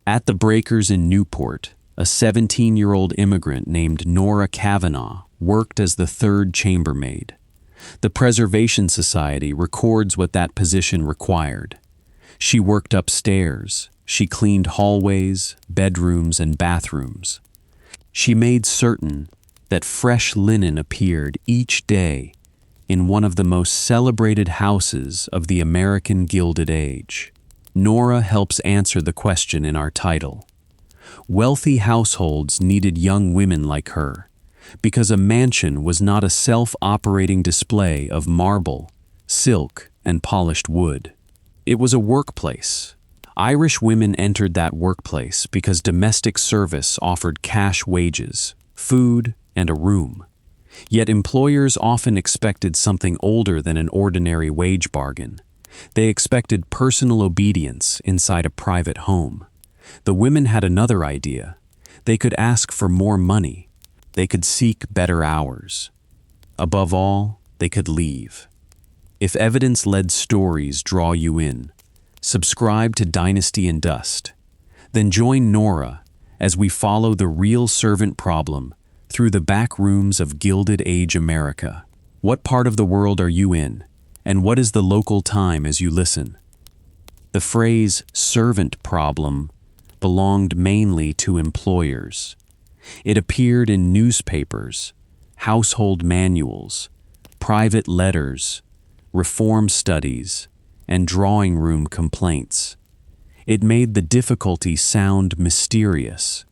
At the breakers in Newport, a 17-year-old immigrant named Norah Kavanaugh worked as the third chambermaid. The Preservation Society records what that position required. She worked upstairs. She cleaned hallways, bedrooms, and bathrooms. She made certain that fresh linen appeared each day in one of the most celebrated houses of the American Gilded Age. Norah helps answer the question in our title. Wealthy households needed young women like her, because a mansion was not a self-operating display of marble, silk, and polished wood. It was a workplace. Irish women entered that workplace because domestic service offered cash wages, food, and a room. Yet employers often expected something older than an ordinary wage bargain. They expected personal obedience inside a private home. The women had another idea. They could ask for more money. They could seek better hours. Above all, they could leave. If evidence-led stories draw you in, subscribe to Dynasty in Dust. Then join Norah as we follow the real servant problem through the back rooms of Gilded Age America. What part of the world are you in? And what is the local time as you listen? The phrase servant problem belonged mainly to employers. It appeared in newspapers, household manuals, private letters, reform studies, and drawing room complaints. It made the difficulty sound mysterious.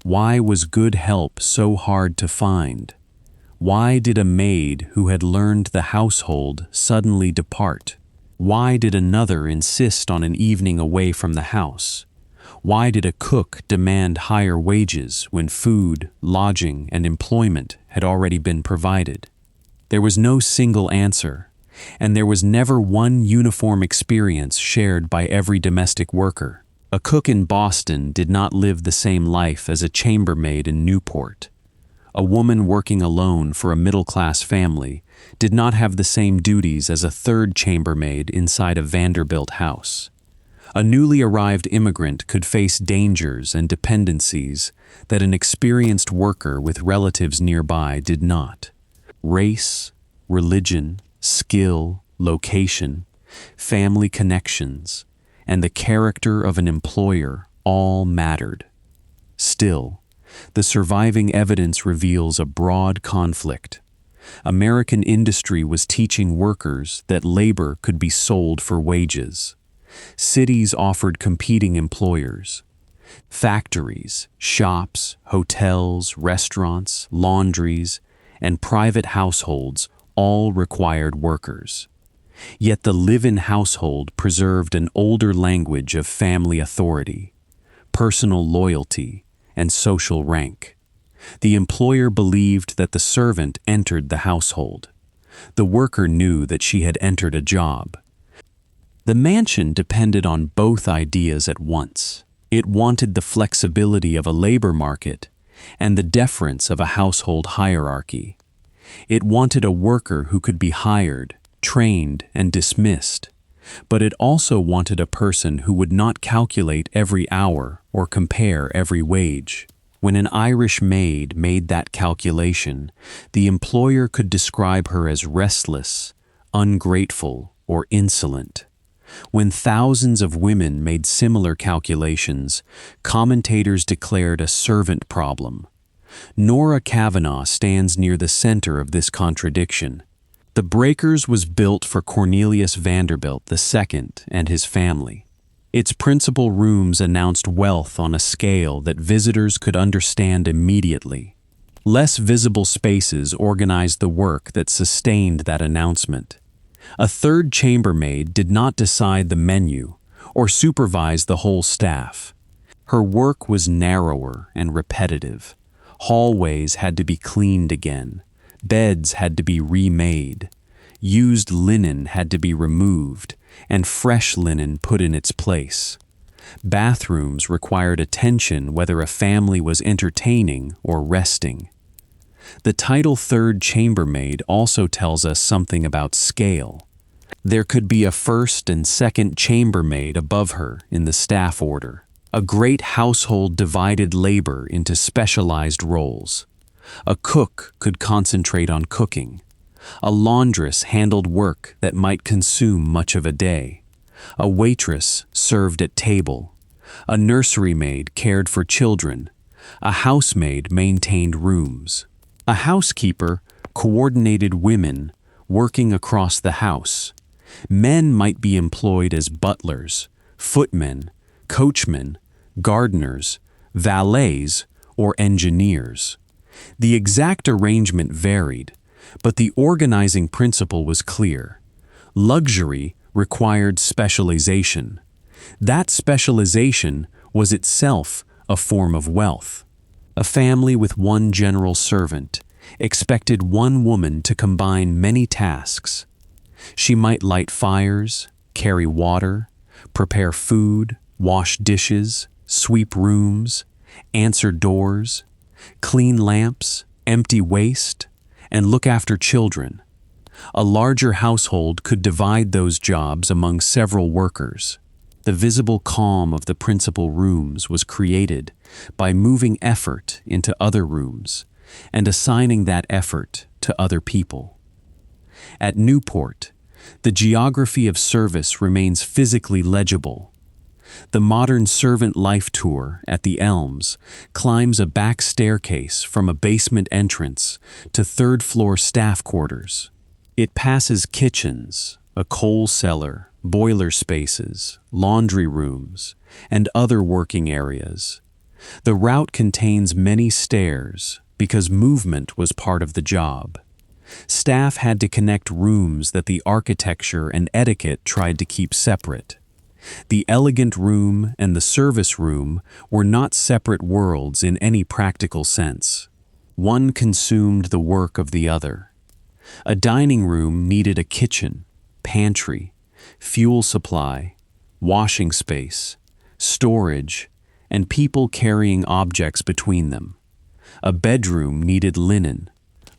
Why was good help so hard to find? Why did a maid who had learned the household suddenly depart? Why did another insist on an evening away from the house? Why did a cook demand higher wages when food, lodging, and employment had already been provided? There was no single answer, and there was never one uniform experience shared by every domestic worker. A cook in Boston did not live the same life as a chambermaid in Newport. A woman working alone for a middle-class family did not have the same duties as a third chambermaid inside a Vanderbilt house. A newly arrived immigrant could face dangers and dependencies that an experienced worker with relatives nearby did not. Race, religion, skill, location, family connections, and the character of an employer all mattered. Still, the surviving evidence reveals a broad conflict. American industry was teaching workers that labor could be sold for wages. Cities offered competing employers. Factories, shops, hotels, restaurants, laundries, and private households all required workers. Yet the live-in household preserved an older language of family authority, personal loyalty, and social rank. The employer believed that the servant entered the household. The worker knew that she had entered a job. The mansion depended on both ideas at once. It wanted the flexibility of a labor market and the deference of a household hierarchy. It wanted a worker who could be hired, trained, and dismissed, but it also wanted a person who would not calculate every hour or compare every wage. When an Irish maid made that calculation, the employer could describe her as restless, ungrateful, or insolent. When thousands of women made similar calculations, commentators declared a servant problem. Norah Kavanaugh stands near the center of this contradiction. The Breakers was built for Cornelius Vanderbilt II and his family. Its principal rooms announced wealth on a scale that visitors could understand immediately. Less visible spaces organized the work that sustained that announcement. A third chambermaid did not decide the menu or supervise the whole staff. Her work was narrower and repetitive. Hallways had to be cleaned again. Beds had to be remade. Used linen had to be removed, and fresh linen put in its place. Bathrooms required attention whether a family was entertaining or resting. The title third chambermaid also tells us something about scale. There could be a first and second chambermaid above her in the staff order. A great household divided labor into specialized roles. A cook could concentrate on cooking. A laundress handled work that might consume much of a day. A waitress served at table. A nursery maid cared for children. A housemaid maintained rooms. A housekeeper coordinated women working across the house. Men might be employed as butlers, footmen, coachmen, gardeners, valets, or engineers. The exact arrangement varied, but the organizing principle was clear. Luxury required specialization. That specialization was itself a form of wealth. A family with one general servant expected one woman to combine many tasks. She might light fires, carry water, prepare food, wash dishes, sweep rooms, answer doors, clean lamps, empty waste, and look after children. A larger household could divide those jobs among several workers. The visible calm of the principal rooms was created by moving effort into other rooms and assigning that effort to other people. At Newport, the geography of service remains physically legible. The modern servant life tour at the Elms climbs a back staircase from a basement entrance to third-floor staff quarters. It passes kitchens, a coal cellar, boiler spaces, laundry rooms, and other working areas. The route contains many stairs because movement was part of the job. Staff had to connect rooms that the architecture and etiquette tried to keep separate. The elegant room and the service room were not separate worlds in any practical sense. One consumed the work of the other. A dining room needed a kitchen, pantry, fuel supply, washing space, storage, and people carrying objects between them. A bedroom needed linen,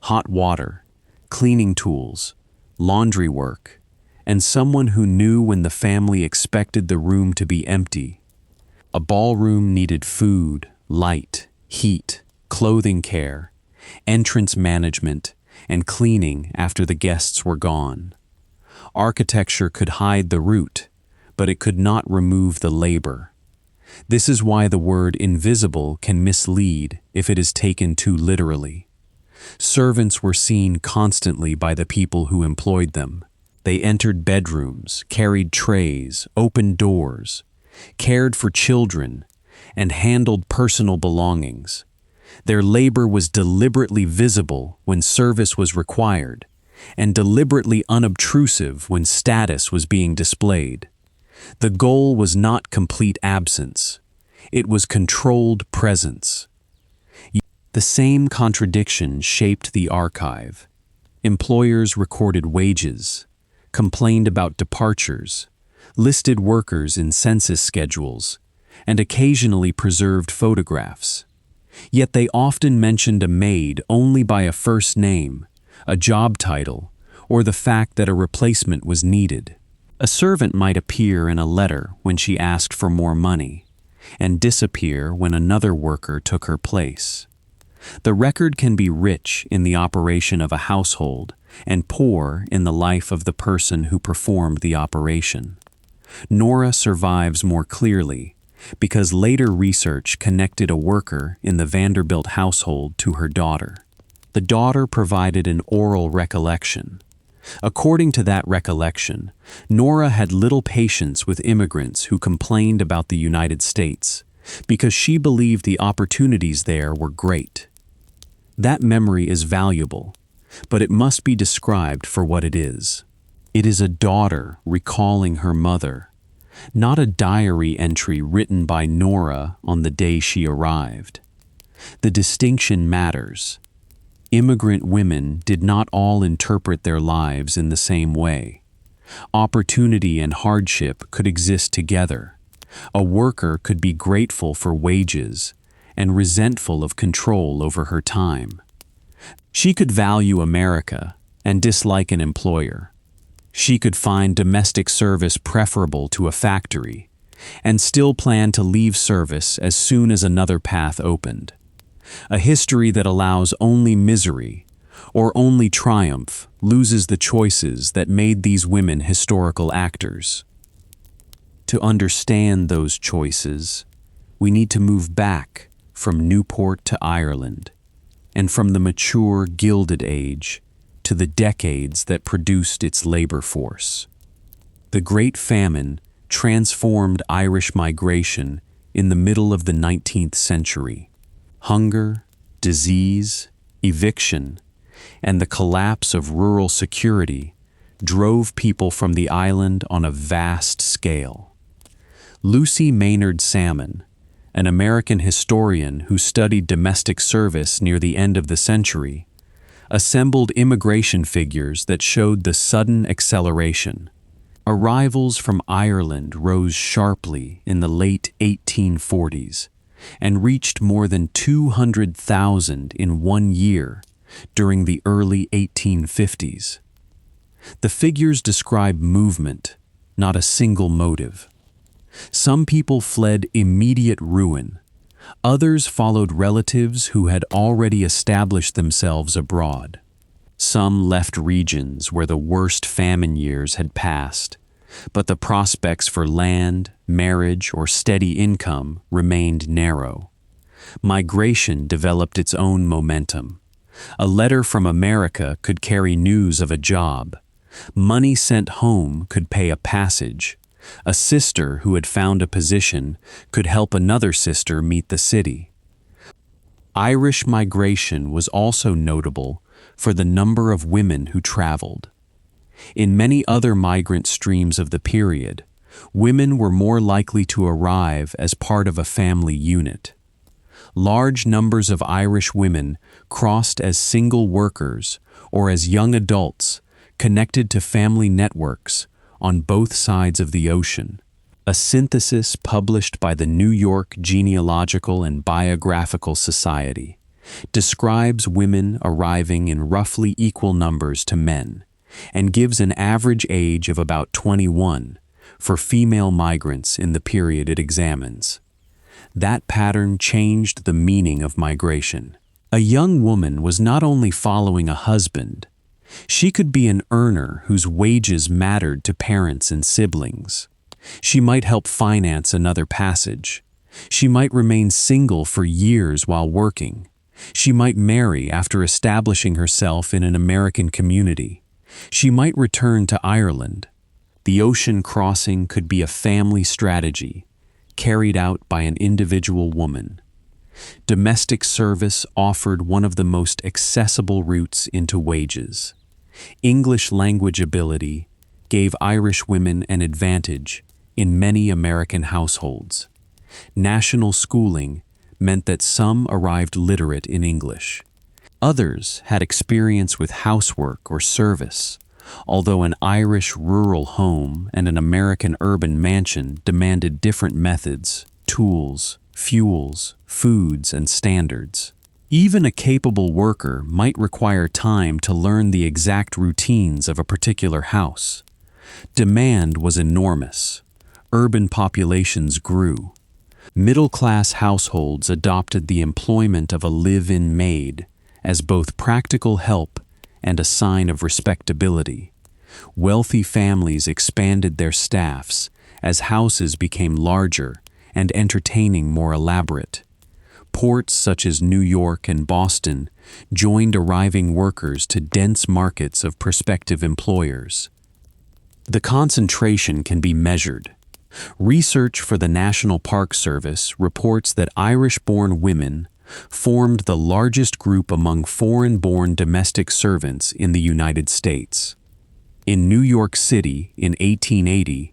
hot water, cleaning tools, laundry work, and someone who knew when the family expected the room to be empty. A ballroom needed food, light, heat, clothing care, entrance management, and cleaning after the guests were gone. Architecture could hide the root, but it could not remove the labor. This is why the word invisible can mislead if it is taken too literally. Servants were seen constantly by the people who employed them. They entered bedrooms, carried trays, opened doors, cared for children, and handled personal belongings. Their labor was deliberately visible when service was required, and deliberately unobtrusive when status was being displayed. The goal was not complete absence. It was controlled presence. The same contradiction shaped the archive. Employers recorded wages, complained about departures, listed workers in census schedules, and occasionally preserved photographs. Yet they often mentioned a maid only by a first name, a job title, or the fact that a replacement was needed. A servant might appear in a letter when she asked for more money, and disappear when another worker took her place. The record can be rich in the operation of a household and poor in the life of the person who performed the operation. Norah survives more clearly because later research connected a worker in the Vanderbilt household to her daughter. The daughter provided an oral recollection. According to that recollection, Norah had little patience with immigrants who complained about the United States because she believed the opportunities there were great. That memory is valuable, but it must be described for what it is. It is a daughter recalling her mother, not a diary entry written by Norah on the day she arrived. The distinction matters. Immigrant women did not all interpret their lives in the same way. Opportunity and hardship could exist together. A worker could be grateful for wages and resentful of control over her time. She could value America and dislike an employer. She could find domestic service preferable to a factory and still planned to leave service as soon as another path opened. A history that allows only misery or only triumph loses the choices that made these women historical actors. To understand those choices, we need to move back from Newport to Ireland, and from the mature Gilded Age to the decades that produced its labor force. The Great Famine transformed Irish migration in the middle of the 19th century. Hunger, disease, eviction, and the collapse of rural security drove people from the island on a vast scale. Lucy Maynard Salmon, an American historian who studied domestic service near the end of the century, assembled immigration figures that showed the sudden acceleration. Arrivals from Ireland rose sharply in the late 1840s and reached more than 200,000 in 1 year during the early 1850s. The figures describe movement, not a single motive. Some people fled immediate ruin. Others followed relatives who had already established themselves abroad. Some left regions where the worst famine years had passed, but the prospects for land, marriage, or steady income remained narrow. Migration developed its own momentum. A letter from America could carry news of a job. Money sent home could pay a passage. A sister who had found a position could help another sister meet the city. Irish migration was also notable for the number of women who traveled. In many other migrant streams of the period, women were more likely to arrive as part of a family unit. Large numbers of Irish women crossed as single workers or as young adults connected to family networks on both sides of the ocean. A synthesis published by the New York Genealogical and Biographical Society describes women arriving in roughly equal numbers to men and gives an average age of about 21 for female migrants in the period it examines. That pattern changed the meaning of migration. A young woman was not only following a husband, she could be an earner whose wages mattered to parents and siblings. She might help finance another passage. She might remain single for years while working. She might marry after establishing herself in an American community. She might return to Ireland. The ocean crossing could be a family strategy, carried out by an individual woman. Domestic service offered one of the most accessible routes into wages. English language ability gave Irish women an advantage in many American households. National schooling meant that some arrived literate in English. Others had experience with housework or service, although an Irish rural home and an American urban mansion demanded different methods, tools, fuels, foods, and standards. Even a capable worker might require time to learn the exact routines of a particular house. Demand was enormous. Urban populations grew. Middle-class households adopted the employment of a live-in maid as both practical help and a sign of respectability. Wealthy families expanded their staffs as houses became larger and entertaining more elaborate. Ports such as New York and Boston joined arriving workers to dense markets of prospective employers. The concentration can be measured. Research for the National Park Service reports that Irish-born women formed the largest group among foreign-born domestic servants in the United States. In New York City in 1880,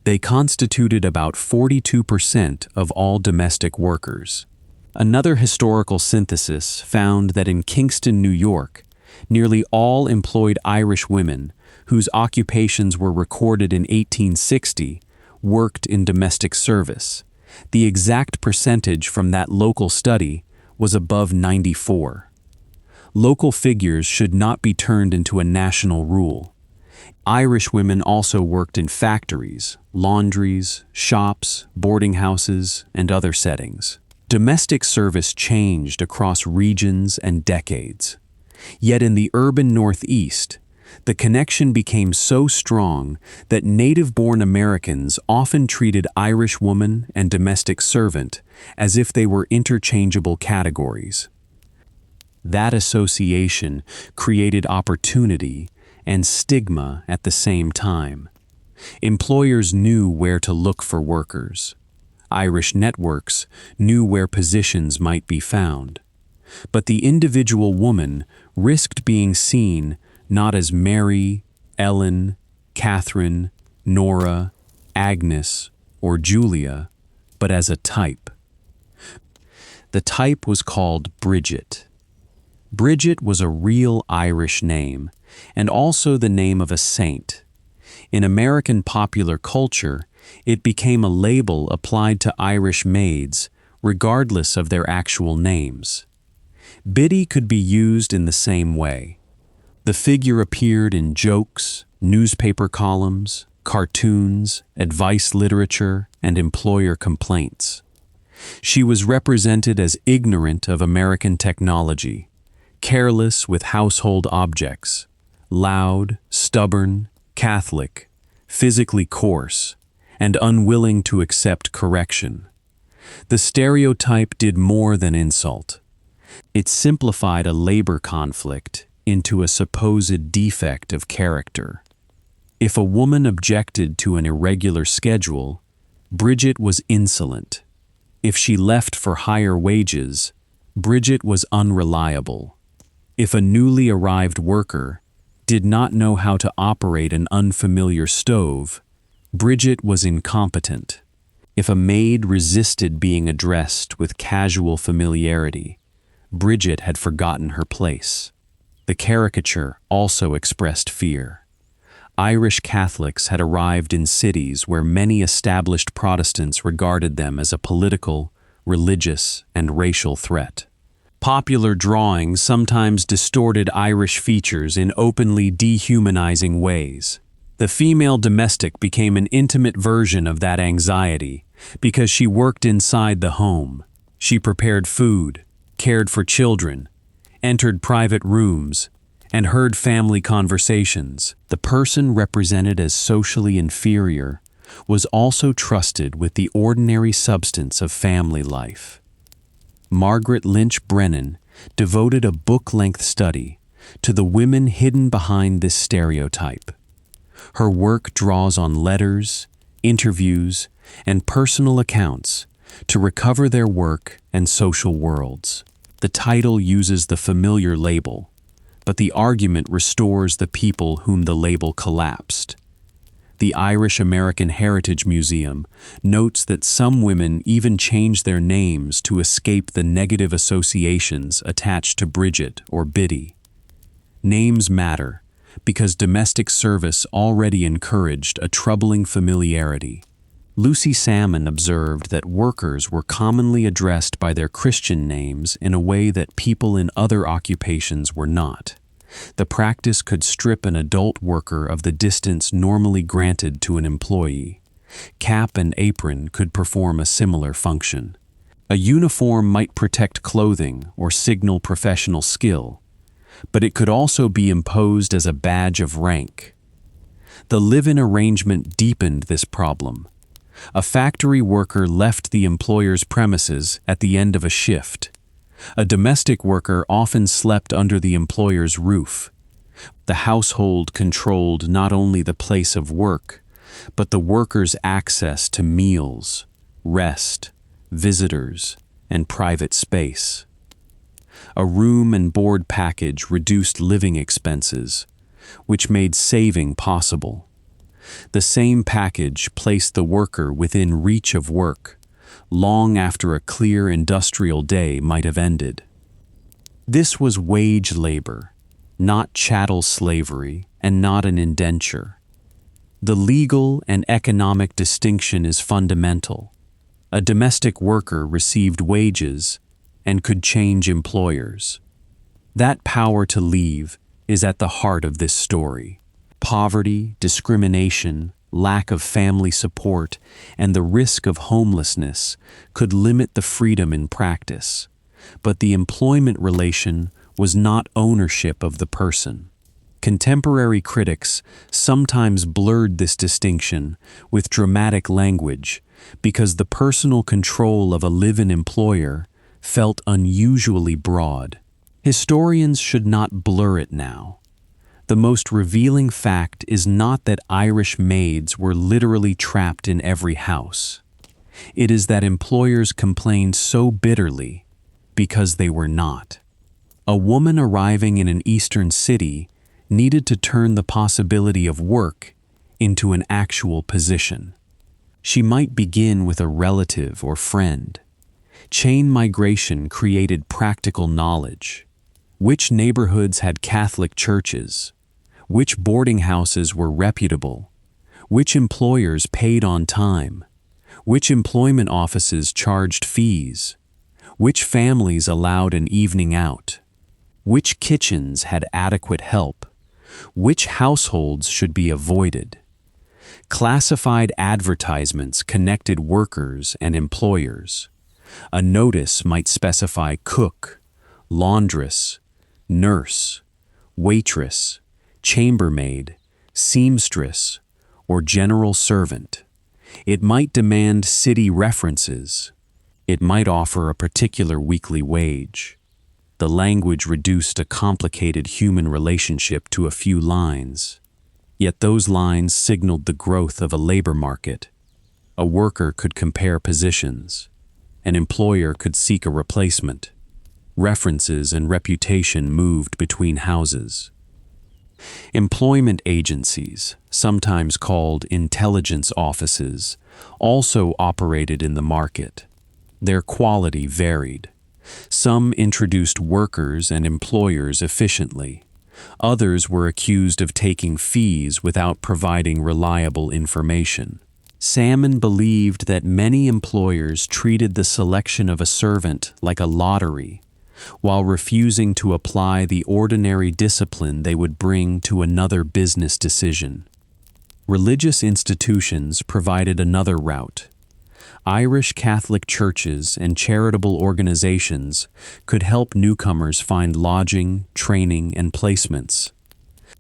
they constituted about 42% of all domestic workers. Another historical synthesis found that in Kingston, New York, nearly all employed Irish women whose occupations were recorded in 1860 worked in domestic service. The exact percentage from that local study was above 94. Local figures should not be turned into a national rule. Irish women also worked in factories, laundries, shops, boarding houses, and other settings. Domestic service changed across regions and decades. Yet in the urban Northeast, the connection became so strong that native-born Americans often treated Irish woman and domestic servant as if they were interchangeable categories. That association created opportunity and stigma at the same time. Employers knew where to look for workers. Irish networks knew where positions might be found. But the individual woman risked being seen not as Mary, Ellen, Catherine, Norah, Agnes, or Julia, but as a type. The type was called Bridget. Bridget was a real Irish name, and also the name of a saint. In American popular culture, it became a label applied to Irish maids, regardless of their actual names. Biddy could be used in the same way. The figure appeared in jokes, newspaper columns, cartoons, advice literature, and employer complaints. She was represented as ignorant of American technology, careless with household objects, loud, stubborn, Catholic, physically coarse, and unwilling to accept correction. The stereotype did more than insult. It simplified a labor conflict into a supposed defect of character. If a woman objected to an irregular schedule, Bridget was insolent. If she left for higher wages, Bridget was unreliable. If a newly arrived worker did not know how to operate an unfamiliar stove, Bridget was incompetent. If a maid resisted being addressed with casual familiarity, Bridget had forgotten her place. The caricature also expressed fear. Irish Catholics had arrived in cities where many established Protestants regarded them as a political, religious, and racial threat. Popular drawings sometimes distorted Irish features in openly dehumanizing ways. The female domestic became an intimate version of that anxiety because she worked inside the home. She prepared food, cared for children, entered private rooms, and heard family conversations. The person represented as socially inferior was also trusted with the ordinary substance of family life. Margaret Lynch Brennan devoted a book-length study to the women hidden behind this stereotype. Her work draws on letters, interviews, and personal accounts to recover their work and social worlds. The title uses the familiar label, but the argument restores the people whom the label collapsed. The Irish American Heritage Museum notes that some women even changed their names to escape the negative associations attached to Bridget or Biddy. Names matter because domestic service already encouraged a troubling familiarity. Lucy Salmon observed that workers were commonly addressed by their Christian names in a way that people in other occupations were not. The practice could strip an adult worker of the distance normally granted to an employee. Cap and apron could perform a similar function. A uniform might protect clothing or signal professional skill, but it could also be imposed as a badge of rank. The live-in arrangement deepened this problem. A factory worker left the employer's premises at the end of a shift. A domestic worker often slept under the employer's roof. The household controlled not only the place of work, but the worker's access to meals, rest, visitors, and private space. A room and board package reduced living expenses, which made saving possible. The same package placed the worker within reach of work, long after a clear industrial day might have ended. This was wage labor, not chattel slavery and not an indenture. The legal and economic distinction is fundamental. A domestic worker received wages and could change employers. That power to leave is at the heart of this story. Poverty, discrimination, lack of family support, and the risk of homelessness could limit the freedom in practice. But the employment relation was not ownership of the person. Contemporary critics sometimes blurred this distinction with dramatic language because the personal control of a live-in employer felt unusually broad. Historians should not blur it now. The most revealing fact is not that Irish maids were literally trapped in every house. It is that employers complained so bitterly because they were not. A woman arriving in an eastern city needed to turn the possibility of work into an actual position. She might begin with a relative or friend. Chain migration created practical knowledge. Which neighborhoods had Catholic churches? Which boarding houses were reputable? Which employers paid on time? Which employment offices charged fees? Which families allowed an evening out? Which kitchens had adequate help? Which households should be avoided? Classified advertisements connected workers and employers. A notice might specify cook, laundress, nurse, waitress, chambermaid, seamstress, or general servant. It might demand city references. It might offer a particular weekly wage. The language reduced a complicated human relationship to a few lines. Yet those lines signaled the growth of a labor market. A worker could compare positions. An employer could seek a replacement. References and reputation moved between houses. Employment agencies, sometimes called intelligence offices, also operated in the market. Their quality varied. Some introduced workers and employers efficiently. Others were accused of taking fees without providing reliable information. Salmon believed that many employers treated the selection of a servant like a lottery, while refusing to apply the ordinary discipline they would bring to another business decision. Religious institutions provided another route. Irish Catholic churches and charitable organizations could help newcomers find lodging, training, and placements.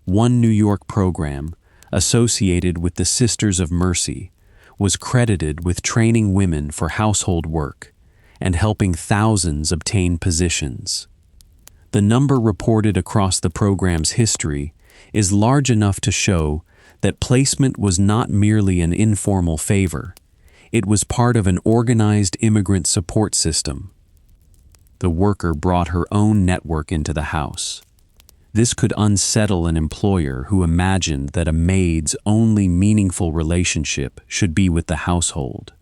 One New York program, associated with the Sisters of Mercy, was credited with training women for household work and helping thousands obtain positions. The number reported across the program's history is large enough to show that placement was not merely an informal favor. It was part of an organized immigrant support system. The worker brought her own network into the house. This could unsettle an employer who imagined that a maid's only meaningful relationship should be with the household.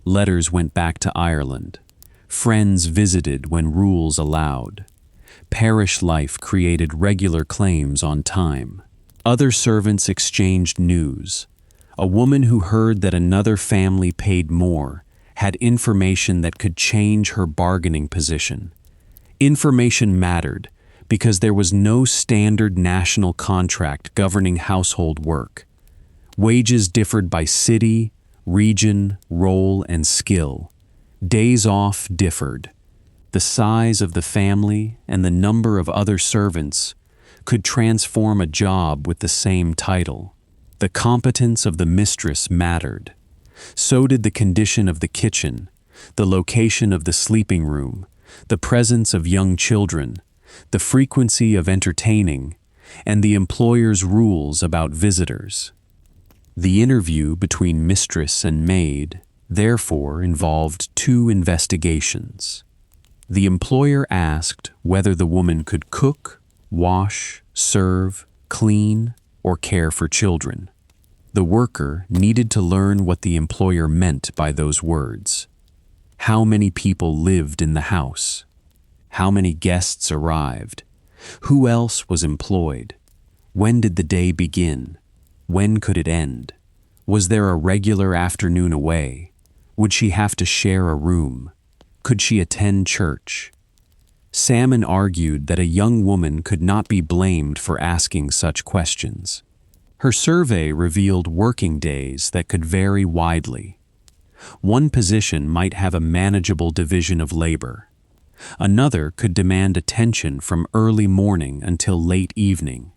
Letters went back to Ireland. Friends visited when rules allowed. Parish life created regular claims on time. Other servants exchanged news. A woman who heard that another family paid more had information that could change her bargaining position. Information mattered because there was no standard national contract governing household work. Wages differed by city, region, role, and skill. Days off differed. The size of the family and the number of other servants could transform a job with the same title. The competence of the mistress mattered. So did the condition of the kitchen, the location of the sleeping room, the presence of young children, the frequency of entertaining, and the employer's rules about visitors. The interview between mistress and maid, therefore, involved two investigations. The employer asked whether the woman could cook, wash, serve, clean, or care for children. The worker needed to learn what the employer meant by those words. How many people lived in the house? How many guests arrived? Who else was employed? When did the day begin? When could it end? Was there a regular afternoon away? Would she have to share a room? Could she attend church? Salmon argued that a young woman could not be blamed for asking such questions. Her survey revealed working days that could vary widely. One position might have a manageable division of labor. Another could demand attention from early morning until late evening.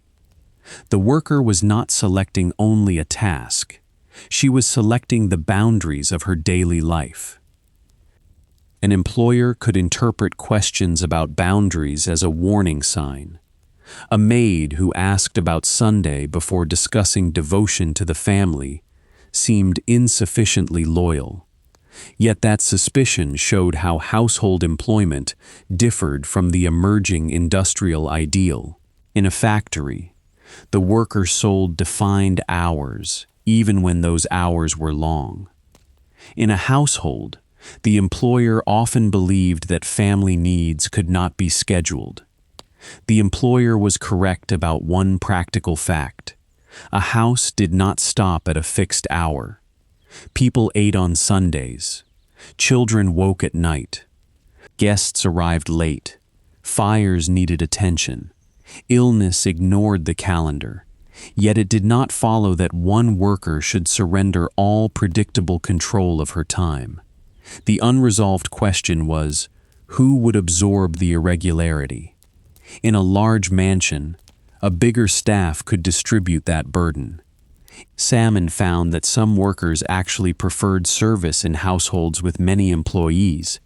The worker was not selecting only a task. She was selecting the boundaries of her daily life. An employer could interpret questions about boundaries as a warning sign. A maid who asked about Sunday before discussing devotion to the family seemed insufficiently loyal. Yet that suspicion showed how household employment differed from the emerging industrial ideal. In a factory, the worker sold defined hours, even when those hours were long. In a household, the employer often believed that family needs could not be scheduled. The employer was correct about one practical fact. A house did not stop at a fixed hour. People ate on Sundays. Children woke at night. Guests arrived late. Fires needed attention. Illness ignored the calendar. Yet it did not follow that one worker should surrender all predictable control of her time. The unresolved question was, who would absorb the irregularity? In a large mansion, a bigger staff could distribute that burden. Salmon found that some workers actually preferred service in households with many employees,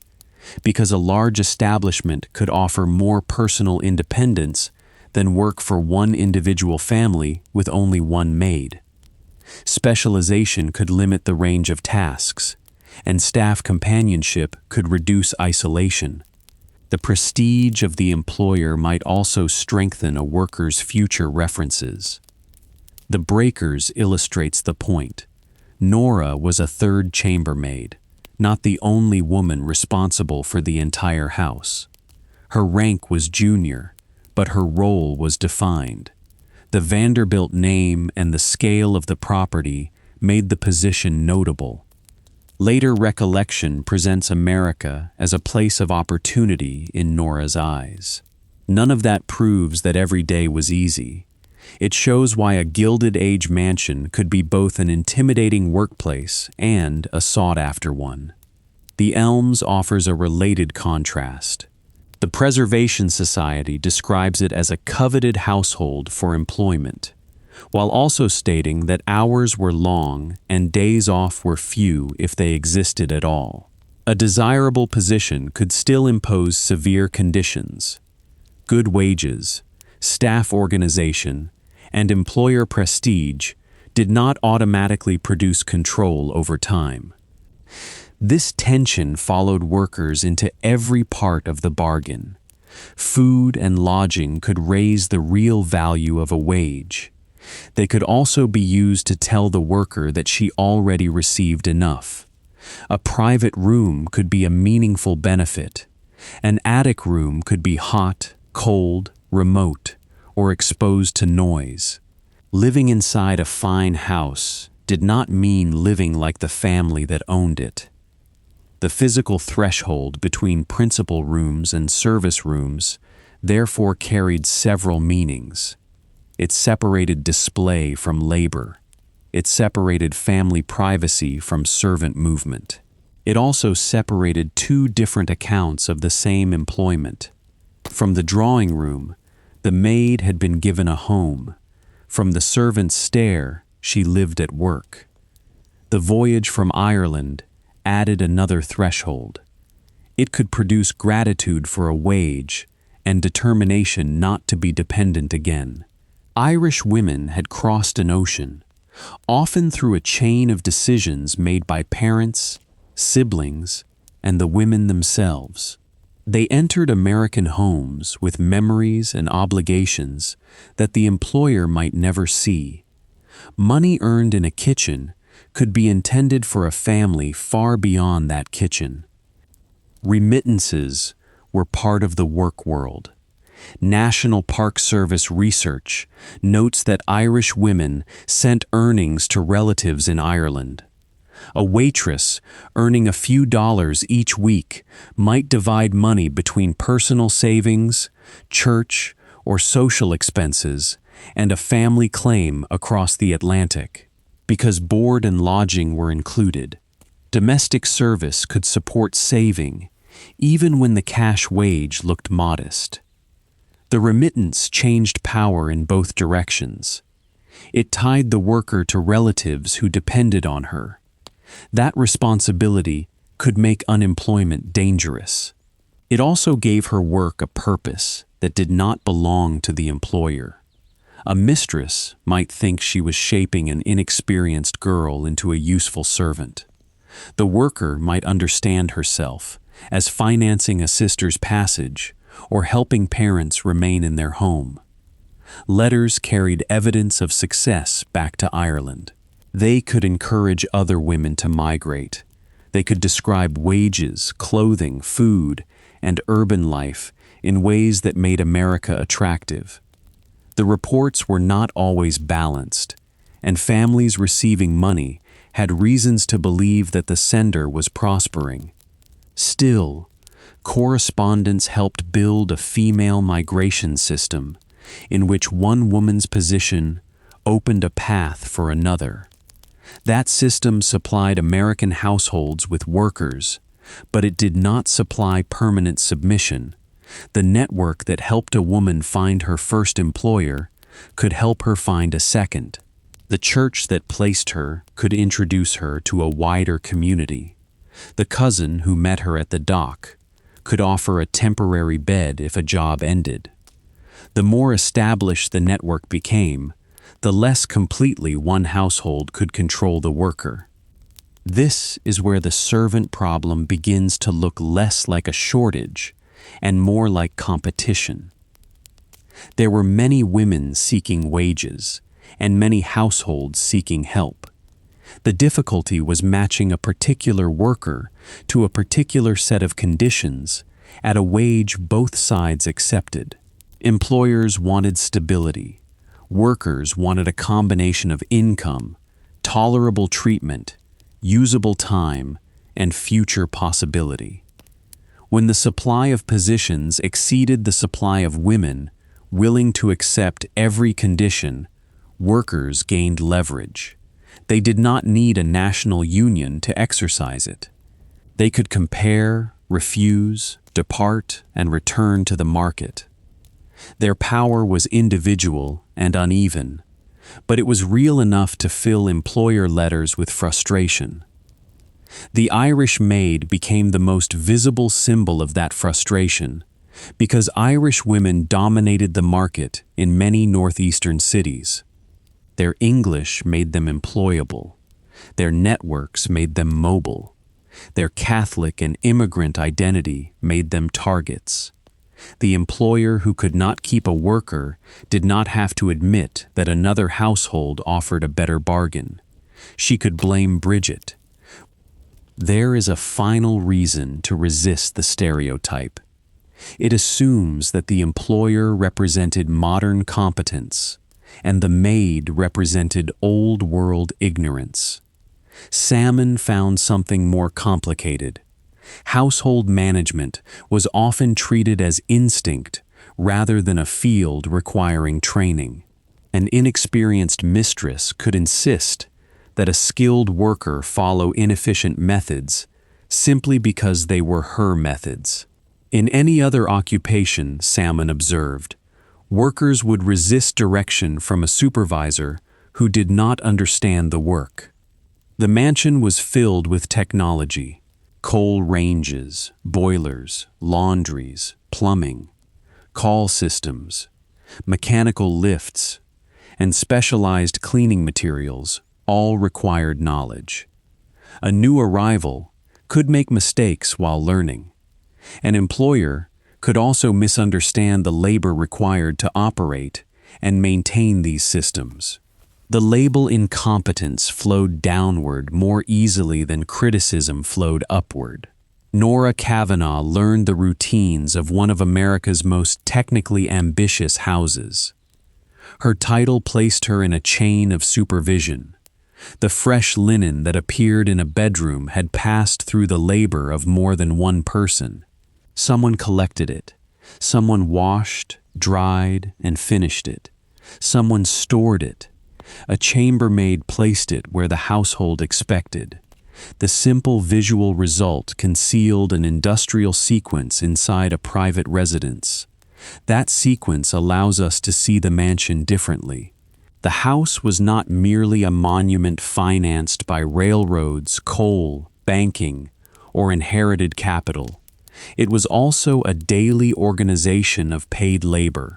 because a large establishment could offer more personal independence than work for one individual family with only one maid. Specialization could limit the range of tasks, and staff companionship could reduce isolation. The prestige of the employer might also strengthen a worker's future references. The Breakers illustrates the point. Norah was a third chambermaid, not the only woman responsible for the entire house. Her rank was junior, but her role was defined. The Vanderbilt name and the scale of the property made the position notable. Later recollection presents America as a place of opportunity in Norah's eyes. None of that proves that every day was easy. It shows why a Gilded Age mansion could be both an intimidating workplace and a sought-after one. The Elms offers a related contrast. The Preservation Society describes it as a coveted household for employment, while also stating that hours were long and days off were few if they existed at all. A desirable position could still impose severe conditions. Good wages, staff organization, and employer prestige did not automatically produce control over time. This tension followed workers into every part of the bargain. Food and lodging could raise the real value of a wage. They could also be used to tell the worker that she already received enough. A private room could be a meaningful benefit. An attic room could be hot, cold, remote, or exposed to noise. Living inside a fine house did not mean living like the family that owned it. The physical threshold between principal rooms and service rooms therefore carried several meanings. It separated display from labor. It separated family privacy from servant movement. It also separated two different accounts of the same employment. From the drawing room, the maid had been given a home. From the servant's stair, she lived at work. The voyage from Ireland added another threshold. It could produce gratitude for a wage and determination not to be dependent again. Irish women had crossed an ocean, often through a chain of decisions made by parents, siblings, and the women themselves. They entered American homes with memories and obligations that the employer might never see. Money earned in a kitchen could be intended for a family far beyond that kitchen. Remittances were part of the work world. National Park Service research notes that Irish women sent earnings to relatives in Ireland. A waitress earning a few dollars each week might divide money between personal savings, church, or social expenses and a family claim across the Atlantic. Because board and lodging were included, domestic service could support saving, even when the cash wage looked modest. The remittance changed power in both directions. It tied the worker to relatives who depended on her. That responsibility could make unemployment dangerous. It also gave her work a purpose that did not belong to the employer. A mistress might think she was shaping an inexperienced girl into a useful servant. The worker might understand herself as financing a sister's passage or helping parents remain in their home. Letters carried evidence of success back to Ireland. They could encourage other women to migrate. They could describe wages, clothing, food, and urban life in ways that made America attractive. The reports were not always balanced, and families receiving money had reasons to believe that the sender was prospering. Still, correspondence helped build a female migration system in which one woman's position opened a path for another. That system supplied American households with workers, but it did not supply permanent submission. The network that helped a woman find her first employer could help her find a second. The church that placed her could introduce her to a wider community. The cousin who met her at the dock could offer a temporary bed if a job ended. The more established the network became, the less completely one household could control the worker. This is where the servant problem begins to look less like a shortage and more like competition. There were many women seeking wages and many households seeking help. The difficulty was matching a particular worker to a particular set of conditions at a wage both sides accepted. Employers wanted stability. Workers wanted a combination of income, tolerable treatment, usable time, and future possibility. When the supply of positions exceeded the supply of women willing to accept every condition, workers gained leverage. They did not need a national union to exercise it. They could compare, refuse, depart, and return to the market. Their power was individual and uneven, but it was real enough to fill employer letters with frustration. The Irish maid became the most visible symbol of that frustration because Irish women dominated the market in many northeastern cities. Their English made them employable. Their networks made them mobile. Their Catholic and immigrant identity made them targets. The employer who could not keep a worker did not have to admit that another household offered a better bargain. She could blame Bridget. There is a final reason to resist the stereotype. It assumes that the employer represented modern competence and the maid represented old-world ignorance. Salmon found something more complicated. Household management was often treated as instinct rather than a field requiring training. An inexperienced mistress could insist that a skilled worker follow inefficient methods simply because they were her methods. In any other occupation, Salmon observed, workers would resist direction from a supervisor who did not understand the work. The mansion was filled with technology: coal ranges, boilers, laundries, plumbing, call systems, mechanical lifts, and specialized cleaning materials all required knowledge. A new arrival could make mistakes while learning. An employer could also misunderstand the labor required to operate and maintain these systems. The label incompetence flowed downward more easily than criticism flowed upward. Norah Kavanaugh learned the routines of one of America's most technically ambitious houses. Her title placed her in a chain of supervision. The fresh linen that appeared in a bedroom had passed through the labor of more than one person. Someone collected it. Someone washed, dried, and finished it. Someone stored it. A chambermaid placed it where the household expected. The simple visual result concealed an industrial sequence inside a private residence. That sequence allows us to see the mansion differently. The house was not merely a monument financed by railroads, coal, banking, or inherited capital. It was also a daily organization of paid labor.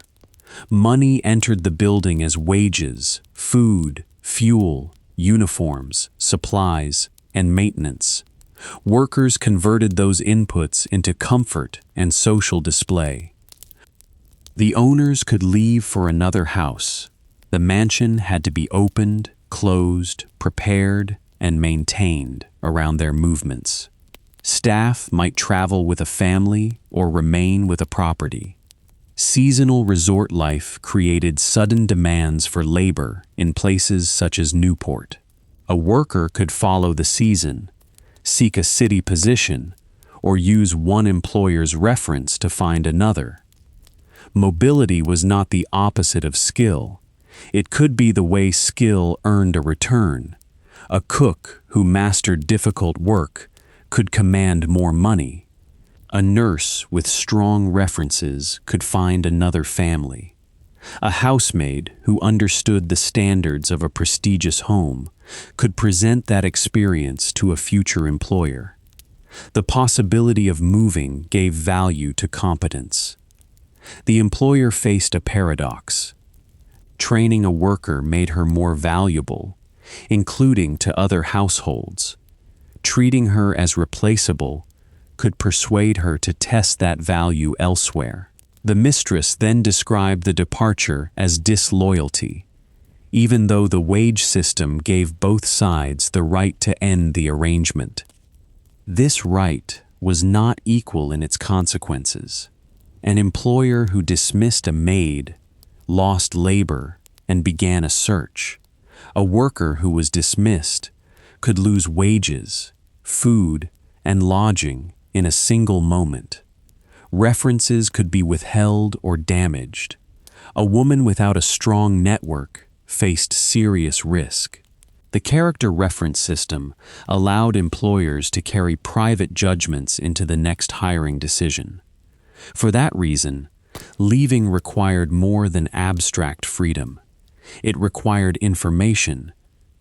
Money entered the building as wages, food, fuel, uniforms, supplies, and maintenance. Workers converted those inputs into comfort and social display. The owners could leave for another house. The mansion had to be opened, closed, prepared, and maintained around their movements. Staff might travel with a family or remain with a property. Seasonal resort life created sudden demands for labor in places such as Newport. A worker could follow the season, seek a city position, or use one employer's reference to find another. Mobility was not the opposite of skill. It could be the way skill earned a return. A cook who mastered difficult work could command more money. A nurse with strong references could find another family. A housemaid who understood the standards of a prestigious home could present that experience to a future employer. The possibility of moving gave value to competence. The employer faced a paradox. Training a worker made her more valuable, including to other households. Treating her as replaceable could persuade her to test that value elsewhere. The mistress then described the departure as disloyalty, even though the wage system gave both sides the right to end the arrangement. This right was not equal in its consequences. An employer who dismissed a maid lost labor and began a search. A worker who was dismissed could lose wages, food, and lodging in a single moment. References could be withheld or damaged. A woman without a strong network faced serious risk. The character reference system allowed employers to carry private judgments into the next hiring decision. For that reason, leaving required more than abstract freedom. It required information,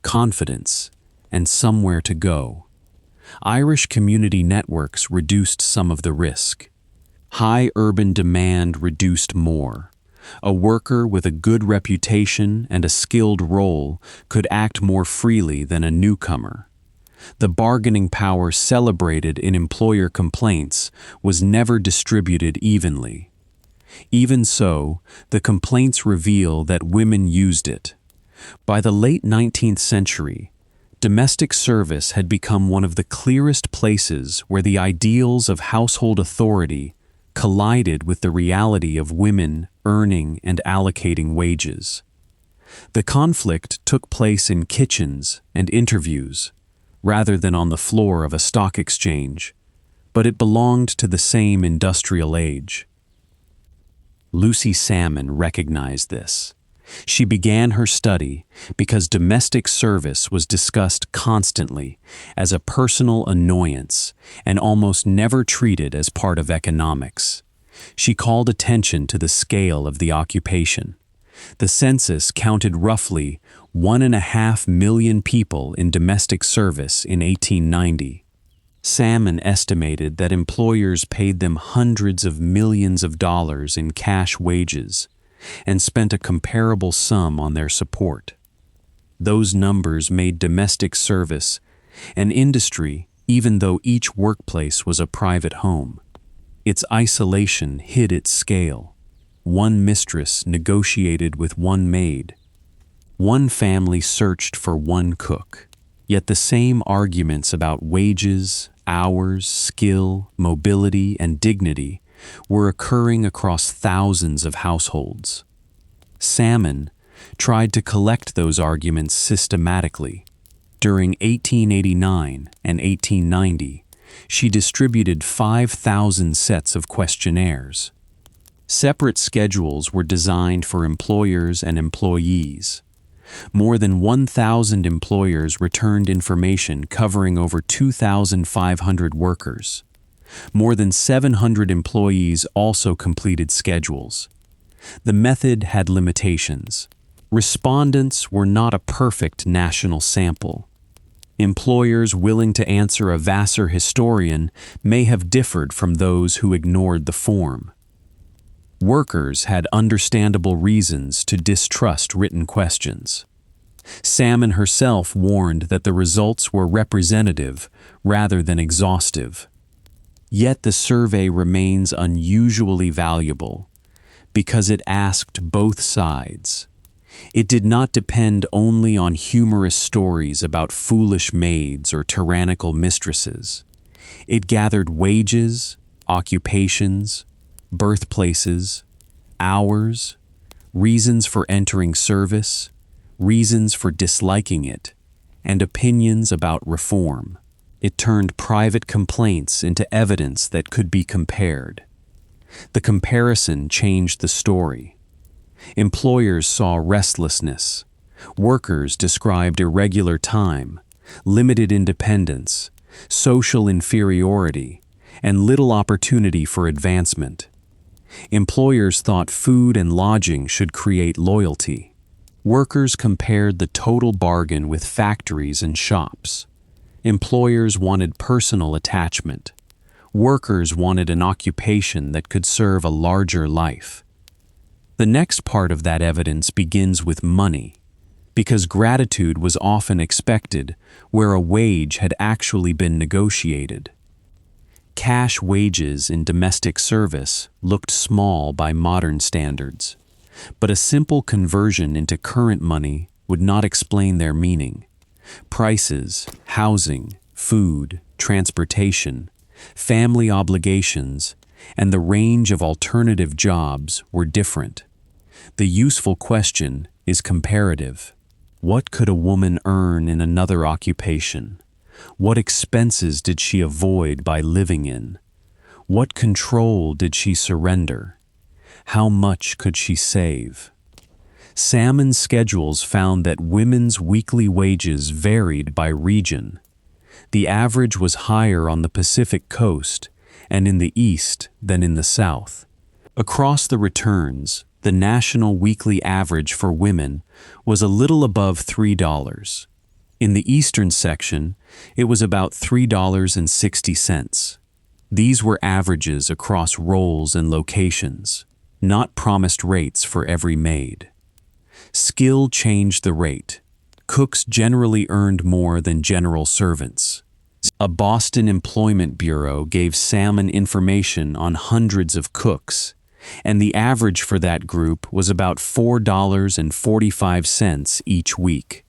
confidence, and somewhere to go. Irish community networks reduced some of the risk. High urban demand reduced more. A worker with a good reputation and a skilled role could act more freely than a newcomer. The bargaining power celebrated in employer complaints was never distributed evenly. Even so, the complaints reveal that women used it. By the late 19th century, domestic service had become one of the clearest places where the ideals of household authority collided with the reality of women earning and allocating wages. The conflict took place in kitchens and interviews, rather than on the floor of a stock exchange, but it belonged to the same industrial age. Lucy Salmon recognized this. She began her study because domestic service was discussed constantly as a personal annoyance and almost never treated as part of economics. She called attention to the scale of the occupation. The census counted roughly 1.5 million people in domestic service in 1890. Salmon estimated that employers paid them hundreds of millions of dollars in cash wages and spent a comparable sum on their support. Those numbers made domestic service an industry even though each workplace was a private home. Its isolation hid its scale. One mistress negotiated with one maid. One family searched for one cook. Yet the same arguments about wages, hours, skill, mobility, and dignity were occurring across thousands of households. Salmon tried to collect those arguments systematically. During 1889 and 1890, she distributed 5,000 sets of questionnaires. Separate schedules were designed for employers and employees. More than 1,000 employers returned information covering over 2,500 workers. More than 700 employees also completed schedules. The method had limitations. Respondents were not a perfect national sample. Employers willing to answer a Vassar historian may have differed from those who ignored the form. Workers had understandable reasons to distrust written questions. Salmon herself warned that the results were representative rather than exhaustive. Yet the survey remains unusually valuable because it asked both sides. It did not depend only on humorous stories about foolish maids or tyrannical mistresses. It gathered wages, occupations, birthplaces, hours, reasons for entering service, reasons for disliking it, and opinions about reform. It turned private complaints into evidence that could be compared. The comparison changed the story. Employers saw restlessness. Workers described irregular time, limited independence, social inferiority, and little opportunity for advancement. Employers thought food and lodging should create loyalty. Workers compared the total bargain with factories and shops. Employers wanted personal attachment. Workers wanted an occupation that could serve a larger life. The next part of that evidence begins with money, because gratitude was often expected where a wage had actually been negotiated. Cash wages in domestic service looked small by modern standards, but a simple conversion into current money would not explain their meaning. Prices, housing, food, transportation, family obligations, and the range of alternative jobs were different. The useful question is comparative. What could a woman earn in another occupation? What expenses did she avoid by living in? What control did she surrender? How much could she save? Salmon's schedules found that women's weekly wages varied by region. The average was higher on the Pacific coast and in the east than in the south. Across the returns, the national weekly average for women was a little above $3. In the eastern section, it was about $3.60. These were averages across roles and locations, not promised rates for every maid. Skill changed the rate. Cooks generally earned more than general servants. A Boston Employment Bureau gave Salmon information on hundreds of cooks, and the average for that group was about $4.45 each week.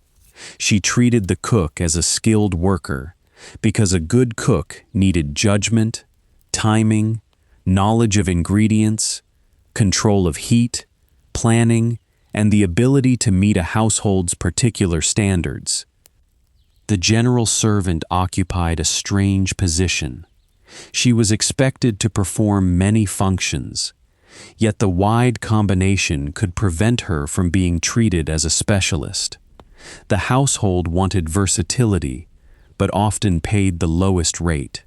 She treated the cook as a skilled worker because a good cook needed judgment, timing, knowledge of ingredients, control of heat, planning, and the ability to meet a household's particular standards. The general servant occupied a strange position. She was expected to perform many functions, yet the wide combination could prevent her from being treated as a specialist. The household wanted versatility, but often paid the lowest rate.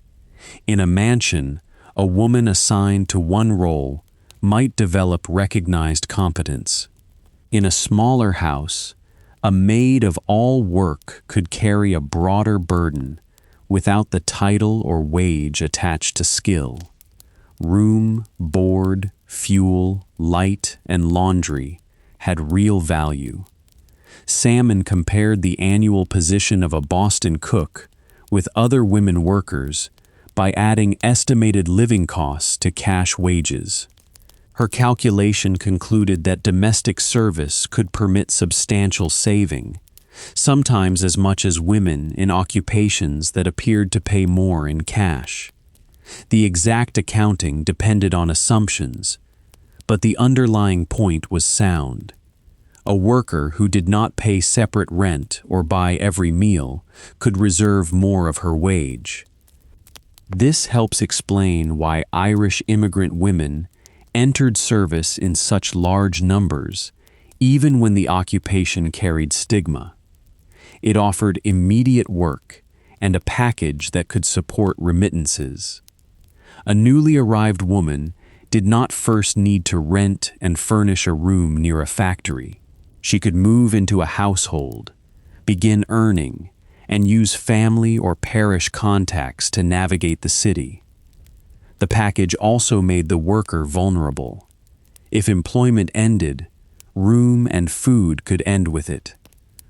In a mansion, a woman assigned to one role might develop recognized competence. In a smaller house, a maid of all work could carry a broader burden without the title or wage attached to skill. Room, board, fuel, light, and laundry had real value. Salmon compared the annual position of a Boston cook with other women workers by adding estimated living costs to cash wages. Her calculation concluded that domestic service could permit substantial saving, sometimes as much as women in occupations that appeared to pay more in cash. The exact accounting depended on assumptions, but the underlying point was sound. A worker who did not pay separate rent or buy every meal could reserve more of her wage. This helps explain why Irish immigrant women entered service in such large numbers, even when the occupation carried stigma. It offered immediate work and a package that could support remittances. A newly arrived woman did not first need to rent and furnish a room near a factory. She could move into a household, begin earning, and use family or parish contacts to navigate the city. The package also made the worker vulnerable. If employment ended, room and food could end with it.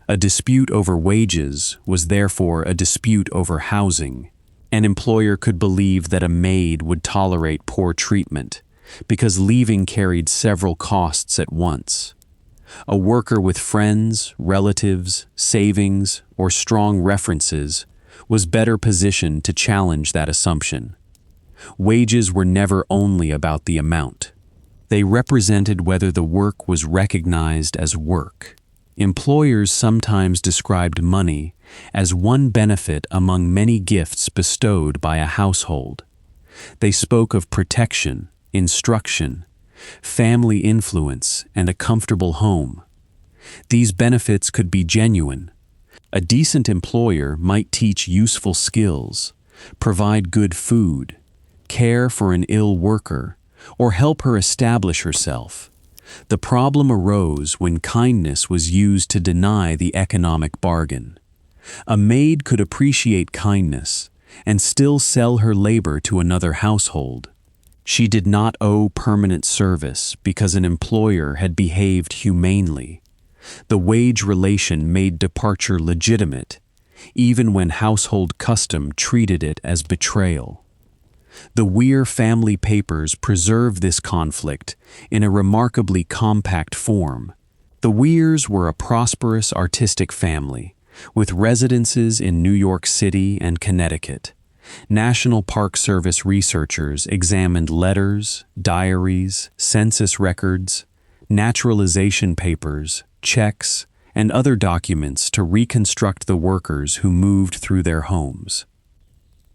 A dispute over wages was therefore a dispute over housing. An employer could believe that a maid would tolerate poor treatment, because leaving carried several costs at once. A worker with friends, relatives, savings, or strong references was better positioned to challenge that assumption. Wages were never only about the amount. They represented whether the work was recognized as work. Employers sometimes described money as one benefit among many gifts bestowed by a household. They spoke of protection, instruction, family influence, and a comfortable home. These benefits could be genuine. A decent employer might teach useful skills, provide good food, care for an ill worker, or help her establish herself. The problem arose when kindness was used to deny the economic bargain. A maid could appreciate kindness and still sell her labor to another household. She did not owe permanent service because an employer had behaved humanely. The wage relation made departure legitimate, even when household custom treated it as betrayal. The Weir family papers preserve this conflict in a remarkably compact form. The Weirs were a prosperous artistic family, with residences in New York City and Connecticut. National Park Service researchers examined letters, diaries, census records, naturalization papers, checks, and other documents to reconstruct the workers who moved through their homes.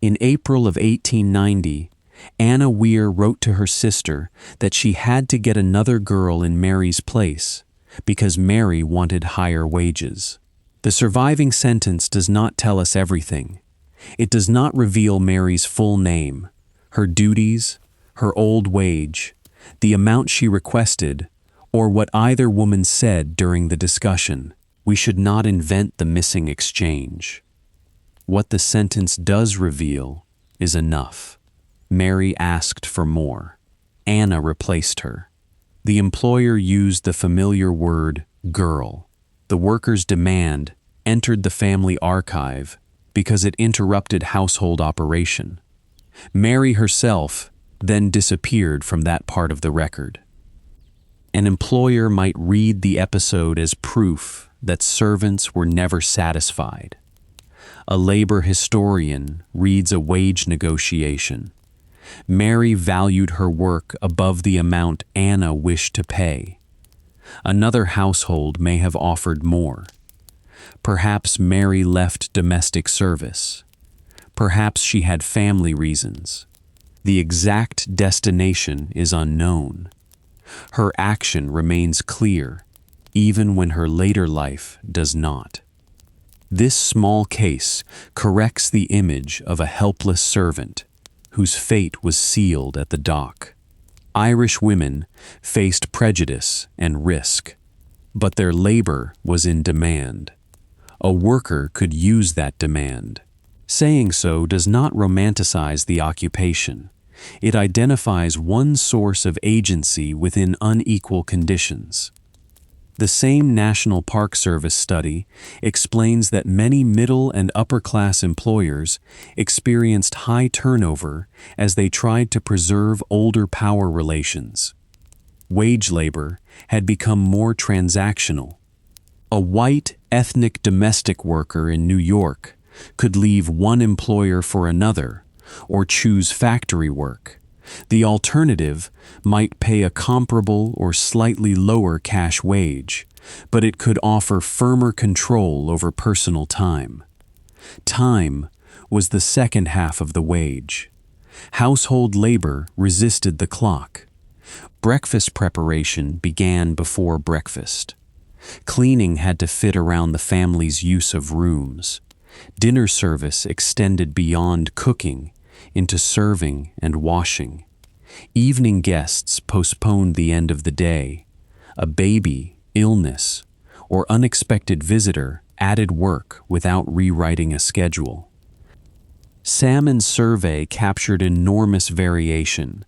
In April of 1890, Anna Weir wrote to her sister that she had to get another girl in Mary's place because Mary wanted higher wages. The surviving sentence does not tell us everything. It does not reveal Mary's full name, her duties, her old wage, the amount she requested, or what either woman said during the discussion. We should not invent the missing exchange. What the sentence does reveal is enough. Mary asked for more. Anna replaced her. The employer used the familiar word girl. The worker's demand entered the family archive because it interrupted household operation. Mary herself then disappeared from that part of the record. An employer might read the episode as proof that servants were never satisfied. A labor historian reads a wage negotiation. Mary valued her work above the amount Anna wished to pay. Another household may have offered more. Perhaps Mary left domestic service. Perhaps she had family reasons. The exact destination is unknown. Her action remains clear, even when her later life does not. This small case corrects the image of a helpless servant whose fate was sealed at the dock. Irish women faced prejudice and risk, but their labor was in demand. A worker could use that demand. Saying so does not romanticize the occupation. It identifies one source of agency within unequal conditions. The same National Park Service study explains that many middle and upper-class employers experienced high turnover as they tried to preserve older power relations. Wage labor had become more transactional. A white, ethnic domestic worker in New York could leave one employer for another or choose factory work. The alternative might pay a comparable or slightly lower cash wage, but it could offer firmer control over personal time. Time was the second half of the wage. Household labor resisted the clock. Breakfast preparation began before breakfast. Cleaning had to fit around the family's use of rooms. Dinner service extended beyond cooking into serving and washing. Evening guests postponed the end of the day. A baby, illness, or unexpected visitor added work without rewriting a schedule. Salmon's survey captured enormous variation.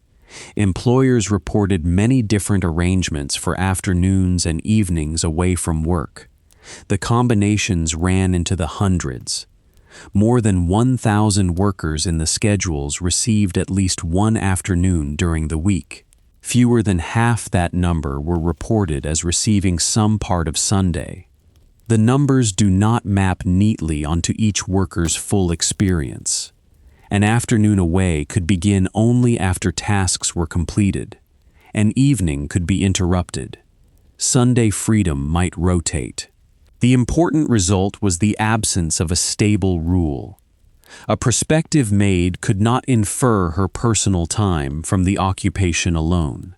Employers reported many different arrangements for afternoons and evenings away from work. The combinations ran into the hundreds. More than 1,000 workers in the schedules received at least one afternoon during the week. Fewer than half that number were reported as receiving some part of Sunday. The numbers do not map neatly onto each worker's full experience. An afternoon away could begin only after tasks were completed. An evening could be interrupted. Sunday freedom might rotate. The important result was the absence of a stable rule. A prospective maid could not infer her personal time from the occupation alone.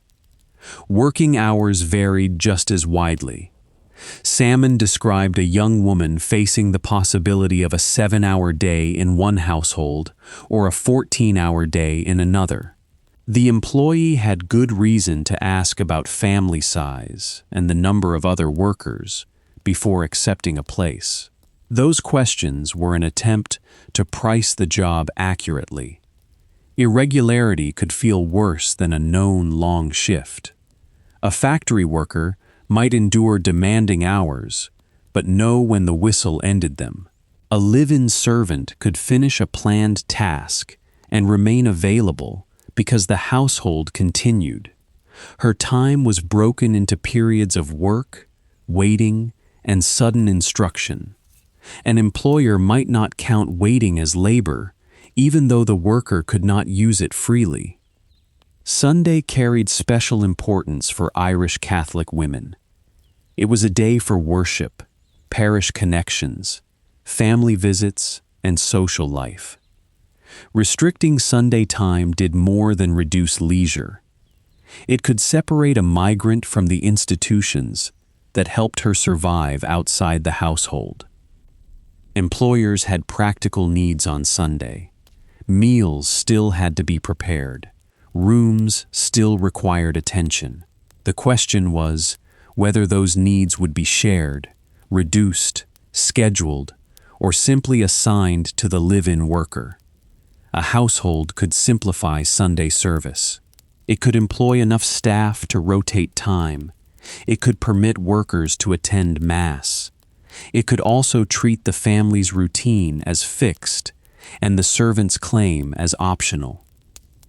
Working hours varied just as widely. Salmon described a young woman facing the possibility of a 7-hour day in one household or a 14-hour day in another. The employee had good reason to ask about family size and the number of other workers before accepting a place. Those questions were an attempt to price the job accurately. Irregularity could feel worse than a known long shift. A factory worker might endure demanding hours, but know when the whistle ended them. A live-in servant could finish a planned task and remain available because the household continued. Her time was broken into periods of work, waiting, and sudden instruction. An employer might not count waiting as labor, even though the worker could not use it freely. Sunday carried special importance for Irish Catholic women. It was a day for worship, parish connections, family visits, and social life. Restricting Sunday time did more than reduce leisure. It could separate a migrant from the institutions that helped her survive outside the household. Employers had practical needs on Sunday. Meals still had to be prepared. Rooms still required attention. The question was whether those needs would be shared, reduced, scheduled, or simply assigned to the live-in worker. A household could simplify Sunday service. It could employ enough staff to rotate time. It could permit workers to attend Mass. It could also treat the family's routine as fixed and the servant's claim as optional.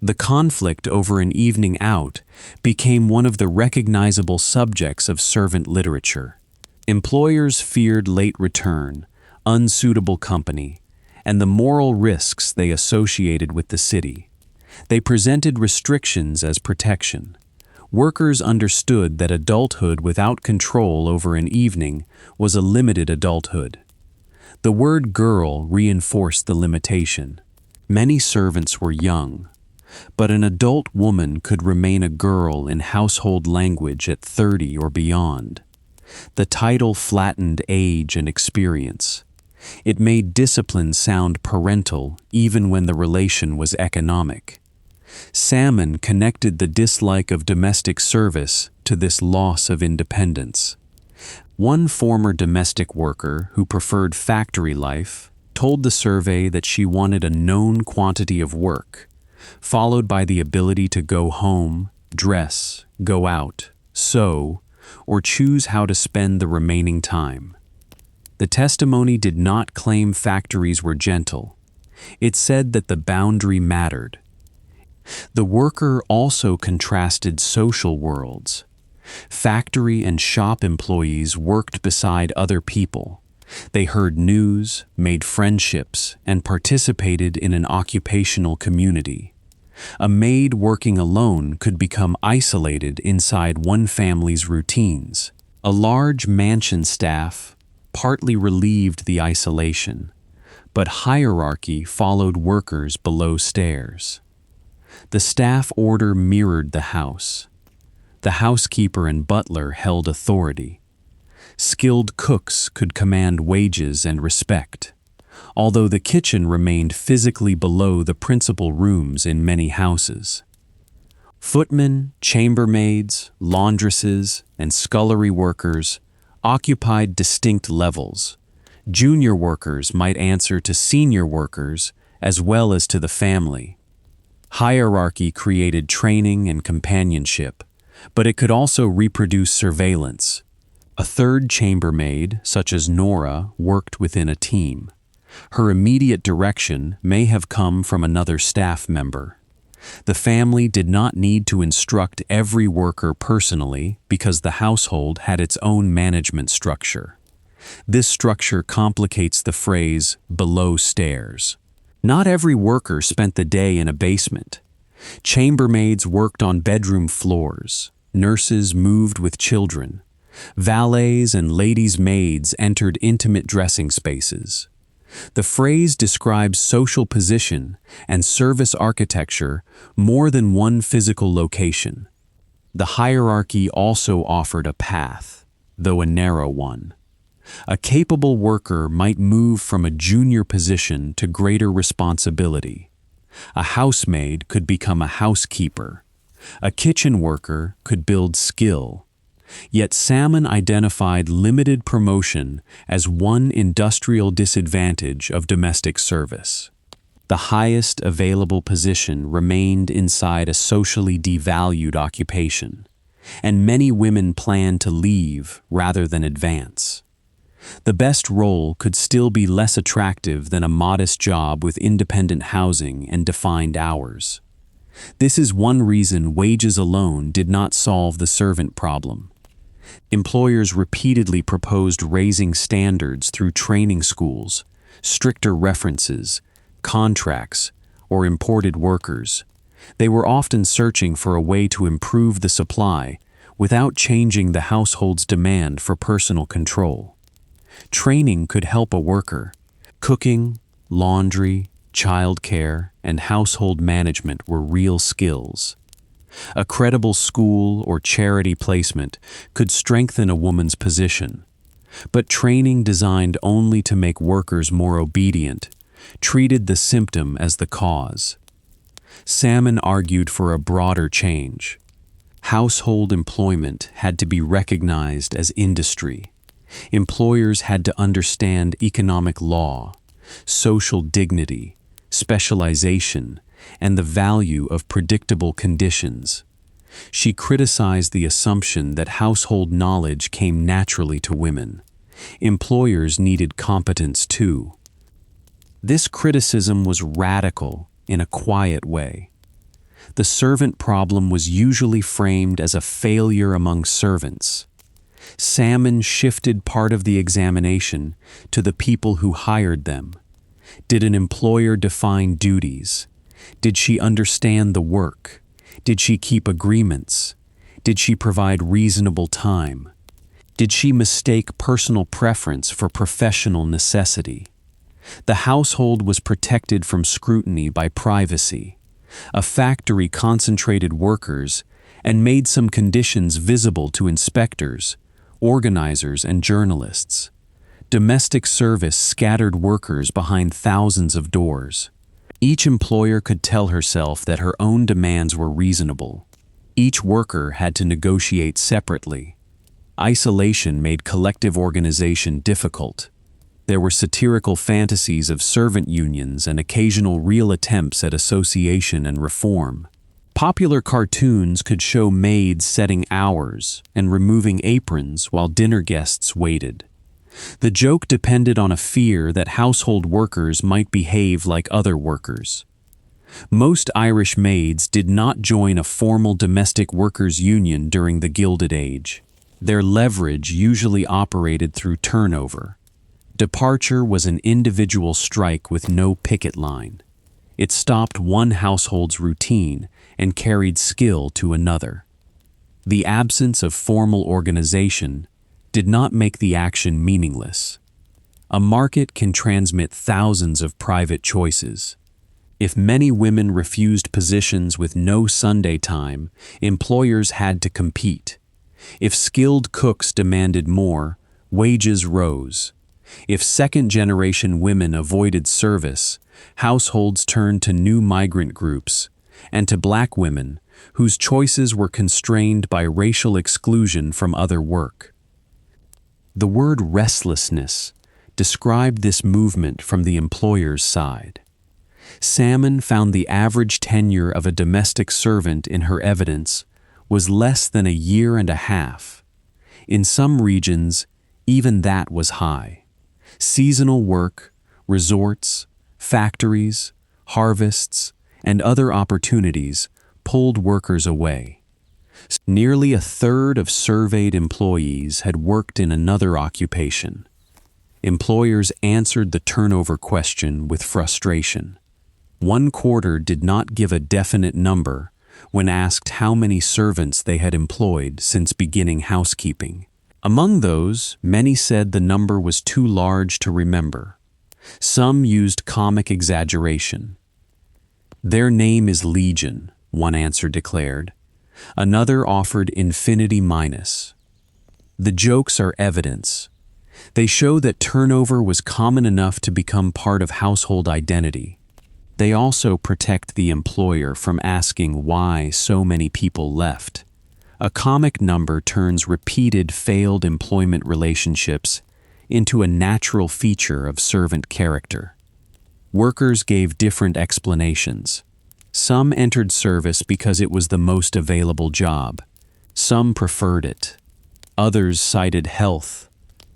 The conflict over an evening out became one of the recognizable subjects of servant literature. Employers feared late return, unsuitable company, and the moral risks they associated with the city. They presented restrictions as protection. Workers understood that adulthood without control over an evening was a limited adulthood. The word girl reinforced the limitation. Many servants were young, but an adult woman could remain a girl in household language at 30 or beyond. The title flattened age and experience. It made discipline sound parental even when the relation was economic. Salmon connected the dislike of domestic service to this loss of independence. One former domestic worker who preferred factory life told the survey that she wanted a known quantity of work, followed by the ability to go home, dress, go out, sew, or choose how to spend the remaining time. The testimony did not claim factories were gentle. It said that the boundary mattered. The worker also contrasted social worlds. Factory and shop employees worked beside other people. They heard news, made friendships, and participated in an occupational community. A maid working alone could become isolated inside one family's routines. A large mansion staff partly relieved the isolation, but hierarchy followed workers below stairs. The staff order mirrored the house. The housekeeper and butler held authority. Skilled cooks could command wages and respect, although the kitchen remained physically below the principal rooms in many houses. Footmen, chambermaids, laundresses, and scullery workers occupied distinct levels. Junior workers might answer to senior workers as well as to the family. Hierarchy created training and companionship, but it could also reproduce surveillance. A third chambermaid, such as Norah, worked within a team. Her immediate direction may have come from another staff member. The family did not need to instruct every worker personally because the household had its own management structure. This structure complicates the phrase "below stairs." Not every worker spent the day in a basement. Chambermaids worked on bedroom floors. Nurses moved with children. Valets and ladies' maids entered intimate dressing spaces. The phrase describes social position and service architecture more than one physical location. The hierarchy also offered a path, though a narrow one. A capable worker might move from a junior position to greater responsibility. A housemaid could become a housekeeper. A kitchen worker could build skill. Yet Salmon identified limited promotion as one industrial disadvantage of domestic service. The highest available position remained inside a socially devalued occupation, and many women planned to leave rather than advance. The best role could still be less attractive than a modest job with independent housing and defined hours. This is one reason wages alone did not solve the servant problem. Employers repeatedly proposed raising standards through training schools, stricter references, contracts, or imported workers. They were often searching for a way to improve the supply without changing the household's demand for personal control. Training could help a worker. Cooking, laundry, childcare, and household management were real skills. A credible school or charity placement could strengthen a woman's position. But training designed only to make workers more obedient treated the symptom as the cause. Salmon argued for a broader change. Household employment had to be recognized as industry. Employers had to understand economic law, social dignity, specialization, and the value of predictable conditions. She criticized the assumption that household knowledge came naturally to women. Employers needed competence too. This criticism was radical in a quiet way. The servant problem was usually framed as a failure among servants. Salmon shifted part of the examination to the people who hired them. Did an employer define duties? Did she understand the work? Did she keep agreements? Did she provide reasonable time? Did she mistake personal preference for professional necessity? The household was protected from scrutiny by privacy. A factory concentrated workers and made some conditions visible to inspectors, organizers, and journalists. Domestic service scattered workers behind thousands of doors. Each employer could tell herself that her own demands were reasonable. Each worker had to negotiate separately. Isolation made collective organization difficult. There were satirical fantasies of servant unions and occasional real attempts at association and reform. Popular cartoons could show maids setting hours and removing aprons while dinner guests waited. The joke depended on a fear that household workers might behave like other workers. Most Irish maids did not join a formal domestic workers' union during the Gilded Age. Their leverage usually operated through turnover. Departure was an individual strike with no picket line. It stopped one household's routine and carried skill to another. The absence of formal organization did not make the action meaningless. A market can transmit thousands of private choices. If many women refused positions with no Sunday time, employers had to compete. If skilled cooks demanded more, wages rose. If second-generation women avoided service, households turned to new migrant groups, and to black women, whose choices were constrained by racial exclusion from other work. The word restlessness described this movement from the employer's side. Salmon found the average tenure of a domestic servant in her evidence was less than a year and a half. In some regions, even that was high. Seasonal work, resorts, factories, harvests, and other opportunities pulled workers away. Nearly a third of surveyed employees had worked in another occupation. Employers answered the turnover question with frustration. 1/4 did not give a definite number when asked how many servants they had employed since beginning housekeeping. Among those, many said the number was too large to remember. Some used comic exaggeration. "Their name is Legion," one answer declared. Another offered infinity minus. The jokes are evidence. They show that turnover was common enough to become part of household identity. They also protect the employer from asking why so many people left. A comic number turns repeated failed employment relationships into a natural feature of servant character. Workers gave different explanations. Some entered service because it was the most available job. Some preferred it. Others cited health,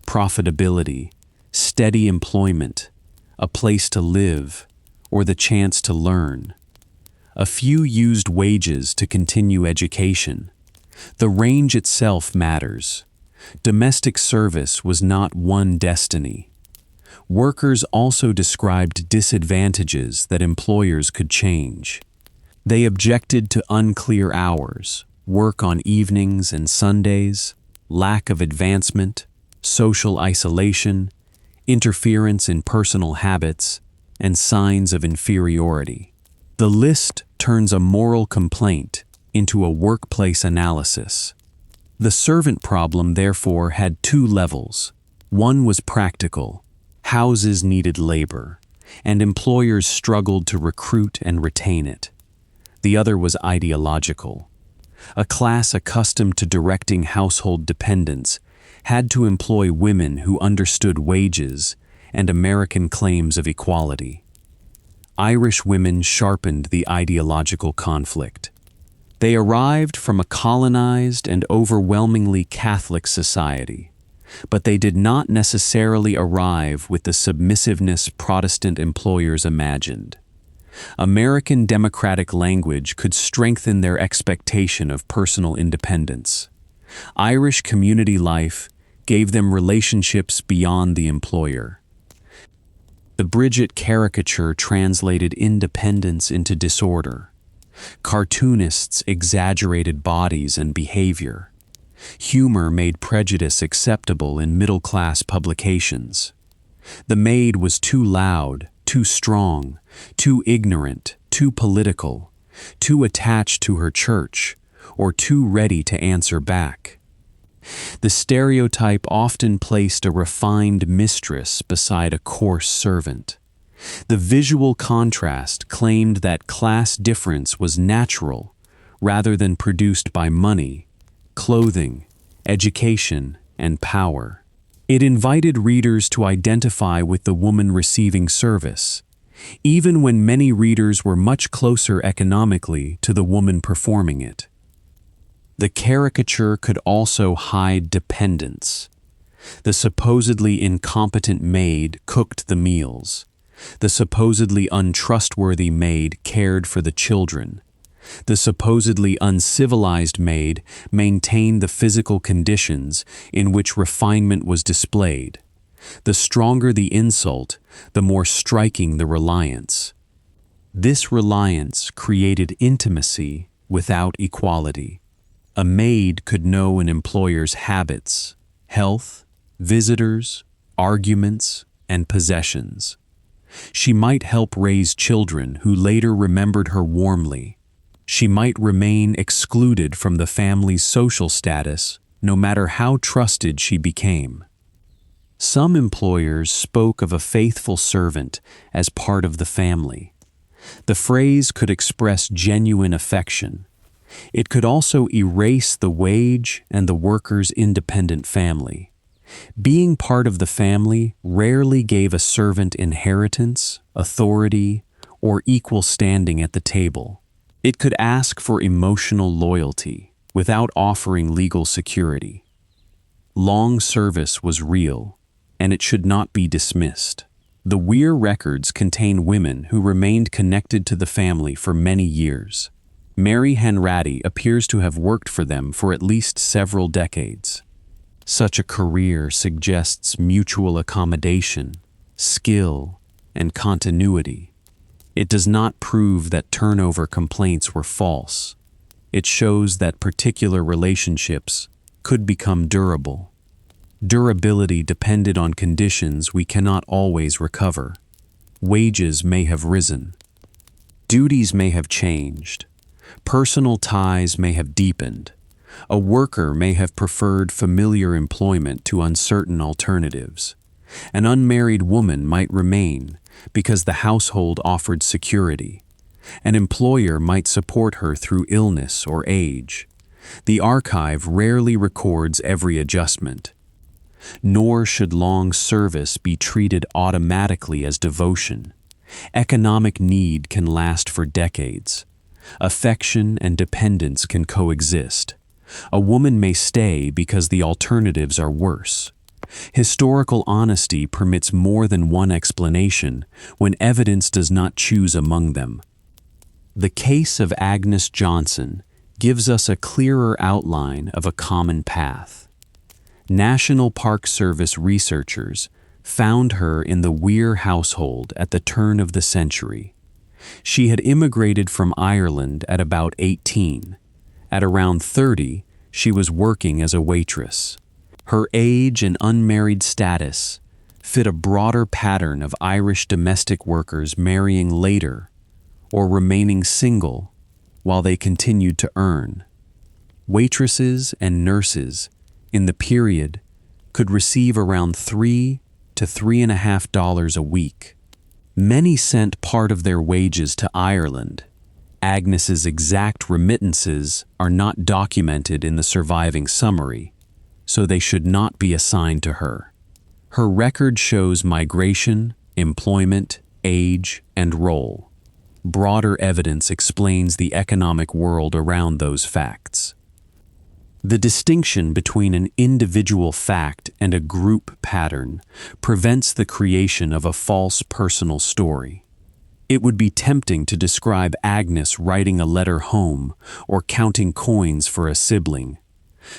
profitability, steady employment, a place to live, or the chance to learn. A few used wages to continue education. The range itself matters. Domestic service was not one destiny. Workers also described disadvantages that employers could change. They objected to unclear hours, work on evenings and Sundays, lack of advancement, social isolation, interference in personal habits, and signs of inferiority. The list turns a moral complaint into a workplace analysis. The servant problem, therefore, had two levels. One was practical. Houses needed labor, and employers struggled to recruit and retain it. The other was ideological. A class accustomed to directing household dependents had to employ women who understood wages and American claims of equality. Irish women sharpened the ideological conflict. They arrived from a colonized and overwhelmingly Catholic society, but they did not necessarily arrive with the submissiveness Protestant employers imagined. American democratic language could strengthen their expectation of personal independence. Irish community life gave them relationships beyond the employer. The Bridget caricature translated independence into disorder. Cartoonists exaggerated bodies and behavior. Humor made prejudice acceptable in middle-class publications. The Maid was too loud, too strong, too ignorant, too political, too attached to her church, or too ready to answer back. The stereotype often placed a refined mistress beside a coarse servant. The visual contrast claimed that class difference was natural rather than produced by money, clothing, education, and power. It invited readers to identify with the woman receiving service, even when many readers were much closer economically to the woman performing it. The caricature could also hide dependence. The supposedly incompetent maid cooked the meals. The supposedly untrustworthy maid cared for the children. The supposedly uncivilized maid maintained the physical conditions in which refinement was displayed. The stronger the insult, the more striking the reliance. This reliance created intimacy without equality. A maid could know an employer's habits, health, visitors, arguments, and possessions. She might help raise children who later remembered her warmly. She might remain excluded from the family's social status, no matter how trusted she became. Some employers spoke of a faithful servant as part of the family. The phrase could express genuine affection. It could also erase the wage and the worker's independent family. Being part of the family rarely gave a servant inheritance, authority, or equal standing at the table. It could ask for emotional loyalty without offering legal security. Long service was real, and it should not be dismissed. The Weir records contain women who remained connected to the family for many years. Mary Hanratty appears to have worked for them for at least several decades. Such a career suggests mutual accommodation, skill, and continuity. It does not prove that turnover complaints were false. It shows that particular relationships could become durable. Durability depended on conditions we cannot always recover. Wages may have risen. Duties may have changed. Personal ties may have deepened. A worker may have preferred familiar employment to uncertain alternatives. An unmarried woman might remain because the household offered security. An employer might support her through illness or age. The archive rarely records every adjustment. Nor should long service be treated automatically as devotion. Economic need can last for decades. Affection and dependence can coexist. A woman may stay because the alternatives are worse. Historical honesty permits more than one explanation when evidence does not choose among them. The case of Agnes Johnson gives us a clearer outline of a common path. National Park Service researchers found her in the Weir household at the turn of the century. She had immigrated from Ireland at about 18. At around 30, she was working as a waitress. Her age and unmarried status fit a broader pattern of Irish domestic workers marrying later or remaining single while they continued to earn. Waitresses and nurses in the period could receive around $3 to $3.50 a week. Many sent part of their wages to Ireland. Agnes's exact remittances are not documented in the surviving summary, so they should not be assigned to her. Her record shows migration, employment, age, and role. Broader evidence explains the economic world around those facts. The distinction between an individual fact and a group pattern prevents the creation of a false personal story. It would be tempting to describe Agnes writing a letter home or counting coins for a sibling.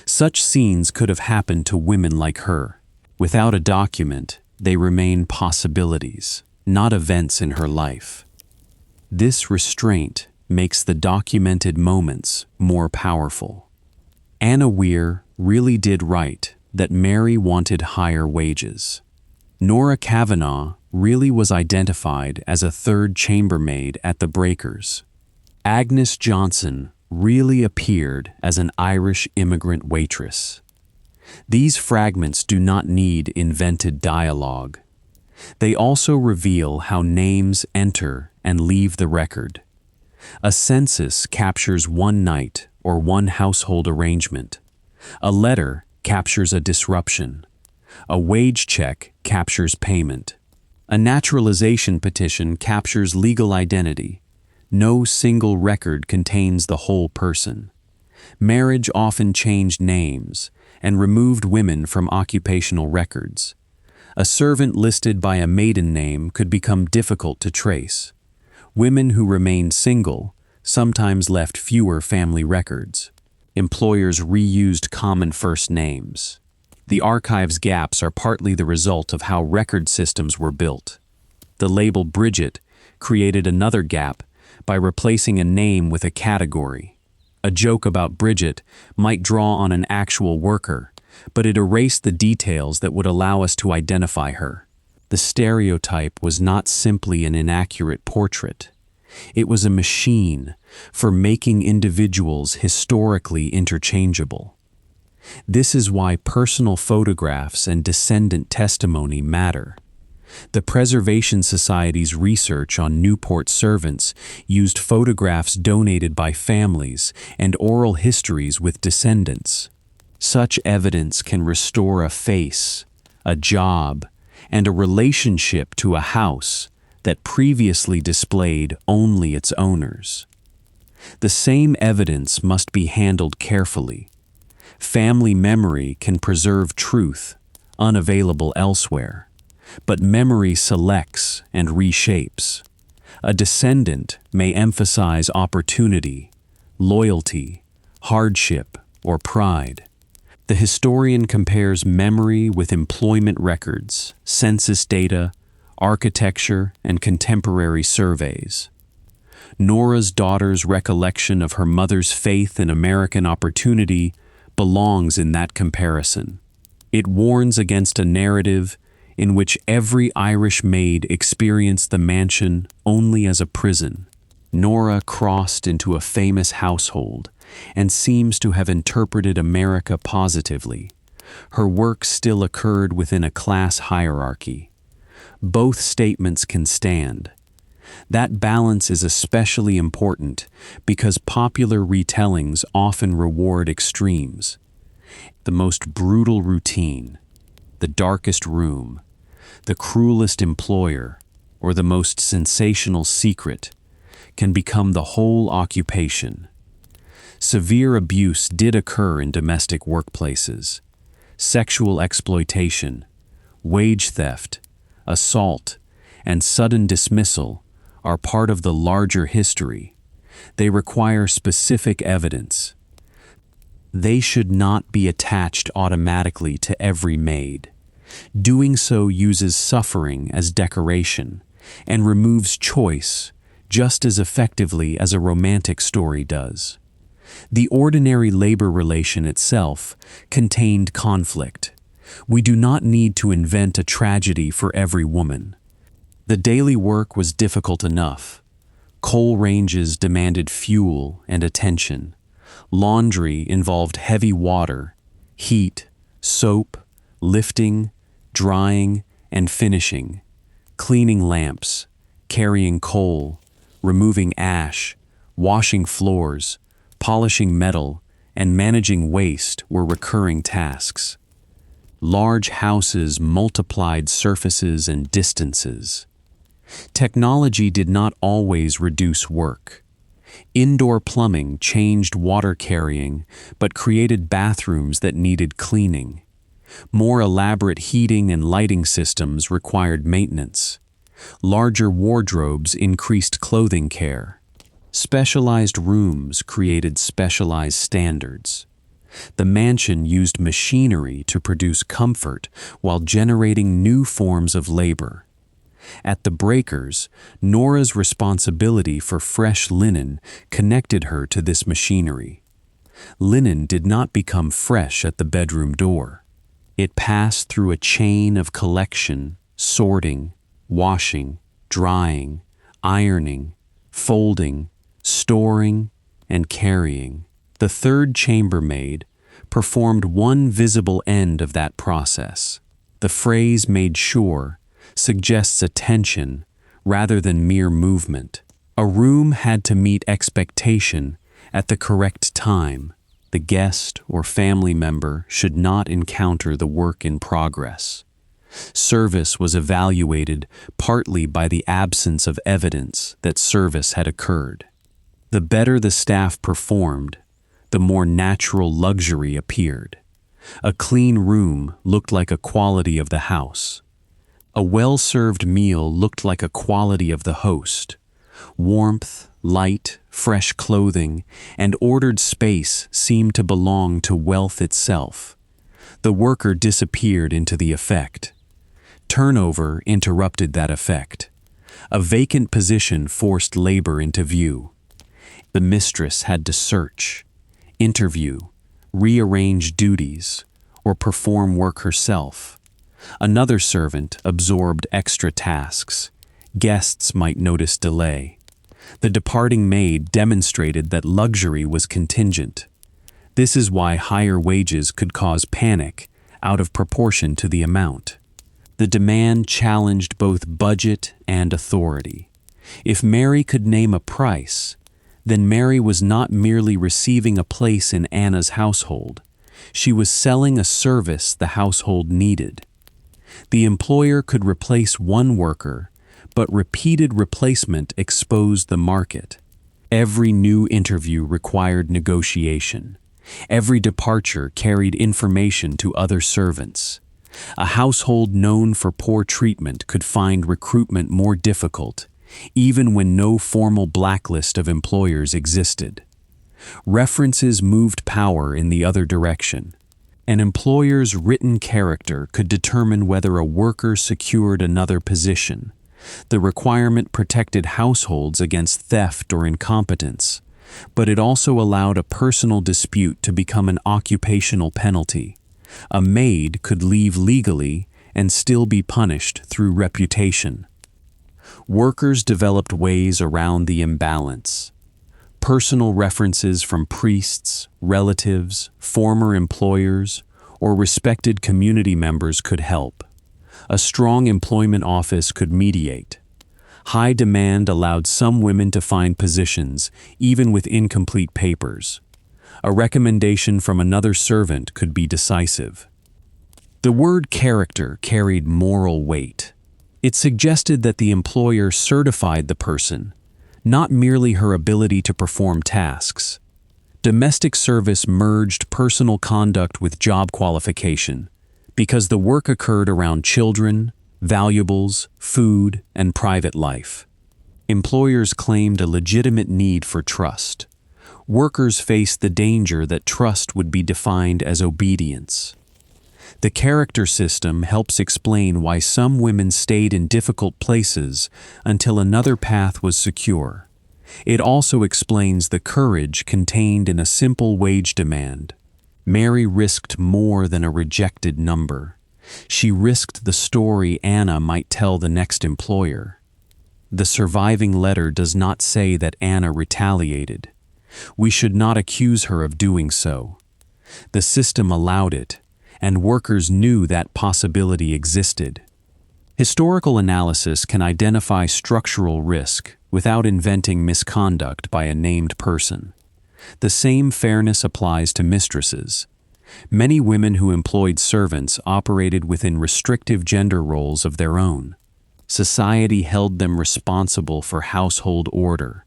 Such scenes could have happened to women like her. Without a document, they remain possibilities, not events in her life. This restraint makes the documented moments more powerful. Anna Weir really did write that Mary wanted higher wages. Norah Kavanaugh really was identified as a third chambermaid at the Breakers. Agnes Johnson really appeared as an Irish immigrant waitress. These fragments do not need invented dialogue. They also reveal how names enter and leave the record. A census captures one night or one household arrangement. A letter captures a disruption. A wage check captures payment. A naturalization petition captures legal identity. No single record contains the whole person. Marriage often changed names and removed women from occupational records. A servant listed by a maiden name could become difficult to trace. Women who remained single sometimes left fewer family records. Employers reused common first names. The archive's gaps are partly the result of how record systems were built. The label Bridget created another gap by replacing a name with a category. A joke about Bridget might draw on an actual worker, but it erased the details that would allow us to identify her. The stereotype was not simply an inaccurate portrait. It was a machine for making individuals historically interchangeable. This is why personal photographs and descendant testimony matter. The Preservation Society's research on Newport servants used photographs donated by families and oral histories with descendants. Such evidence can restore a face, a job, and a relationship to a house that previously displayed only its owners. The same evidence must be handled carefully. Family memory can preserve truth, unavailable elsewhere, but memory selects and reshapes. A descendant may emphasize opportunity, loyalty, hardship, or pride. The historian compares memory with employment records, census data, architecture, and contemporary surveys. Norah's daughter's recollection of her mother's faith in American opportunity belongs in that comparison. It warns against a narrative in which every Irish maid experienced the mansion only as a prison. Norah crossed into a famous household and seems to have interpreted America positively. Her work still occurred within a class hierarchy. Both statements can stand. That balance is especially important because popular retellings often reward extremes. The most brutal routine, the darkest room, the cruelest employer, or the most sensational secret can become the whole occupation. Severe abuse did occur in domestic workplaces. Sexual exploitation, wage theft, assault, and sudden dismissal are part of the larger history. They require specific evidence. They should not be attached automatically to every maid. Doing so uses suffering as decoration and removes choice just as effectively as a romantic story does. The ordinary labor relation itself contained conflict. We do not need to invent a tragedy for every woman. The daily work was difficult enough. Coal ranges demanded fuel and attention. Laundry involved heavy water, heat, soap, lifting, drying, and finishing. Cleaning lamps, carrying coal, removing ash, washing floors, polishing metal, and managing waste were recurring tasks. Large houses multiplied surfaces and distances. Technology did not always reduce work. Indoor plumbing changed water carrying, but created bathrooms that needed cleaning. More elaborate heating and lighting systems required maintenance. Larger wardrobes increased clothing care. Specialized rooms created specialized standards. The mansion used machinery to produce comfort while generating new forms of labor. At the breakers, Norah's responsibility for fresh linen connected her to this machinery. Linen did not become fresh at the bedroom door. It passed through a chain of collection, sorting, washing, drying, ironing, folding, storing, and carrying. The third chambermaid performed one visible end of that process. The phrase "made sure" suggests attention rather than mere movement. A room had to meet expectation at the correct time. The guest or family member should not encounter the work in progress. Service was evaluated partly by the absence of evidence that service had occurred. The better the staff performed, the more natural luxury appeared. A clean room looked like a quality of the house. A well-served meal looked like a quality of the host. Warmth, light, fresh clothing, and ordered space seemed to belong to wealth itself. The worker disappeared into the effect. Turnover interrupted that effect. A vacant position forced labor into view. The mistress had to search, interview, rearrange duties, or perform work herself. Another servant absorbed extra tasks. Guests might notice delay. The departing maid demonstrated that luxury was contingent. This is why higher wages could cause panic out of proportion to the amount. The demand challenged both budget and authority. If Mary could name a price, then Mary was not merely receiving a place in Anna's household. She was selling a service the household needed. The employer could replace one worker, but repeated replacement exposed the market. Every new interview required negotiation. Every departure carried information to other servants. A household known for poor treatment could find recruitment more difficult, even when no formal blacklist of employers existed. References moved power in the other direction. An employer's written character could determine whether a worker secured another position. The requirement protected households against theft or incompetence, but it also allowed a personal dispute to become an occupational penalty. A maid could leave legally and still be punished through reputation. Workers developed ways around the imbalance. Personal references from priests, relatives, former employers, or respected community members could help. A strong employment office could mediate. High demand allowed some women to find positions, even with incomplete papers. A recommendation from another servant could be decisive. The word character carried moral weight. It suggested that the employer certified the person, not merely her ability to perform tasks. Domestic service merged personal conduct with job qualification, because the work occurred around children, valuables, food, and private life. Employers claimed a legitimate need for trust. Workers faced the danger that trust would be defined as obedience. The character system helps explain why some women stayed in difficult places until another path was secure. It also explains the courage contained in a simple wage demand. Mary risked more than a rejected number. She risked the story Anna might tell the next employer. The surviving letter does not say that Anna retaliated. We should not accuse her of doing so. The system allowed it, and workers knew that possibility existed. Historical analysis can identify structural risk without inventing misconduct by a named person. The same fairness applies to mistresses. Many women who employed servants operated within restrictive gender roles of their own. Society held them responsible for household order,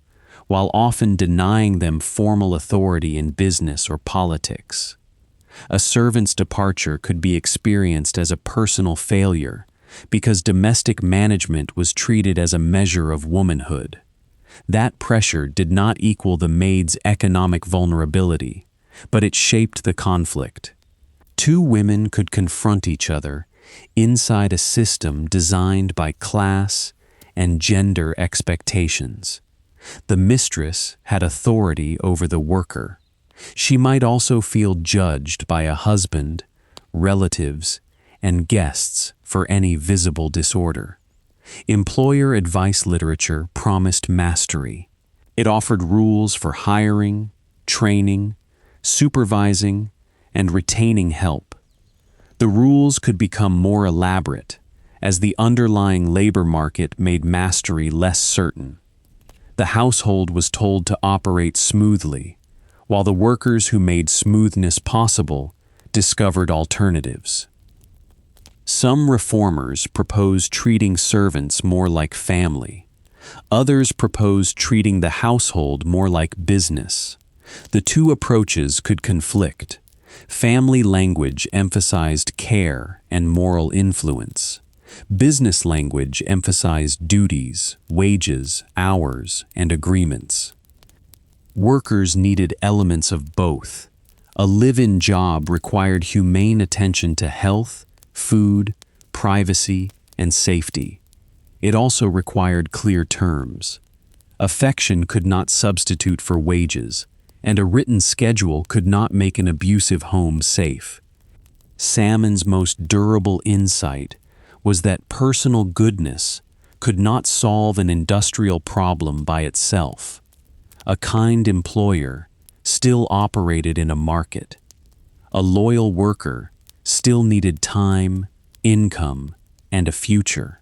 while often denying them formal authority in business or politics. A servant's departure could be experienced as a personal failure because domestic management was treated as a measure of womanhood. That pressure did not equal the maid's economic vulnerability, but it shaped the conflict. Two women could confront each other inside a system designed by class and gender expectations. The mistress had authority over the worker. She might also feel judged by a husband, relatives, and guests for any visible disorder. Employer advice literature promised mastery. It offered rules for hiring, training, supervising, and retaining help. The rules could become more elaborate as the underlying labor market made mastery less certain. The household was told to operate smoothly, while the workers who made smoothness possible discovered alternatives. Some reformers proposed treating servants more like family. Others proposed treating the household more like business. The two approaches could conflict. Family language emphasized care and moral influence. Business language emphasized duties, wages, hours, and agreements. Workers needed elements of both. A live-in job required humane attention to health, food, privacy, and safety. It also required clear terms. Affection could not substitute for wages, and a written schedule could not make an abusive home safe. Salmon's most durable insight was that personal goodness could not solve an industrial problem by itself. A kind employer still operated in a market. A loyal worker still needed time, income, and a future.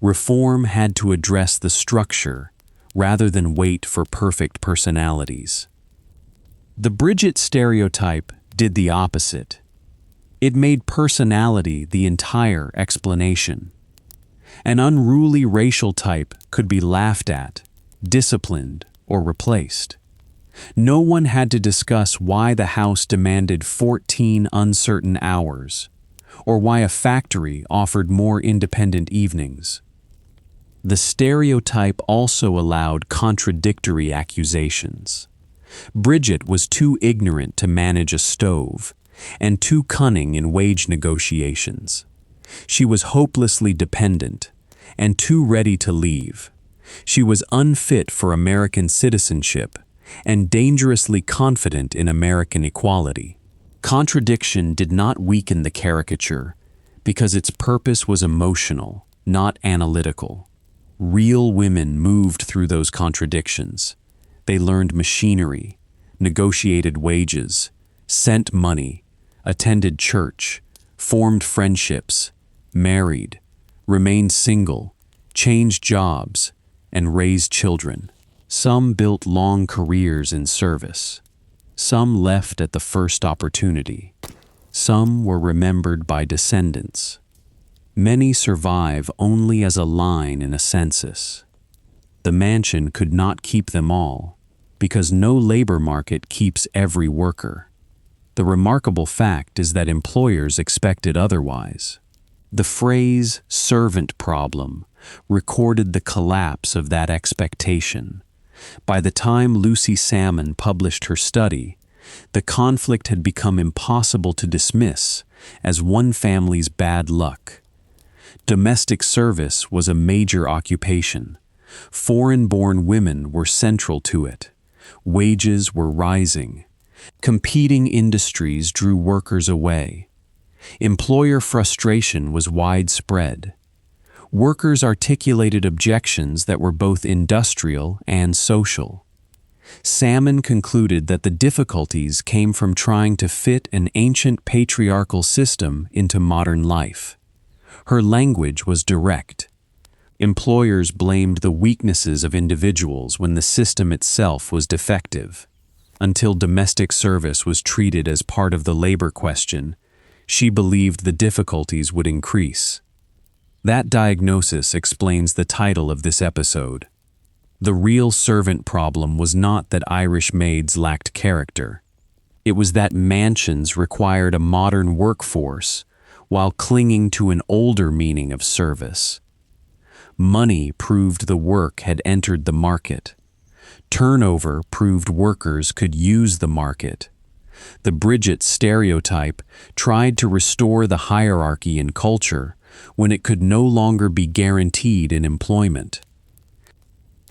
Reform had to address the structure rather than wait for perfect personalities. The Bridget stereotype did the opposite. It made personality the entire explanation. An unruly racial type could be laughed at, disciplined, or replaced. No one had to discuss why the house demanded 14 uncertain hours, or why a factory offered more independent evenings. The stereotype also allowed contradictory accusations. Bridget was too ignorant to manage a stove, and too cunning in wage negotiations. She was hopelessly dependent, and too ready to leave. She was unfit for American citizenship, and dangerously confident in American equality. Contradiction did not weaken the caricature, because its purpose was emotional, not analytical. Real women moved through those contradictions. They learned machinery, negotiated wages, sent money, attended church, formed friendships, married, remained single, changed jobs, and raised children. Some built long careers in service. Some left at the first opportunity. Some were remembered by descendants. Many survive only as a line in a census. The mansion could not keep them all, because no labor market keeps every worker. The remarkable fact is that employers expected otherwise. The phrase "servant problem" recorded the collapse of that expectation. By the time Lucy Salmon published her study, the conflict had become impossible to dismiss as one family's bad luck. Domestic service was a major occupation. Foreign-born women were central to it. Wages were rising. Competing industries drew workers away. Employer frustration was widespread. Workers articulated objections that were both industrial and social. Salmon concluded that the difficulties came from trying to fit an ancient patriarchal system into modern life. Her language was direct. Employers blamed the weaknesses of individuals when the system itself was defective. Until domestic service was treated as part of the labor question, she believed the difficulties would increase. That diagnosis explains the title of this episode. The real servant problem was not that Irish maids lacked character. It was that mansions required a modern workforce while clinging to an older meaning of service. Money proved the work had entered the market. Turnover proved workers could use the market. The Bridget stereotype tried to restore the hierarchy in culture when it could no longer be guaranteed in employment.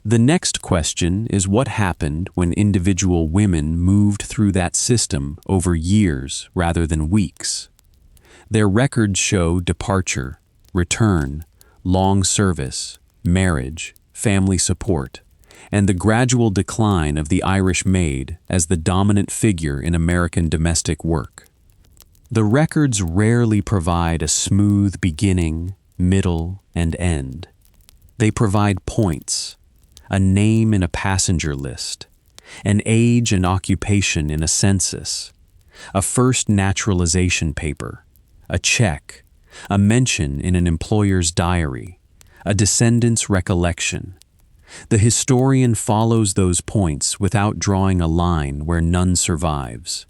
The next question is what happened when individual women moved through that system over years rather than weeks. Their records show departure, return, long service, marriage, family support, and the gradual decline of the Irish maid as the dominant figure in American domestic work. The records rarely provide a smooth beginning, middle, and end. They provide points, a name in a passenger list, an age and occupation in a census, a first naturalization paper, a check, a mention in an employer's diary, a descendant's recollection. The historian follows those points without drawing a line where none survives.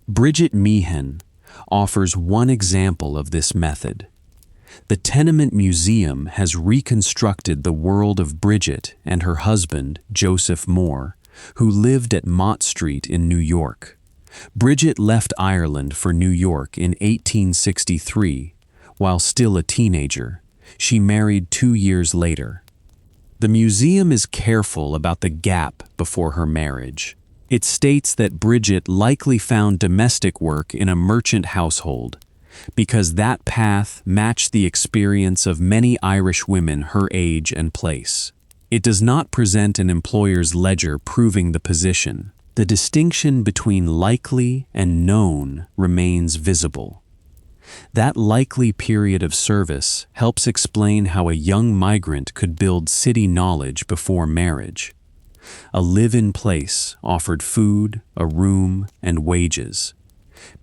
Bridget Meehan offers one example of this method. The Tenement Museum has reconstructed the world of Bridget and her husband, Joseph Moore, who lived at Mott Street in New York. Bridget left Ireland for New York in 1863. While still a teenager, she married 2 years later. The museum is careful about the gap before her marriage. It states that Bridget likely found domestic work in a merchant household, because that path matched the experience of many Irish women her age and place. It does not present an employer's ledger proving the position. The distinction between likely and known remains visible. That likely period of service helps explain how a young migrant could build city knowledge before marriage. A live-in place offered food, a room, and wages.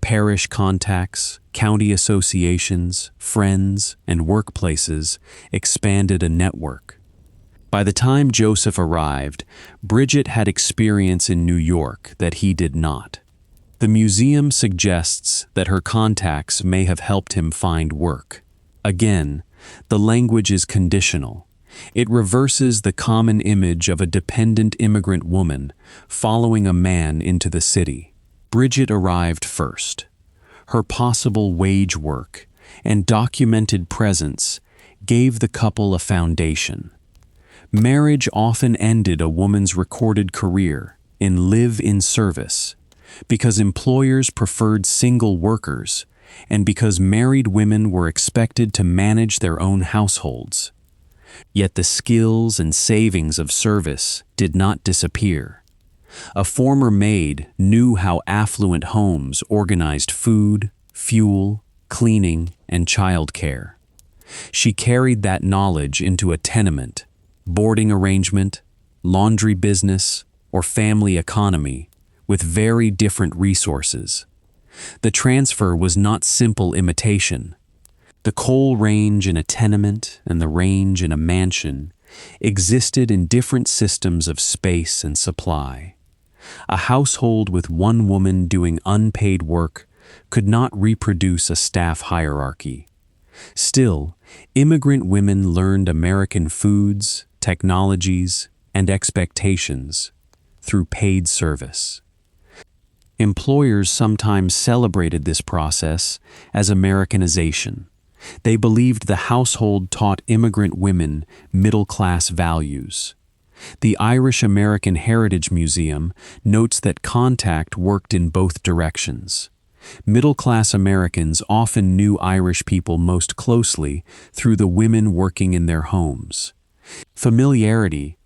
Parish contacts, county associations, friends, and workplaces expanded a network. By the time Joseph arrived, Bridget had experience in New York that he did not. The museum suggests that her contacts may have helped him find work. Again, the language is conditional. It reverses the common image of a dependent immigrant woman following a man into the city. Bridget arrived first. Her possible wage work and documented presence gave the couple a foundation. Marriage often ended a woman's recorded career in live-in service because employers preferred single workers and because married women were expected to manage their own households. Yet the skills and savings of service did not disappear. A former maid knew how affluent homes organized food, fuel, cleaning, and childcare. She carried that knowledge into a tenement, boarding arrangement, laundry business, or family economy with very different resources. The transfer was not simple imitation. The coal range in a tenement and the range in a mansion existed in different systems of space and supply. A household with one woman doing unpaid work could not reproduce a staff hierarchy. Still, immigrant women learned American foods, technologies, and expectations through paid service. Employers sometimes celebrated this process as Americanization. They believed the household taught immigrant women middle-class values. The Irish American Heritage Museum notes that contact worked in both directions. Middle-class Americans often knew Irish people most closely through the women working in their homes. Familiarity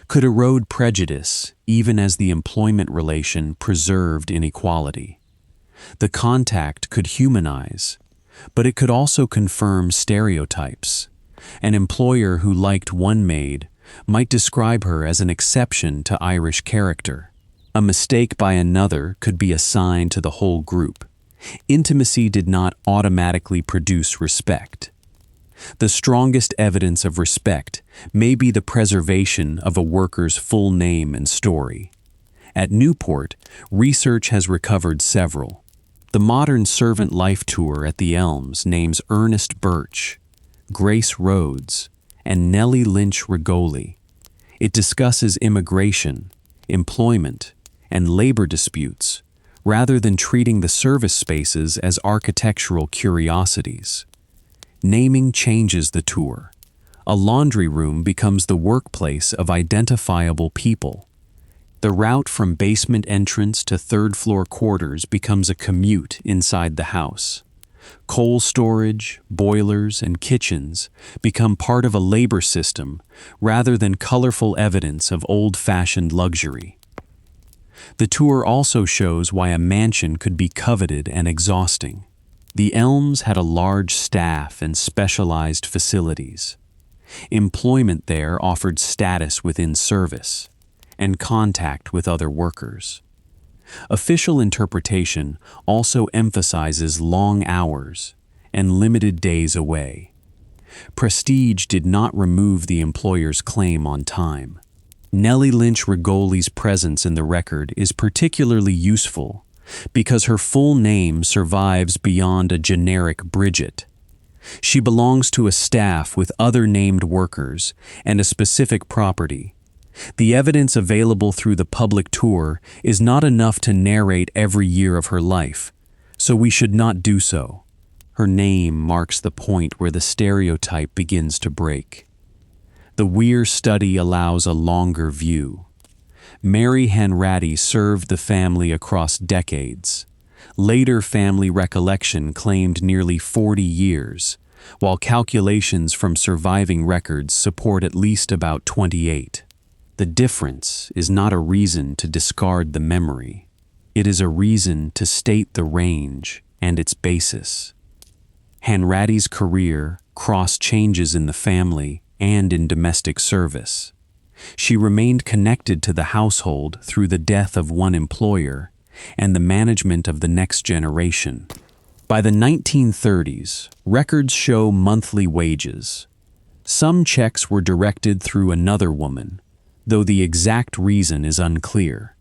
could erode prejudice even as the employment relation preserved inequality. The contact could humanize, but it could also confirm stereotypes. An employer who liked one maid might describe her as an exception to Irish character. A mistake by another could be assigned to the whole group. Intimacy did not automatically produce respect. The strongest evidence of respect may be the preservation of a worker's full name and story. At Newport, research has recovered several. The modern servant life tour at the Elms names Ernest Birch, Grace Rhodes, and Nellie Lynch Rigoli. It discusses immigration, employment, and labor disputes, rather than treating the service spaces as architectural curiosities. Naming changes the tour. A laundry room becomes the workplace of identifiable people. The route from basement entrance to third-floor quarters becomes a commute inside the house. Coal storage, boilers, and kitchens become part of a labor system rather than colorful evidence of old-fashioned luxury. The tour also shows why a mansion could be coveted and exhausting. The Elms had a large staff and specialized facilities. Employment there offered status within service and contact with other workers. Official interpretation also emphasizes long hours and limited days away. Prestige did not remove the employer's claim on time. Nellie Lynch Rigoli's presence in the record is particularly useful because her full name survives beyond a generic Bridget. She belongs to a staff with other named workers and a specific property. The evidence available through the public tour is not enough to narrate every year of her life, so we should not do so. Her name marks the point where the stereotype begins to break. The Weir study allows a longer view. Mary Hanratty served the family across decades. Later family recollection claimed nearly 40 years, while calculations from surviving records support at least about 28. The difference is not a reason to discard the memory. It is a reason to state the range and its basis. Hanratty's career crossed changes in the family and in domestic service. She remained connected to the household through the death of one employer and the management of the next generation. By the 1930s, records show monthly wages. Some checks were directed through another woman, though the exact reason is unclear.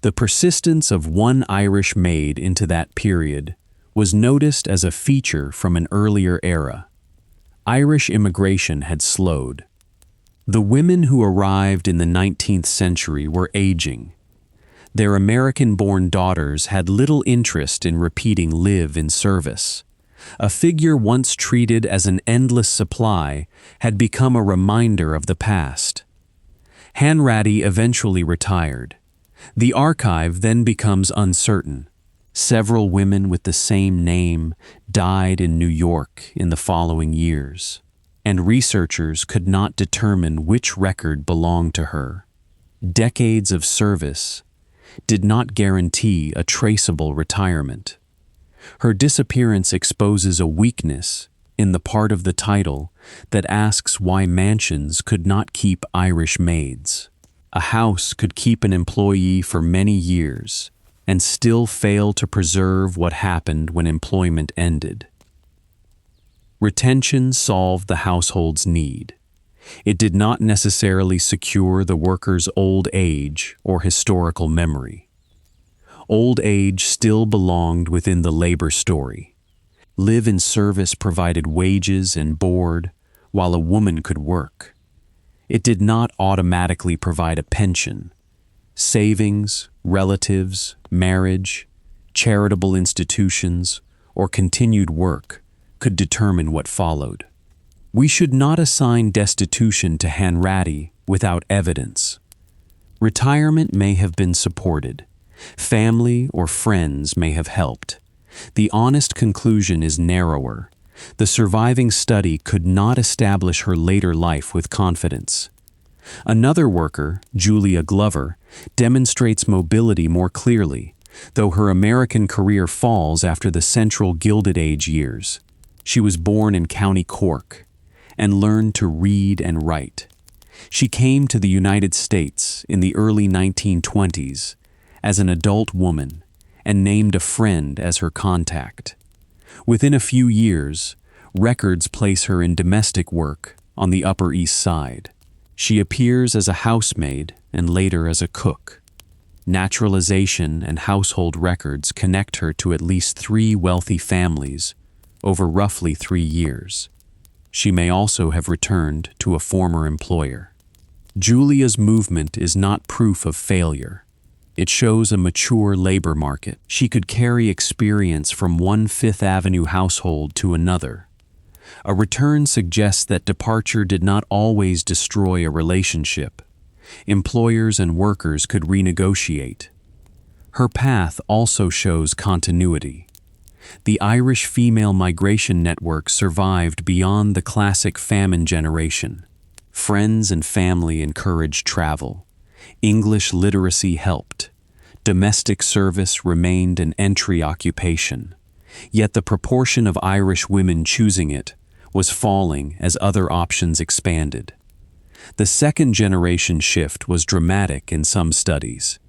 The persistence of one Irish maid into that period was noticed as a feature from an earlier era. Irish immigration had slowed. The women who arrived in the 19th century were aging. Their American-born daughters had little interest in repeating live-in service. A figure once treated as an endless supply had become a reminder of the past. Hanratty eventually retired. The archive then becomes uncertain. Several women with the same name died in New York in the following years, and researchers could not determine which record belonged to her. Decades of service did not guarantee a traceable retirement. Her disappearance exposes a weakness in the part of the title that asks why mansions could not keep Irish maids. A house could keep an employee for many years and still fail to preserve what happened when employment ended. Retention solved the household's need. It did not necessarily secure the worker's old age or historical memory. Old age still belonged within the labor story. Live-in service provided wages and board, while a woman could work. It did not automatically provide a pension. Savings, relatives, marriage, charitable institutions, or continued work could determine what followed. We should not assign destitution to Hanratty without evidence. Retirement may have been supported. Family or friends may have helped. The honest conclusion is narrower. The surviving study could not establish her later life with confidence. Another worker, Julia Glover, demonstrates mobility more clearly, though her American career falls after the central Gilded Age years. She was born in County Cork and learned to read and write. She came to the United States in the early 1920s as an adult woman and named a friend as her contact. Within a few years, records place her in domestic work on the Upper East Side. She appears as a housemaid and later as a cook. Naturalization and household records connect her to at least 3 wealthy families over roughly 3 years. She may also have returned to a former employer. Julia's movement is not proof of failure. It shows a mature labor market. She could carry experience from one Fifth Avenue household to another. A return suggests that departure did not always destroy a relationship. Employers and workers could renegotiate. Her path also shows continuity. The Irish female migration network survived beyond the classic famine generation. Friends and family encouraged travel. English literacy helped. Domestic service remained an entry occupation. Yet the proportion of Irish women choosing it was falling as other options expanded. The second-generation shift was dramatic in some studies.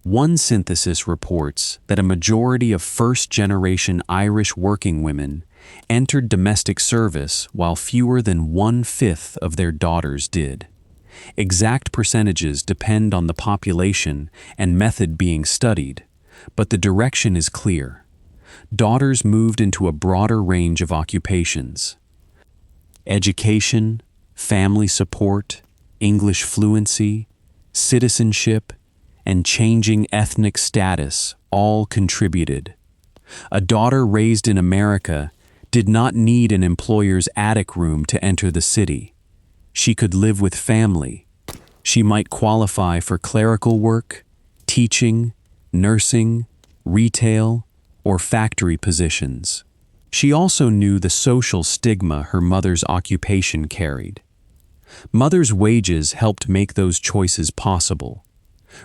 One synthesis reports that a majority of first-generation Irish working women entered domestic service while fewer than 1/5 of their daughters did. Exact percentages depend on the population and method being studied, but the direction is clear. Daughters moved into a broader range of occupations. Education, family support, English fluency, citizenship, and changing ethnic status all contributed. A daughter raised in America did not need an employer's attic room to enter the city. She could live with family, She might qualify for clerical work, teaching, nursing, retail, or factory positions. She also knew the social stigma her mother's occupation carried. Mother's wages helped make those choices possible.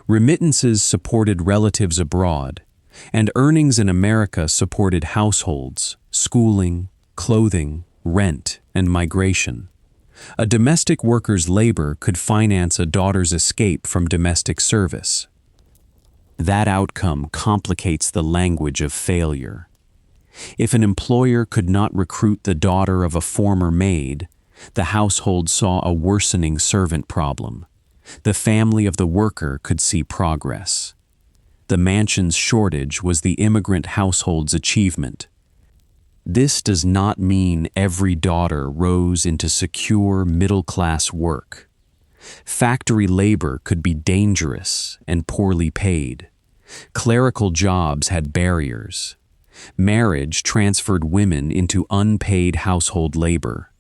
Remittances supported relatives abroad, and earnings in America supported households, schooling, clothing, rent, and migration. A domestic worker's labor could finance a daughter's escape from domestic service. That outcome complicates the language of failure. If an employer could not recruit the daughter of a former maid, the household saw a worsening servant problem. The family of the worker could see progress. The mansion's shortage was the immigrant household's achievement. This does not mean every daughter rose into secure middle-class work. Factory labor could be dangerous and poorly paid. Clerical jobs had barriers. Marriage transferred women into unpaid household labor.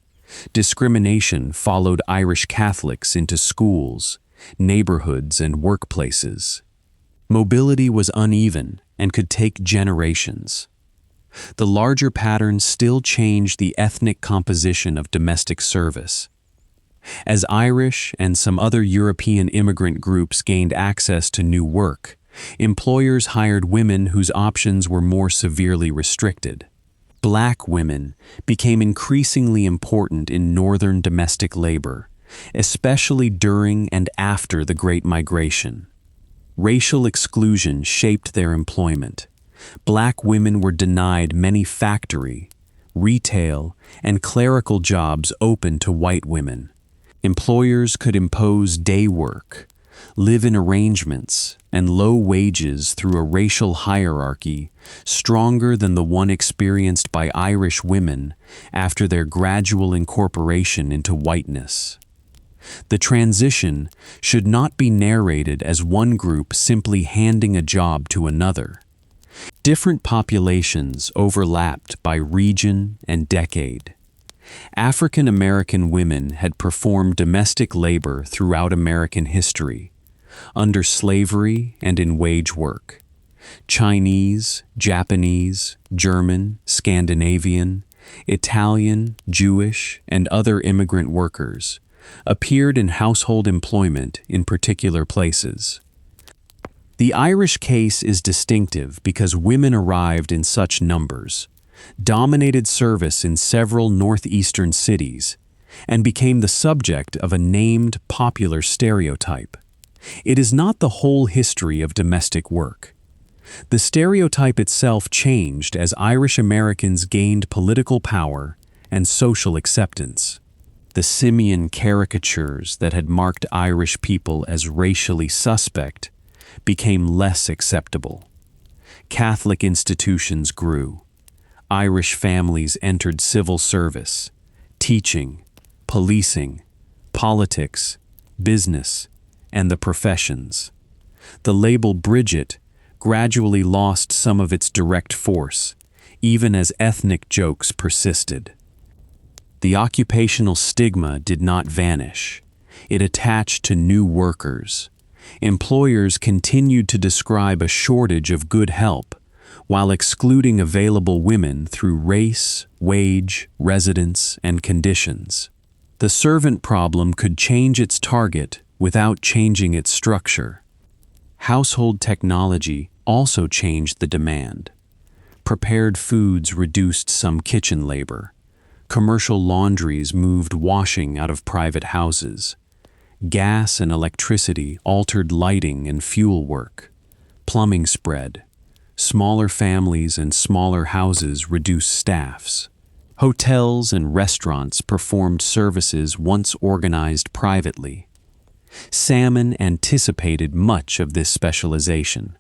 Discrimination followed Irish Catholics into schools, neighborhoods, and workplaces. Mobility was uneven and could take generations. The larger patterns still changed the ethnic composition of domestic service. As Irish and some other European immigrant groups gained access to new work, employers hired women whose options were more severely restricted. Black women became increasingly important in northern domestic labor, especially during and after the Great Migration. Racial exclusion shaped their employment. Black women were denied many factory, retail, and clerical jobs open to white women. Employers could impose day work, live-in arrangements, and low wages through a racial hierarchy stronger than the one experienced by Irish women after their gradual incorporation into whiteness. The transition should not be narrated as one group simply handing a job to another. Different populations overlapped by region and decade. African American women had performed domestic labor throughout American history, under slavery and in wage work. Chinese, Japanese, German, Scandinavian, Italian, Jewish, and other immigrant workers appeared in household employment in particular places. The Irish case is distinctive because women arrived in such numbers, dominated service in several northeastern cities, and became the subject of a named popular stereotype. It is not the whole history of domestic work. The stereotype itself changed as Irish Americans gained political power and social acceptance. The simian caricatures that had marked Irish people as racially suspect became less acceptable. Catholic institutions grew. Irish families entered civil service, teaching, policing, politics, business, and the professions. The label Bridget gradually lost some of its direct force, even as ethnic jokes persisted. The occupational stigma did not vanish. It attached to new workers. Employers continued to describe a shortage of good help, while excluding available women through race, wage, residence, and conditions. The servant problem could change its target without changing its structure. Household technology also changed the demand. Prepared foods reduced some kitchen labor. Commercial laundries moved washing out of private houses. Gas and electricity altered lighting and fuel work. Plumbing spread. Smaller families and smaller houses reduced staffs. Hotels and restaurants performed services once organized privately. Salmon anticipated much of this specialization.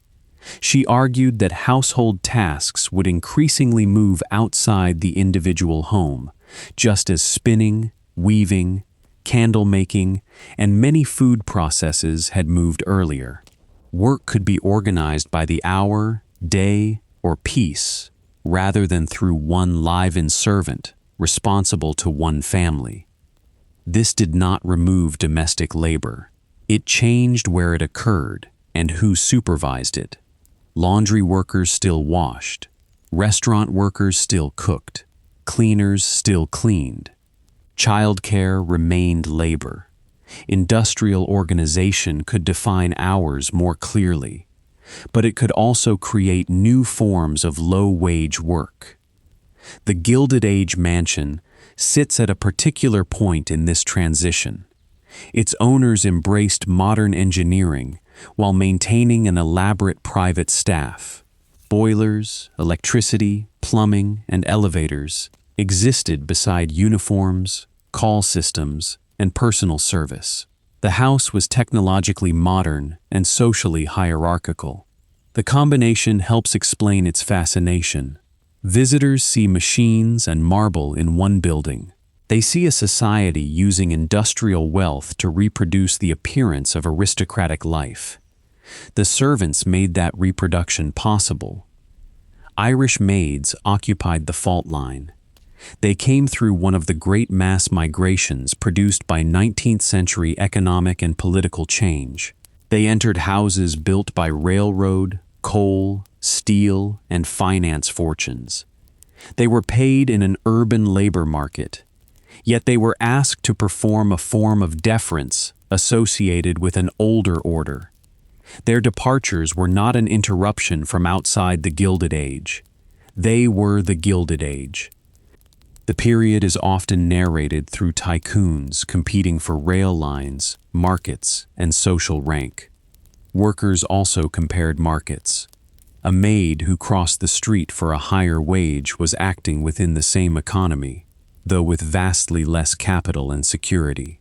She argued that household tasks would increasingly move outside the individual home, just as spinning, weaving, candle making, and many food processes had moved earlier. Work could be organized by the hour, day, or piece, rather than through one live-in servant responsible to one family. This did not remove domestic labor. It changed where it occurred and who supervised it. Laundry workers still washed. Restaurant workers still cooked. Cleaners still cleaned. Childcare remained labor. Industrial organization could define hours more clearly, but it could also create new forms of low-wage work. The Gilded Age mansion sits at a particular point in this transition. Its owners embraced modern engineering while maintaining an elaborate private staff. Boilers, electricity, plumbing, and elevators existed beside uniforms, call systems, and personal service. The house was technologically modern and socially hierarchical. The combination helps explain its fascination. Visitors see machines and marble in one building. They see a society using industrial wealth to reproduce the appearance of aristocratic life. The servants made that reproduction possible. Irish maids occupied the fault line. They came through one of the great mass migrations produced by 19th century economic and political change. They entered houses built by railroad, coal, steel, and finance fortunes. They were paid in an urban labor market, yet they were asked to perform a form of deference associated with an older order. Their departures were not an interruption from outside the Gilded Age. They were the Gilded Age. The period is often narrated through tycoons competing for rail lines, markets, and social rank. Workers also compared markets. A maid who crossed the street for a higher wage was acting within the same economy, though with vastly less capital and security.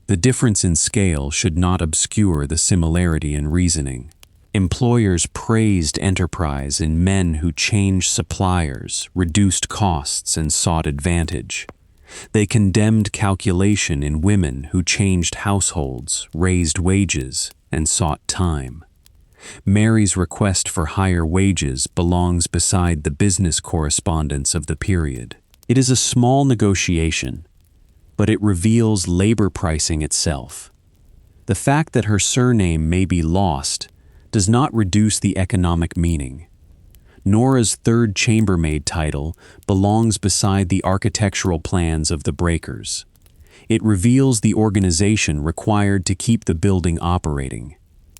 The difference in scale should not obscure the similarity in reasoning. Employers praised enterprise in men who changed suppliers, reduced costs, and sought advantage. They condemned calculation in women who changed households, raised wages, and sought time. Mary's request for higher wages belongs beside the business correspondence of the period. It is a small negotiation, but it reveals labor pricing itself. The fact that her surname may be lost does not reduce the economic meaning. Norah's third chambermaid title belongs beside the architectural plans of the breakers. It reveals the organization required to keep the building operating.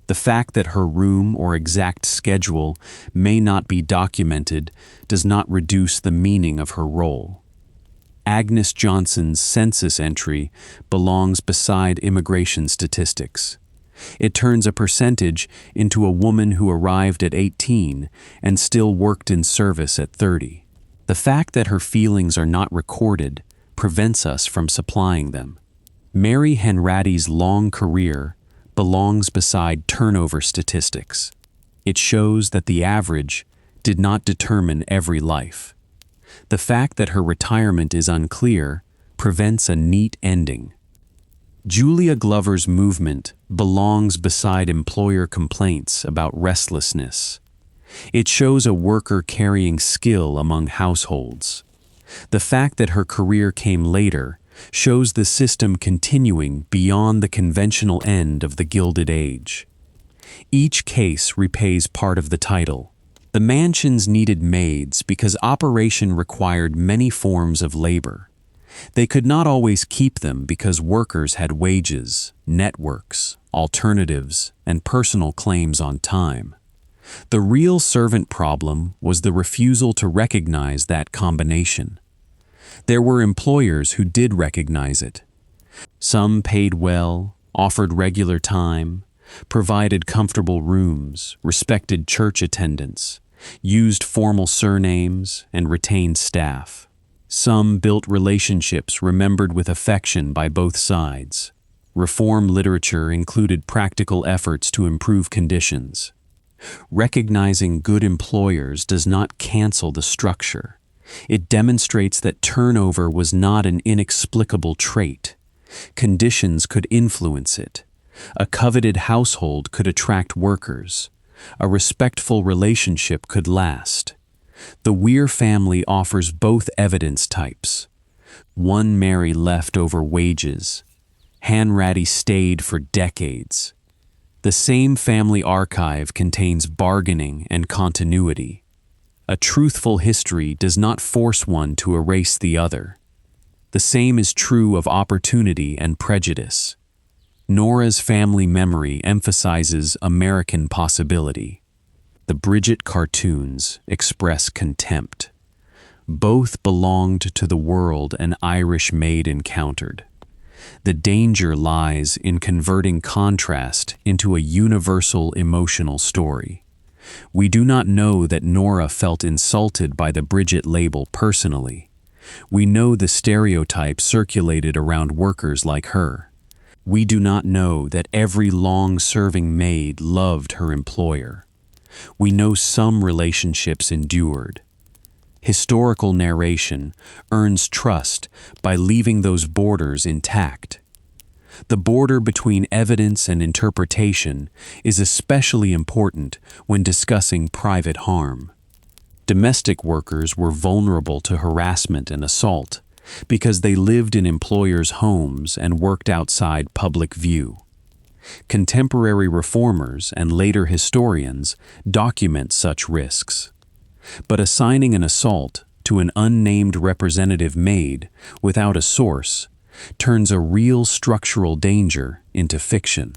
The fact that her room or exact schedule may not be documented does not reduce the meaning of her role. Agnes Johnson's census entry belongs beside immigration statistics. It turns a percentage into a woman who arrived at 18 and still worked in service at 30. The fact that her feelings are not recorded prevents us from supplying them. Mary Henratty's long career belongs beside turnover statistics. It shows that the average did not determine every life. The fact that her retirement is unclear prevents a neat ending. Julia Glover's movement belongs beside employer complaints about restlessness. It shows a worker carrying skill among households. The fact that her career came later shows the system continuing beyond the conventional end of the Gilded Age. Each case repays part of the title. The mansions needed maids because operation required many forms of labor. They could not always keep them because workers had wages, networks, alternatives, and personal claims on time. The real servant problem was the refusal to recognize that combination. There were employers who did recognize it. Some paid well, offered regular time, provided comfortable rooms, respected church attendance, used formal surnames, and retained staff. Some built relationships remembered with affection by both sides. Reform literature included practical efforts to improve conditions. Recognizing good employers does not cancel the structure. It demonstrates that turnover was not an inexplicable trait. Conditions could influence it. A coveted household could attract workers. A respectful relationship could last. The Weir family offers both evidence types. One Mary left over wages. Hanratty stayed for decades. The same family archive contains bargaining and continuity. A truthful history does not force one to erase the other. The same is true of opportunity and prejudice. Norah's family memory emphasizes American possibility. The Bridget cartoons express contempt. Both belonged to the world an Irish maid encountered. The danger lies in converting contrast into a universal emotional story. We do not know that Norah felt insulted by the Bridget label personally. We know the stereotype circulated around workers like her. We do not know that every long-serving maid loved her employer. We know some relationships endured. Historical narration earns trust by leaving those borders intact. The border between evidence and interpretation is especially important when discussing private harm. Domestic workers were vulnerable to harassment and assault because they lived in employers' homes and worked outside public view. Contemporary reformers and later historians document such risks. But assigning an assault to an unnamed representative maid without a source turns a real structural danger into fiction.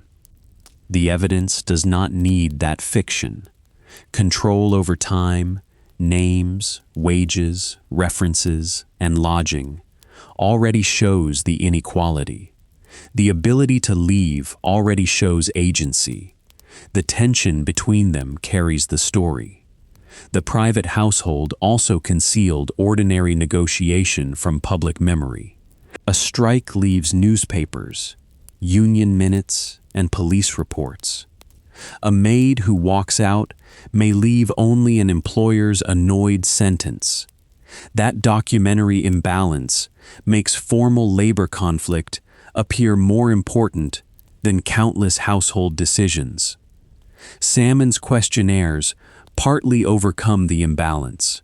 The evidence does not need that fiction. Control over time, names, wages, references, and lodging already shows the inequality. The ability to leave already shows agency. The tension between them carries the story. The private household also concealed ordinary negotiation from public memory. A strike leaves newspapers, union minutes, and police reports. A maid who walks out may leave only an employer's annoyed sentence. That documentary imbalance makes formal labor conflict appear more important than countless household decisions. Salmon's questionnaires partly overcome the imbalance.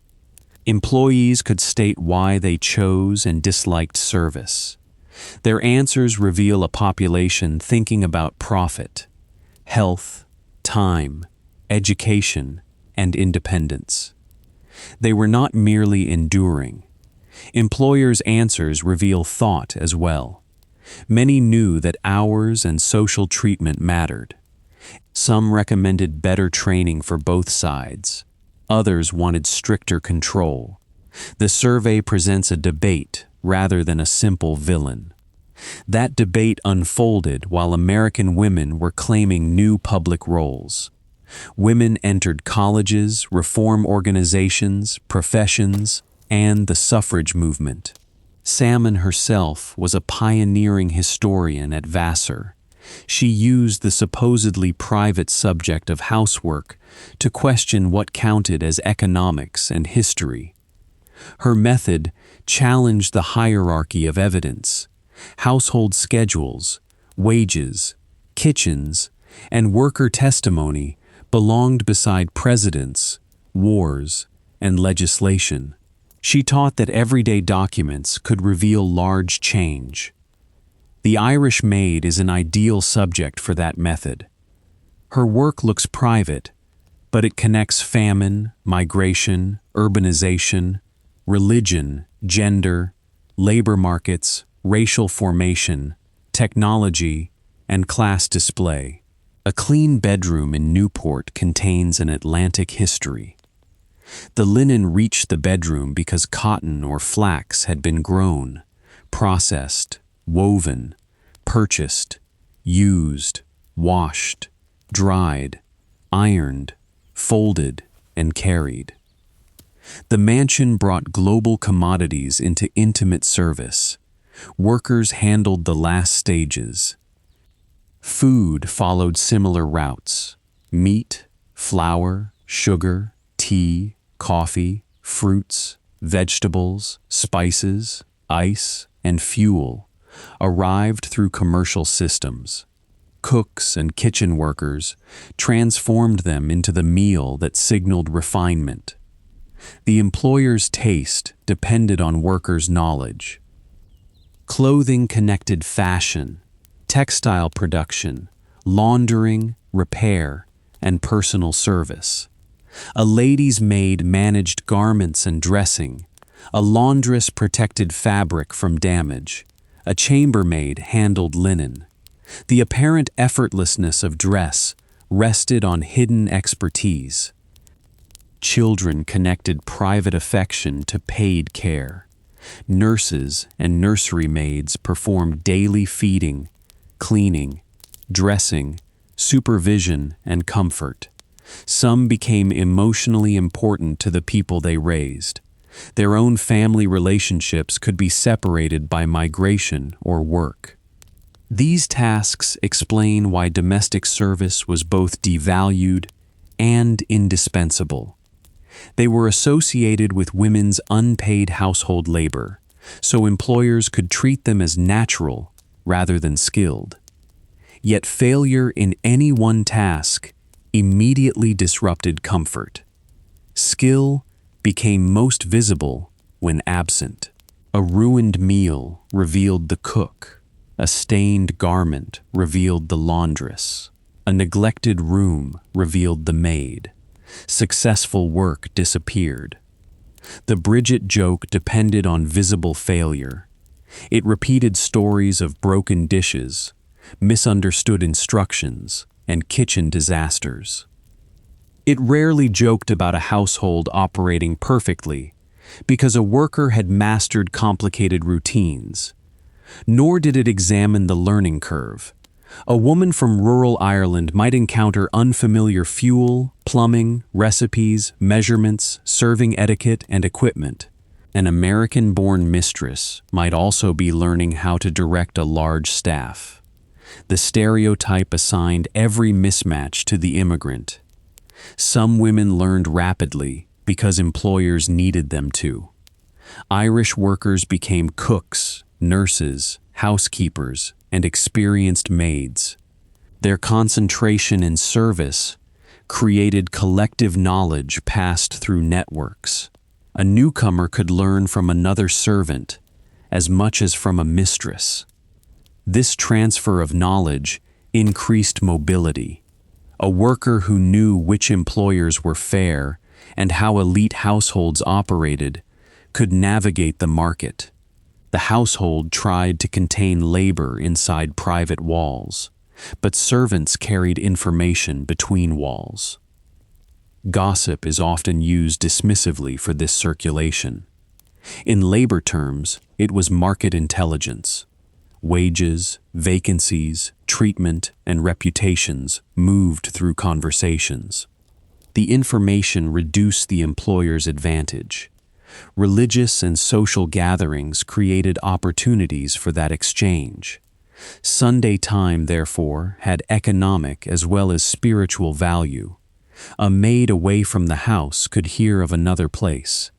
Employees could state why they chose and disliked service. Their answers reveal a population thinking about profit, health, time, education, and independence. They were not merely enduring. Employers' answers reveal thought as well. Many knew that hours and social treatment mattered. Some recommended better training for both sides. Others wanted stricter control. The survey presents a debate rather than a simple villain. That debate unfolded while American women were claiming new public roles. Women entered colleges, reform organizations, professions, and the suffrage movement. Salmon herself was a pioneering historian at Vassar. She used the supposedly private subject of housework to question what counted as economics and history. Her method challenged the hierarchy of evidence. Household schedules, wages, kitchens, and worker testimony belonged beside presidents, wars, and legislation. She taught that everyday documents could reveal large change. The Irish maid is an ideal subject for that method. Her work looks private, but it connects famine, migration, urbanization, religion, gender, labor markets, racial formation, technology, and class display. A clean bedroom in Newport contains an Atlantic history. The linen reached the bedroom because cotton or flax had been grown, processed, woven, purchased, used, washed, dried, ironed, folded, and carried. The mansion brought global commodities into intimate service. Workers handled the last stages. Food followed similar routes: meat, flour, sugar, tea, coffee, fruits, vegetables, spices, ice, and fuel arrived through commercial systems. Cooks and kitchen workers transformed them into the meal that signaled refinement. The employer's taste depended on workers' knowledge. Clothing connected fashion, textile production, laundering, repair, and personal service. A lady's maid managed garments and dressing. A laundress protected fabric from damage. A chambermaid handled linen. The apparent effortlessness of dress rested on hidden expertise. Children connected private affection to paid care. Nurses and nursery maids performed daily feeding, cleaning, dressing, supervision, and comfort. Some became emotionally important to the people they raised. Their own family relationships could be separated by migration or work. These tasks explain why domestic service was both devalued and indispensable. They were associated with women's unpaid household labor, so employers could treat them as natural rather than skilled. Yet failure in any one task immediately disrupted comfort. Skill became most visible when absent. A ruined meal revealed the cook. A stained garment revealed the laundress. A neglected room revealed the maid. Successful work disappeared. The Bridget joke depended on visible failure. It repeated stories of broken dishes, misunderstood instructions, and kitchen disasters. It rarely joked about a household operating perfectly because a worker had mastered complicated routines. Nor did it examine the learning curve. A woman from rural Ireland might encounter unfamiliar fuel, plumbing, recipes, measurements, serving etiquette, and equipment. An American-born mistress might also be learning how to direct a large staff. The stereotype assigned every mismatch to the immigrant. Some women learned rapidly because employers needed them to. Irish workers became cooks, nurses, housekeepers, and experienced maids. Their concentration in service created collective knowledge passed through networks. A newcomer could learn from another servant as much as from a mistress. This transfer of knowledge increased mobility. A worker who knew which employers were fair and how elite households operated could navigate the market. The household tried to contain labor inside private walls, but servants carried information between walls. Gossip is often used dismissively for this circulation. In labor terms, it was market intelligence. Wages, vacancies, treatment, and reputations moved through conversations. The information reduced the employer's advantage. Religious and social gatherings created opportunities for that exchange. Sunday time, therefore, had economic as well as spiritual value. A maid away from the house could hear of another place.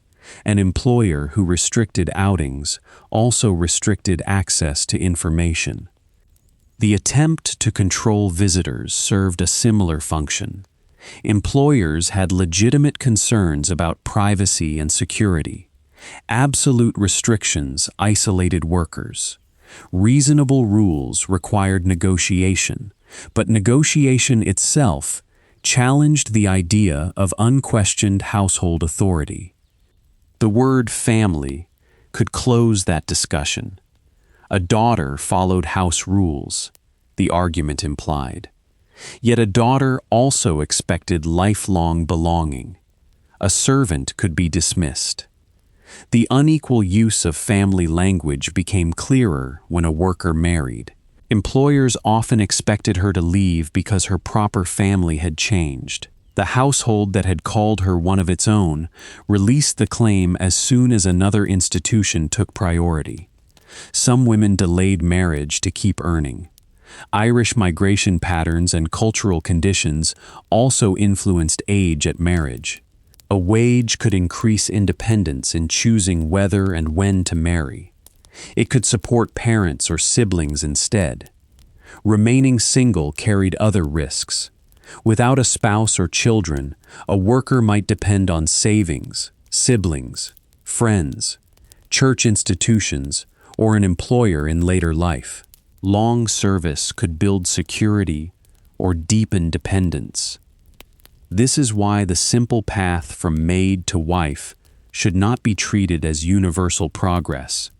An employer who restricted outings also restricted access to information. The attempt to control visitors served a similar function. Employers had legitimate concerns about privacy and security. Absolute restrictions isolated workers. Reasonable rules required negotiation, but negotiation itself challenged the idea of unquestioned household authority. The word family could close that discussion. A daughter followed house rules, the argument implied. Yet a daughter also expected lifelong belonging. A servant could be dismissed. The unequal use of family language became clearer when a worker married. Employers often expected her to leave because her proper family had changed. The household that had called her one of its own released the claim as soon as another institution took priority. Some women delayed marriage to keep earning. Irish migration patterns and cultural conditions also influenced age at marriage. A wage could increase independence in choosing whether and when to marry. It could support parents or siblings instead. Remaining single carried other risks. Without a spouse or children, a worker might depend on savings, siblings, friends, church institutions, or an employer in later life. Long service could build security or deepen dependence. This is why the simple path from maid to wife should not be treated as universal progress.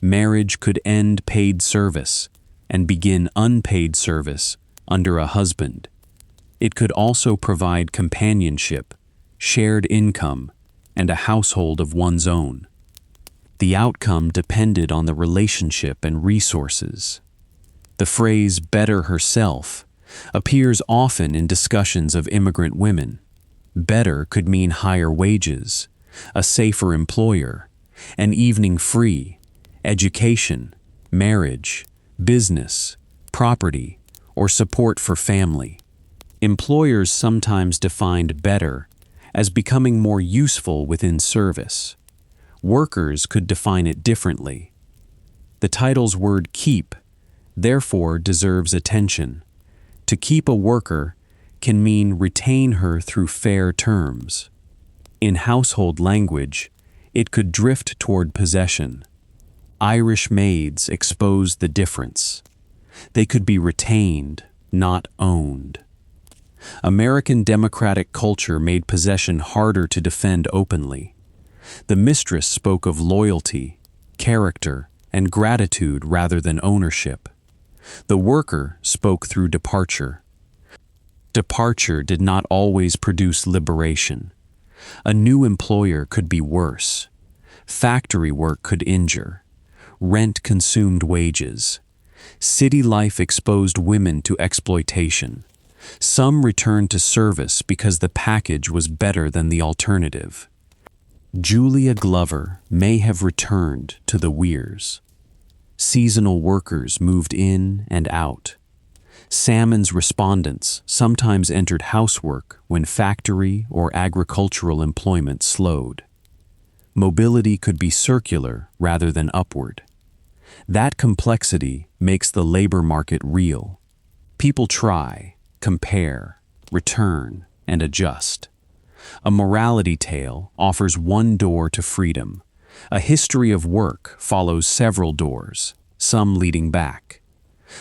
Marriage could end paid service and begin unpaid service under a husband. It could also provide companionship, shared income, and a household of one's own. The outcome depended on the relationship and resources. The phrase "better herself" appears often in discussions of immigrant women. Better could mean higher wages, a safer employer, an evening free, education, marriage, business, property, or support for family. Employers sometimes defined better as becoming more useful within service. Workers could define it differently. The title's word "keep" therefore deserves attention. To keep a worker can mean retain her through fair terms. In household language, it could drift toward possession. Irish maids exposed the difference. They could be retained, not owned. American democratic culture made possession harder to defend openly. The mistress spoke of loyalty, character, and gratitude rather than ownership. The worker spoke through departure. Departure did not always produce liberation. A new employer could be worse. Factory work could injure. Rent consumed wages. City life exposed women to exploitation. Some returned to service because the package was better than the alternative. Julia Glover may have returned to the Weirs. Seasonal workers moved in and out. Salmon's respondents sometimes entered housework when factory or agricultural employment slowed. Mobility could be circular rather than upward. That complexity makes the labor market real. People try, compare, return, and adjust. A morality tale offers one door to freedom. A history of work follows several doors, some leading back.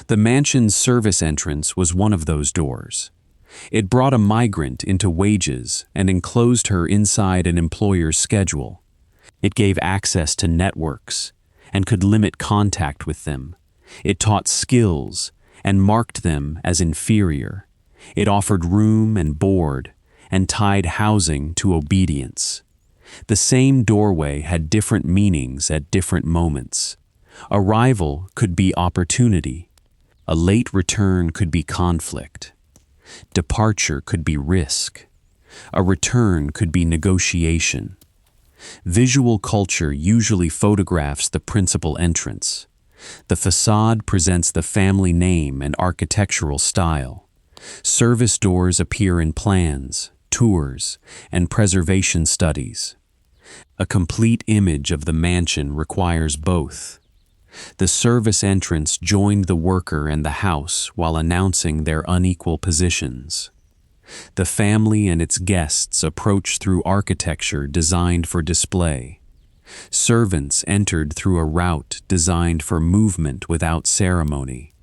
The mansion's service entrance was one of those doors. It brought a migrant into wages and enclosed her inside an employer's schedule. It gave access to networks and could limit contact with them. It taught skills and marked them as inferior. It offered room and board and tied housing to obedience. The same doorway had different meanings at different moments. Arrival could be opportunity. A late return could be conflict. Departure could be risk. A return could be negotiation. Visual culture usually photographs the principal entrance. The facade presents the family name and architectural style. Service doors appear in plans, tours, and preservation studies. A complete image of the mansion requires both. The service entrance joined the worker and the house while announcing their unequal positions. The family and its guests approached through architecture designed for display. Servants entered through a route designed for movement without ceremony.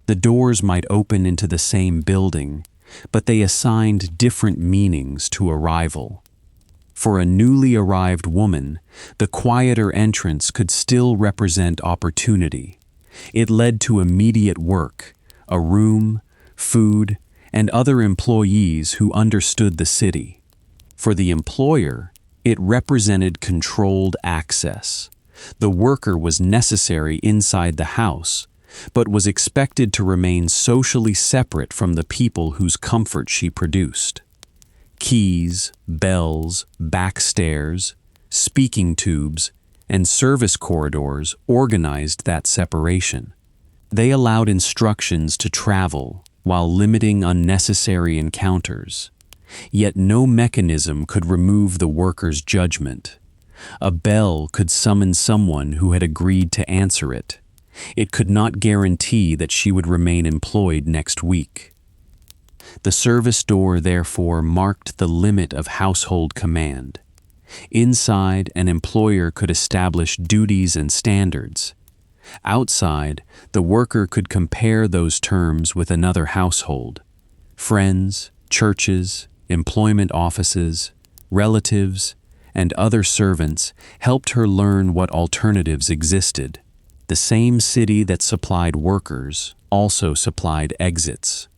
The doors might open into the same building, but they assigned different meanings to arrival. For a newly arrived woman, the quieter entrance could still represent opportunity. It led to immediate work, a room, food, and other employees who understood the city. For the employer, it represented controlled access. The worker was necessary inside the house, but was expected to remain socially separate from the people whose comfort she produced. Keys, bells, backstairs, speaking tubes, and service corridors organized that separation. They allowed instructions to travel while limiting unnecessary encounters. Yet no mechanism could remove the worker's judgment. A bell could summon someone who had agreed to answer it. It could not guarantee that she would remain employed next week. The service door, therefore, marked the limit of household command. Inside, an employer could establish duties and standards. Outside, the worker could compare those terms with another household. Friends, churches, employment offices, relatives, and other servants helped her learn what alternatives existed. The same city that supplied workers also supplied exits.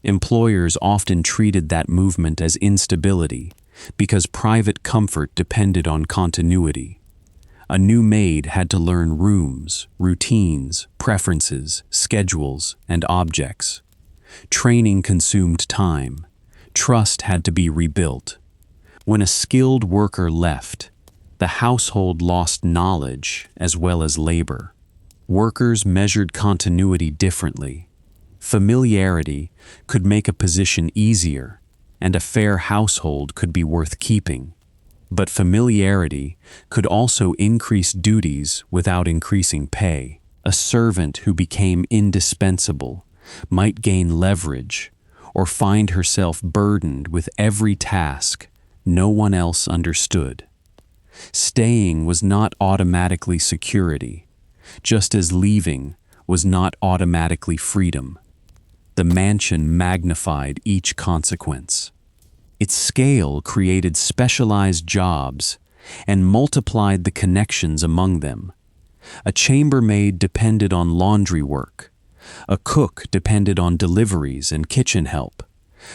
Employers often treated that movement as instability because private comfort depended on continuity. A new maid had to learn rooms, routines, preferences, schedules, and objects. Training consumed time. Trust had to be rebuilt. When a skilled worker left, the household lost knowledge as well as labor. Workers measured continuity differently. Familiarity could make a position easier, and a fair household could be worth keeping. But familiarity could also increase duties without increasing pay. A servant who became indispensable might gain leverage or find herself burdened with every task no one else understood. Staying was not automatically security, just as leaving was not automatically freedom. The mansion magnified each consequence. Its scale created specialized jobs and multiplied the connections among them. A chambermaid depended on laundry work. A cook depended on deliveries and kitchen help.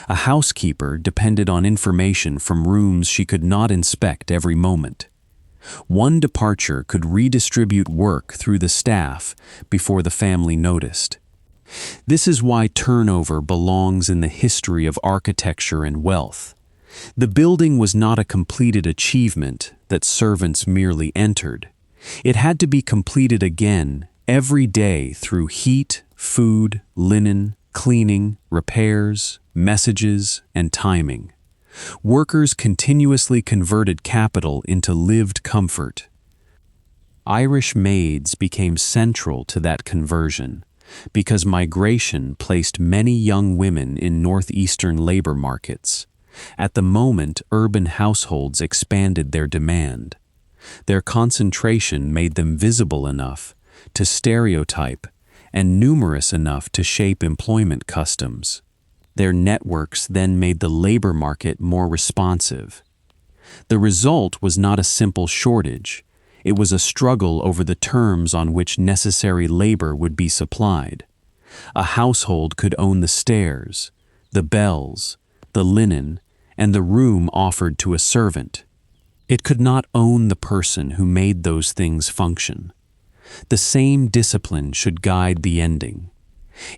A housekeeper depended on information from rooms she could not inspect every moment. One departure could redistribute work through the staff before the family noticed. This is why turnover belongs in the history of architecture and wealth. The building was not a completed achievement that servants merely entered. It had to be completed again every day through heat, food, linen, cleaning, repairs, messages, and timing. Workers continuously converted capital into lived comfort. Irish maids became central to that conversion because migration placed many young women in northeastern labor markets. At the moment, urban households expanded their demand. Their concentration made them visible enough to stereotype and numerous enough to shape employment customs. Their networks then made the labor market more responsive. The result was not a simple shortage. It was a struggle over the terms on which necessary labor would be supplied. A household could own the stairs, the bells, the linen, and the room offered to a servant. It could not own the person who made those things function. The same discipline should guide the ending.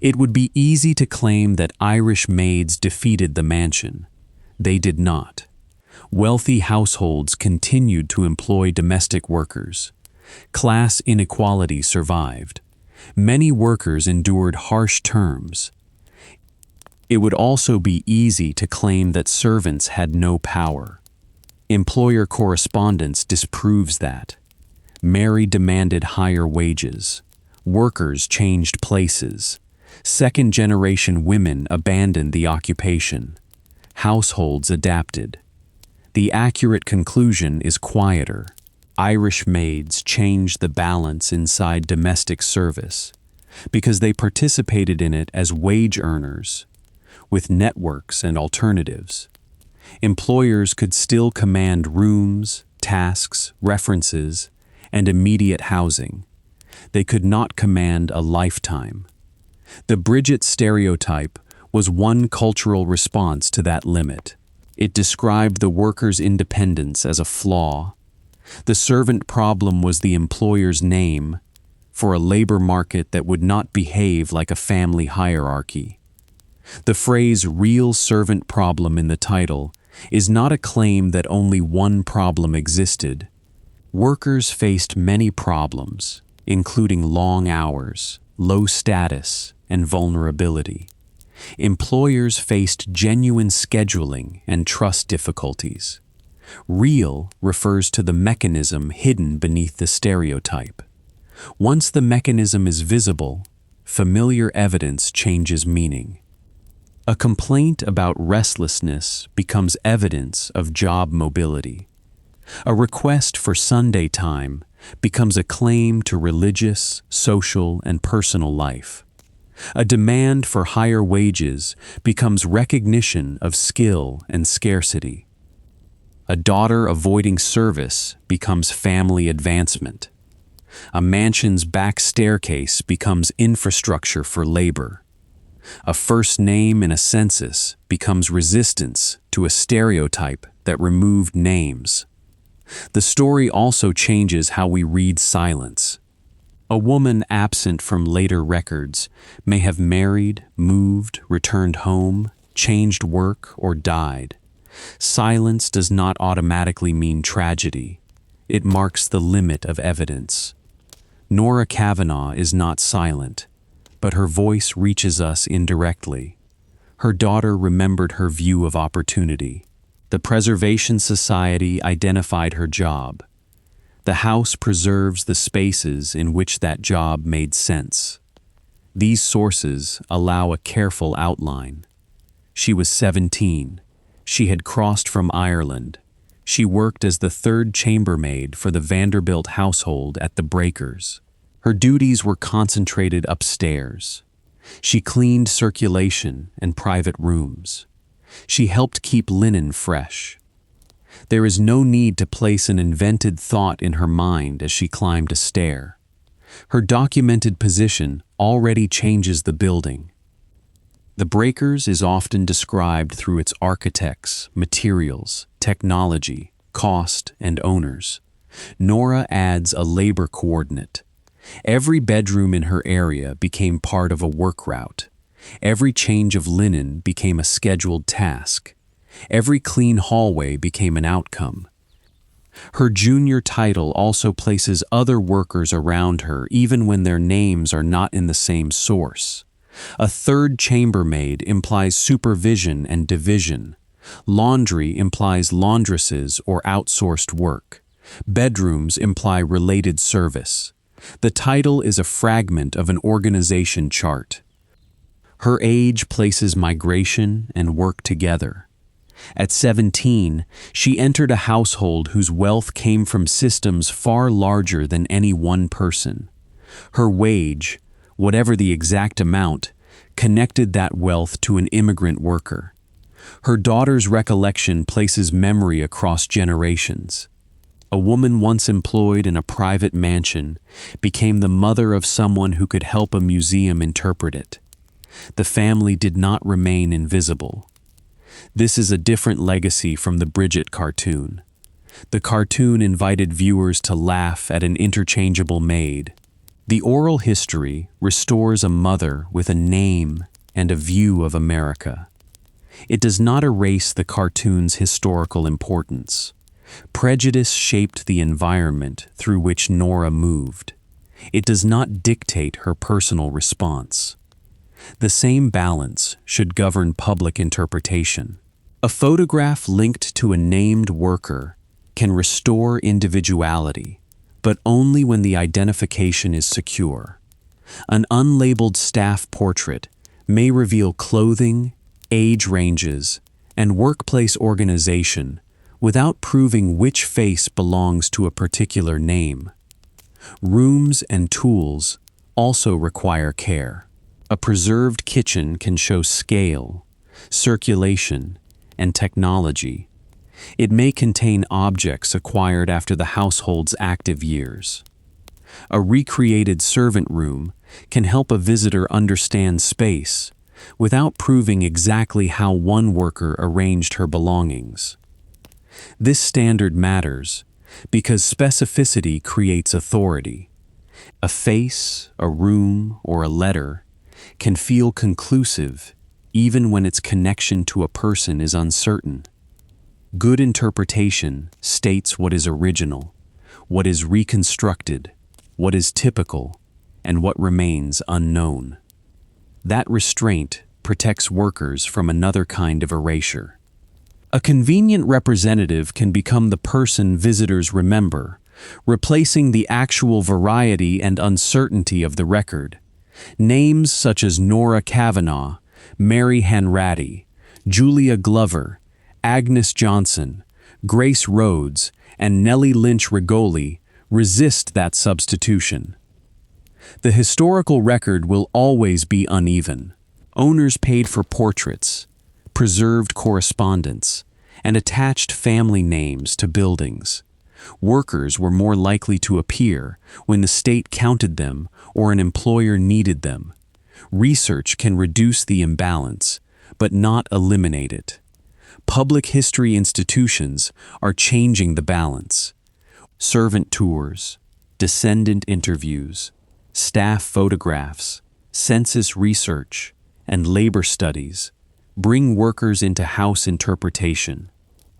It would be easy to claim that Irish maids defeated the mansion. They did not. Wealthy households continued to employ domestic workers. Class inequality survived. Many workers endured harsh terms. It would also be easy to claim that servants had no power. Employer correspondence disproves that. Mary demanded higher wages. Workers changed places. Second-generation women abandoned the occupation. Households adapted. The accurate conclusion is quieter. Irish maids changed the balance inside domestic service because they participated in it as wage earners, with networks and alternatives. Employers could still command rooms, tasks, references, and immediate housing. They could not command a lifetime. The Bridget stereotype was one cultural response to that limit. It described the worker's independence as a flaw. The servant problem was the employer's name for a labor market that would not behave like a family hierarchy. The phrase "real servant problem" in the title is not a claim that only one problem existed. Workers faced many problems, including long hours, low status, and vulnerability. Employers faced genuine scheduling and trust difficulties. Real refers to the mechanism hidden beneath the stereotype. Once the mechanism is visible, familiar evidence changes meaning. A complaint about restlessness becomes evidence of job mobility. A request for Sunday time becomes a claim to religious, social, and personal life. A demand for higher wages becomes recognition of skill and scarcity. A daughter avoiding service becomes family advancement. A mansion's back staircase becomes infrastructure for labor. A first name in a census becomes resistance to a stereotype that removed names. The story also changes how we read silence. A woman absent from later records may have married, moved, returned home, changed work, or died. Silence does not automatically mean tragedy. It marks the limit of evidence. Norah Kavanaugh is not silent, but her voice reaches us indirectly. Her daughter remembered her view of opportunity. The Preservation Society identified her job. The house preserves the spaces in which that job made sense. These sources allow a careful outline. She was 17. She had crossed from Ireland. She worked as the third chambermaid for the Vanderbilt household at the Breakers. Her duties were concentrated upstairs. She cleaned circulation and private rooms. She helped keep linen fresh. There is no need to place an invented thought in her mind as she climbed a stair. Her documented position already changes the building. The Breakers is often described through its architects, materials, technology, cost, and owners. Norah adds a labor coordinate. Every bedroom in her area became part of a work route. Every change of linen became a scheduled task. Every clean hallway became an outcome. Her junior title also places other workers around her even when their names are not in the same source. A third chambermaid implies supervision and division. Laundry implies laundresses or outsourced work. Bedrooms imply related service. The title is a fragment of an organization chart. Her age places migration and work together. At 17, she entered a household whose wealth came from systems far larger than any one person. Her wage, whatever the exact amount, connected that wealth to an immigrant worker. Her daughter's recollection places memory across generations. A woman once employed in a private mansion became the mother of someone who could help a museum interpret it. The family did not remain invisible. This is a different legacy from the Bridget cartoon. The cartoon invited viewers to laugh at an interchangeable maid. The oral history restores a mother with a name and a view of America. It does not erase the cartoon's historical importance. Prejudice shaped the environment through which Norah moved. It does not dictate her personal response. The same balance should govern public interpretation. A photograph linked to a named worker can restore individuality, but only when the identification is secure. An unlabeled staff portrait may reveal clothing, age ranges, and workplace organization without proving which face belongs to a particular name. Rooms and tools also require care. A preserved kitchen can show scale, circulation, and technology. It may contain objects acquired after the household's active years. A recreated servant room can help a visitor understand space without proving exactly how one worker arranged her belongings. This standard matters because specificity creates authority. A face, a room, or a letter can feel conclusive even when its connection to a person is uncertain. Good interpretation states what is original, what is reconstructed, what is typical, and what remains unknown. That restraint protects workers from another kind of erasure. A convenient representative can become the person visitors remember, replacing the actual variety and uncertainty of the record. Names such as Norah Kavanaugh, Mary Hanratty, Julia Glover, Agnes Johnson, Grace Rhodes, and Nellie Lynch Rigoli resist that substitution. The historical record will always be uneven. Owners paid for portraits, preserved correspondence, and attached family names to buildings. Workers were more likely to appear when the state counted them or an employer needed them. Research can reduce the imbalance, but not eliminate it. Public history institutions are changing the balance. Servant tours, descendant interviews, staff photographs, census research, and labor studies bring workers into house interpretation.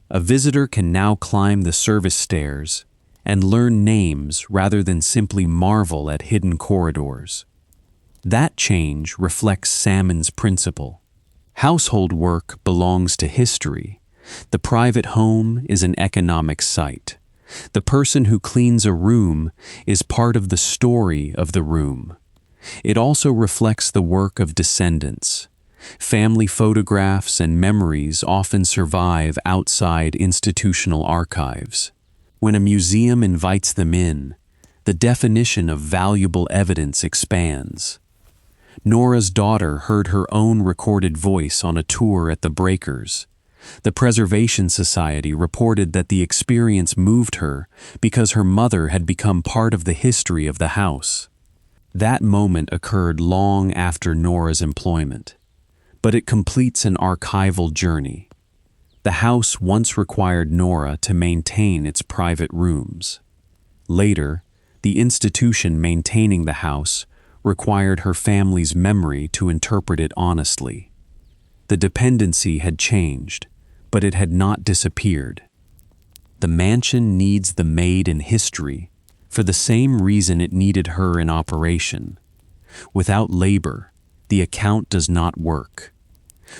A visitor can now climb the service stairs and learn names rather than simply marvel at hidden corridors. That change reflects Salmon's principle. Household work belongs to history. The private home is an economic site. The person who cleans a room is part of the story of the room. It also reflects the work of descendants. Family photographs and memories often survive outside institutional archives. When a museum invites them in, the definition of valuable evidence expands. Norah's daughter heard her own recorded voice on a tour at the Breakers. The Preservation Society reported that the experience moved her because her mother had become part of the history of the house. That moment occurred long after Norah's employment, but it completes an archival journey. The house once required Norah to maintain its private rooms. Later, the institution maintaining the house required her family's memory to interpret it honestly. The dependency had changed, but it had not disappeared. The mansion needs the maid in history for the same reason it needed her in operation. Without labor, the account does not work.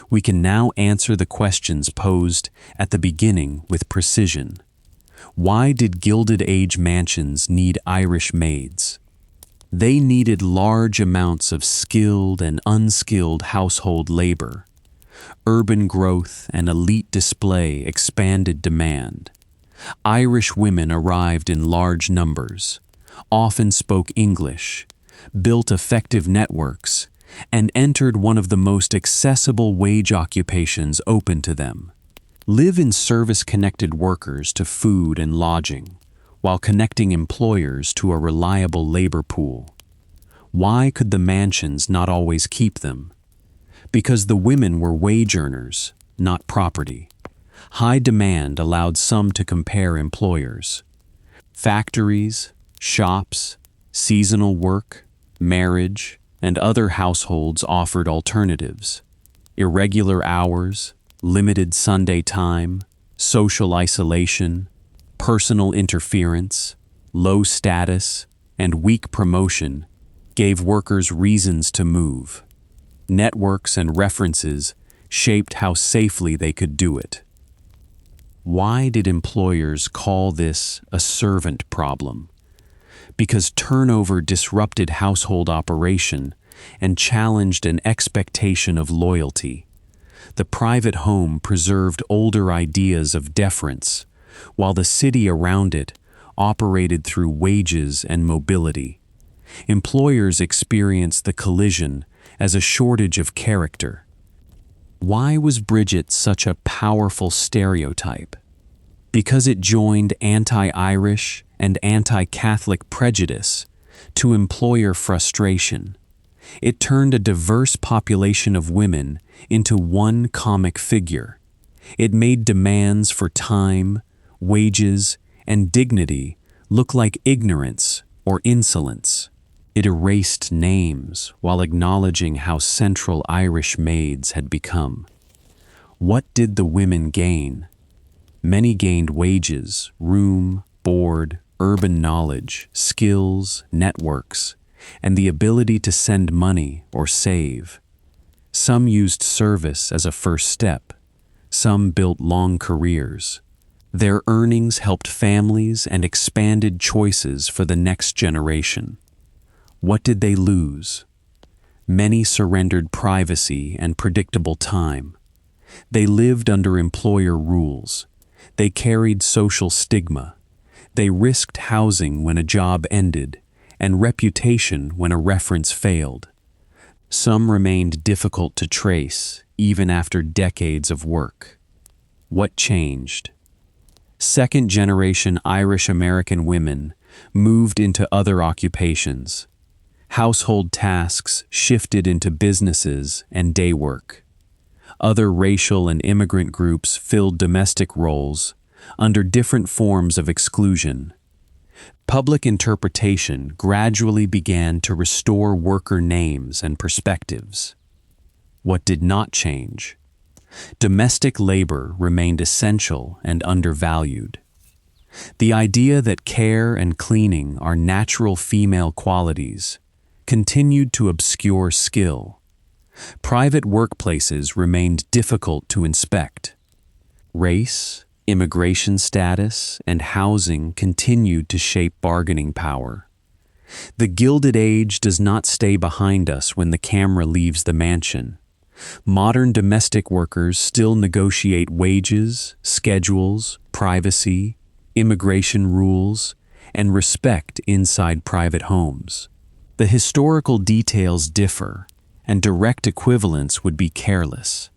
We can now answer the questions posed at the beginning with precision. Why did Gilded Age mansions need Irish maids? They needed large amounts of skilled and unskilled household labor. Urban growth and elite display expanded demand. Irish women arrived in large numbers, often spoke English, built effective networks, and entered one of the most accessible wage occupations open to them. Live-in service connected workers to food and lodging, while connecting employers to a reliable labor pool. Why could the mansions not always keep them? Because the women were wage earners, not property. High demand allowed some to compare employers. Factories, shops, seasonal work, marriage, and other households offered alternatives. Irregular hours, limited Sunday time, social isolation, personal interference, low status, and weak promotion gave workers reasons to move. Networks and references shaped how safely they could do it. Why did employers call this a servant problem? Because turnover disrupted household operation and challenged an expectation of loyalty. The private home preserved older ideas of deference, while the city around it operated through wages and mobility. Employers experienced the collision as a shortage of character. Why was Bridget such a powerful stereotype? Because it joined anti-Irish and anti-Catholic prejudice to employer frustration. It turned a diverse population of women into one comic figure. It made demands for time, wages, and dignity look like ignorance or insolence. It erased names while acknowledging how central Irish maids had become. What did the women gain? Many gained wages, room, board, urban knowledge, skills, networks, and the ability to send money or save. Some used service as a first step. Some built long careers. Their earnings helped families and expanded choices for the next generation. What did they lose? Many surrendered privacy and predictable time. They lived under employer rules. They carried social stigma. They risked housing when a job ended and reputation when a reference failed. Some remained difficult to trace even after decades of work. What changed? Second-generation Irish-American women moved into other occupations. Household tasks shifted into businesses and day work. Other racial and immigrant groups filled domestic roles under different forms of exclusion. Public interpretation gradually began to restore worker names and perspectives. What did not change? Domestic labor remained essential and undervalued. The idea that care and cleaning are natural female qualities continued to obscure skill. Private workplaces remained difficult to inspect. Race, immigration status, and housing continued to shape bargaining power. The Gilded Age does not stay behind us when the camera leaves the mansion. Modern domestic workers still negotiate wages, schedules, privacy, immigration rules, and respect inside private homes. The historical details differ, and direct equivalence would be careless.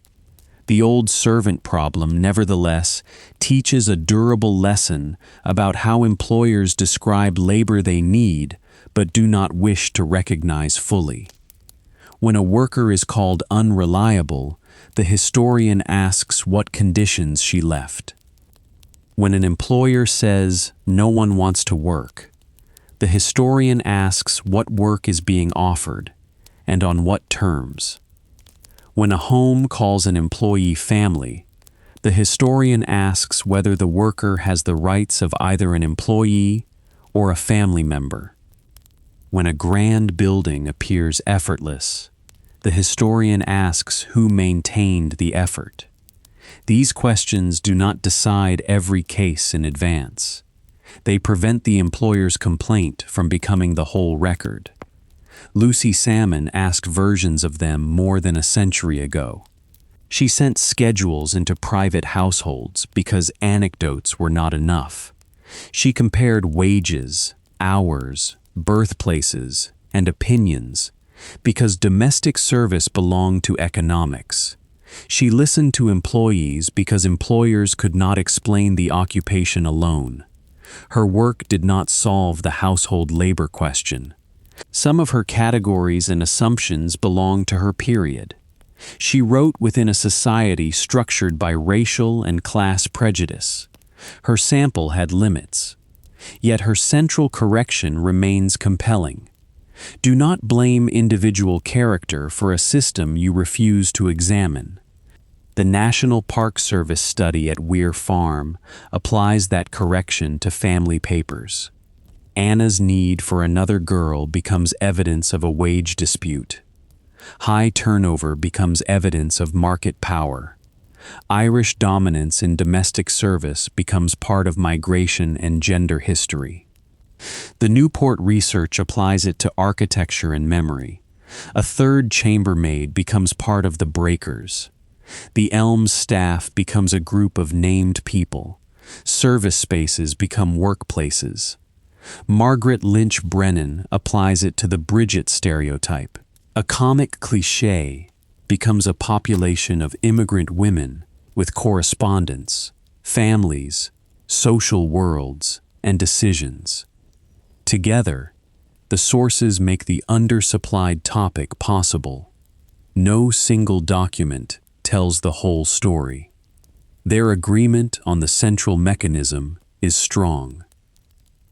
The old servant problem, nevertheless, teaches a durable lesson about how employers describe labor they need but do not wish to recognize fully. When a worker is called unreliable, the historian asks what conditions she left. When an employer says, "No one wants to work," the historian asks what work is being offered and on what terms. When a home calls an employee family, the historian asks whether the worker has the rights of either an employee or a family member. When a grand building appears effortless, the historian asks who maintained the effort. These questions do not decide every case in advance. They prevent the employer's complaint from becoming the whole record. Lucy Salmon asked versions of them more than a century ago. She sent schedules into private households because anecdotes were not enough. She compared wages, hours, birthplaces, and opinions because domestic service belonged to economics. She listened to employees because employers could not explain the occupation alone. Her work did not solve the household labor question. Some of her categories and assumptions belonged to her period. She wrote within a society structured by racial and class prejudice. Her sample had limits. Yet her central correction remains compelling. Do not blame individual character for a system you refuse to examine. The National Park Service study at Weir Farm applies that correction to family papers. Anna's need for another girl becomes evidence of a wage dispute. High turnover becomes evidence of market power. Irish dominance in domestic service becomes part of migration and gender history. The Newport research applies it to architecture and memory. A third chambermaid becomes part of the breakers. The Elms staff becomes a group of named people. Service spaces become workplaces. Margaret Lynch Brennan applies it to the Bridget stereotype. A comic cliché becomes a population of immigrant women with correspondence, families, social worlds, and decisions. Together, the sources make the undersupplied topic possible. No single document tells the whole story. Their agreement on the central mechanism is strong.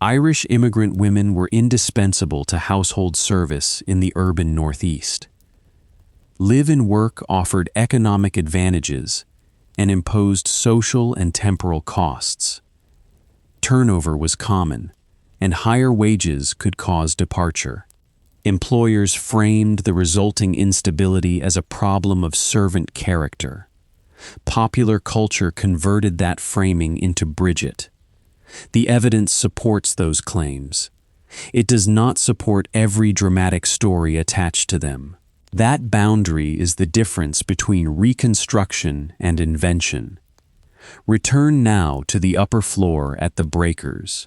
Irish immigrant women were indispensable to household service in the urban Northeast. Live-in work offered economic advantages and imposed social and temporal costs. Turnover was common, and higher wages could cause departure. Employers framed the resulting instability as a problem of servant character. Popular culture converted that framing into Bridget. The evidence supports those claims. It does not support every dramatic story attached to them. That boundary is the difference between reconstruction and invention. Return now to the upper floor at the breakers.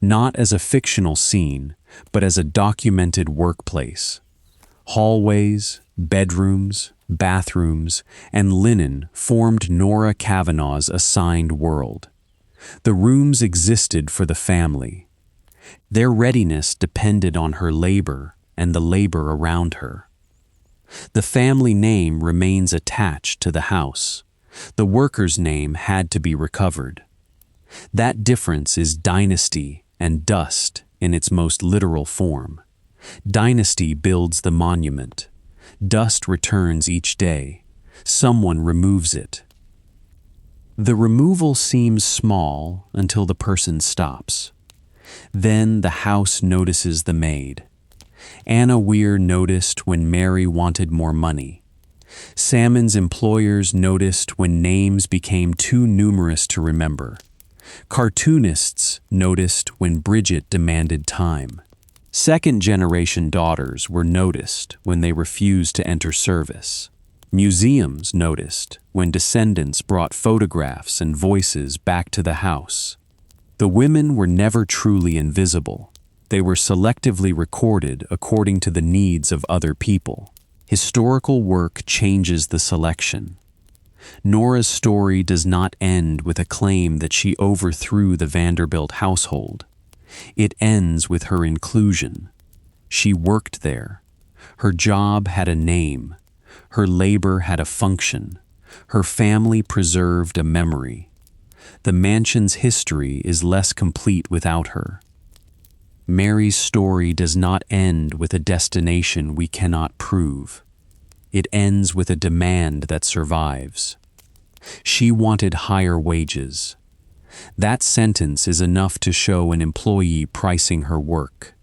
not as a fictional scene, but as a documented workplace. Hallways, bedrooms, bathrooms, and linen formed Norah Kavanaugh's assigned world. The rooms existed for the family. Their readiness depended on her labor and the labor around her. The family name remains attached to the house. The worker's name had to be recovered. That difference is dynasty and dust in its most literal form. Dynasty builds the monument. Dust returns each day. Someone removes it. The removal seems small until the person stops. Then the house notices the maid. Anna Weir noticed when Mary wanted more money. Salmon's employers noticed when names became too numerous to remember. Cartoonists noticed when Bridget demanded time. Second-generation daughters were noticed when they refused to enter service. Museums noticed when descendants brought photographs and voices back to the house. The women were never truly invisible. They were selectively recorded according to the needs of other people. Historical work changes the selection. Norah's story does not end with a claim that she overthrew the Vanderbilt household. It ends with her inclusion. She worked there. Her job had a name. Her labor had a function. Her family preserved a memory. The mansion's history is less complete without her. Mary's story does not end with a destination we cannot prove. It ends with a demand that survives. She wanted higher wages. That sentence is enough to show an employee pricing her work.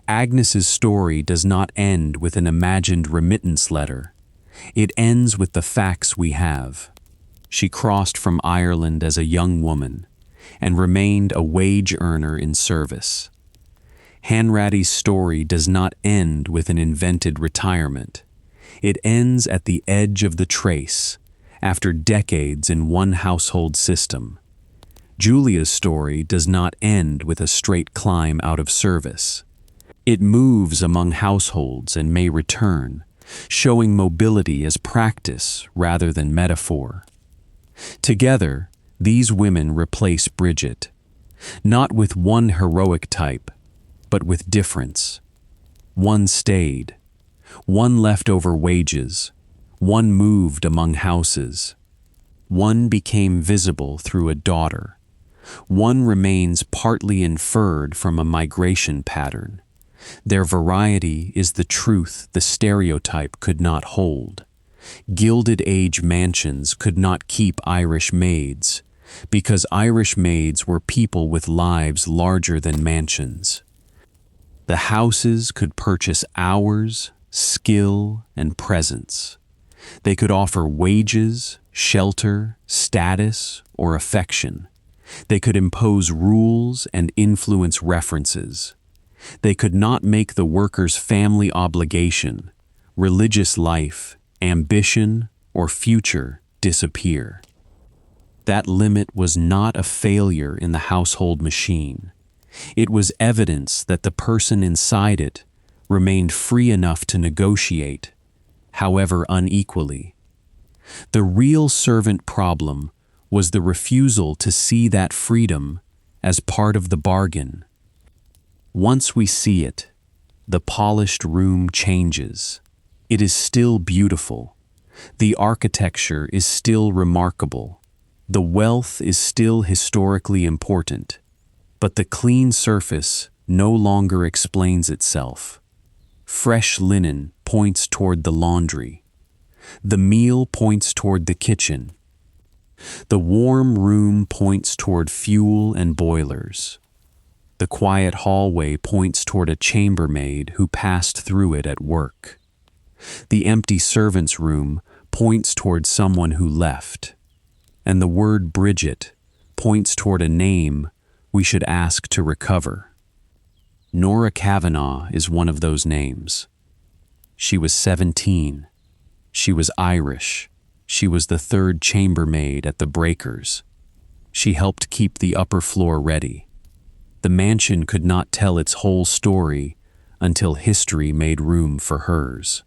Agnes's story does not end with an imagined remittance letter. It ends with the facts we have. She crossed from Ireland as a young woman and remained a wage earner in service. Hanratty's story does not end with an invented retirement. It ends at the edge of the trace, after decades in one household system. Julia's story does not end with a straight climb out of service. It moves among households and may return, showing mobility as practice rather than metaphor. Together, these women replace Bridget, not with one heroic type, but with difference. One stayed. One left over wages. One moved among houses. One became visible through a daughter. One remains partly inferred from a migration pattern. Their variety is the truth the stereotype could not hold. Gilded Age mansions could not keep Irish maids, because Irish maids were people with lives larger than mansions. The houses could purchase hours, skill, and presence. They could offer wages, shelter, status, or affection. They could impose rules and influence references. They could not make the worker's family obligation, religious life, ambition, or future disappear. That limit was not a failure in the household machine. It was evidence that the person inside it remained free enough to negotiate, however unequally. The real servant problem was the refusal to see that freedom as part of the bargain. Once we see it, the polished room changes. It is still beautiful. The architecture is still remarkable. The wealth is still historically important. But the clean surface no longer explains itself. Fresh linen points toward the laundry. The meal points toward the kitchen. The warm room points toward fuel and boilers. The quiet hallway points toward a chambermaid who passed through it at work. The empty servant's room points toward someone who left. And the word Bridget points toward a name we should ask to recover. Norah Kavanaugh is one of those names. She was 17. She was Irish. She was the third chambermaid at the Breakers. She helped keep the upper floor ready. The mansion could not tell its whole story until history made room for hers.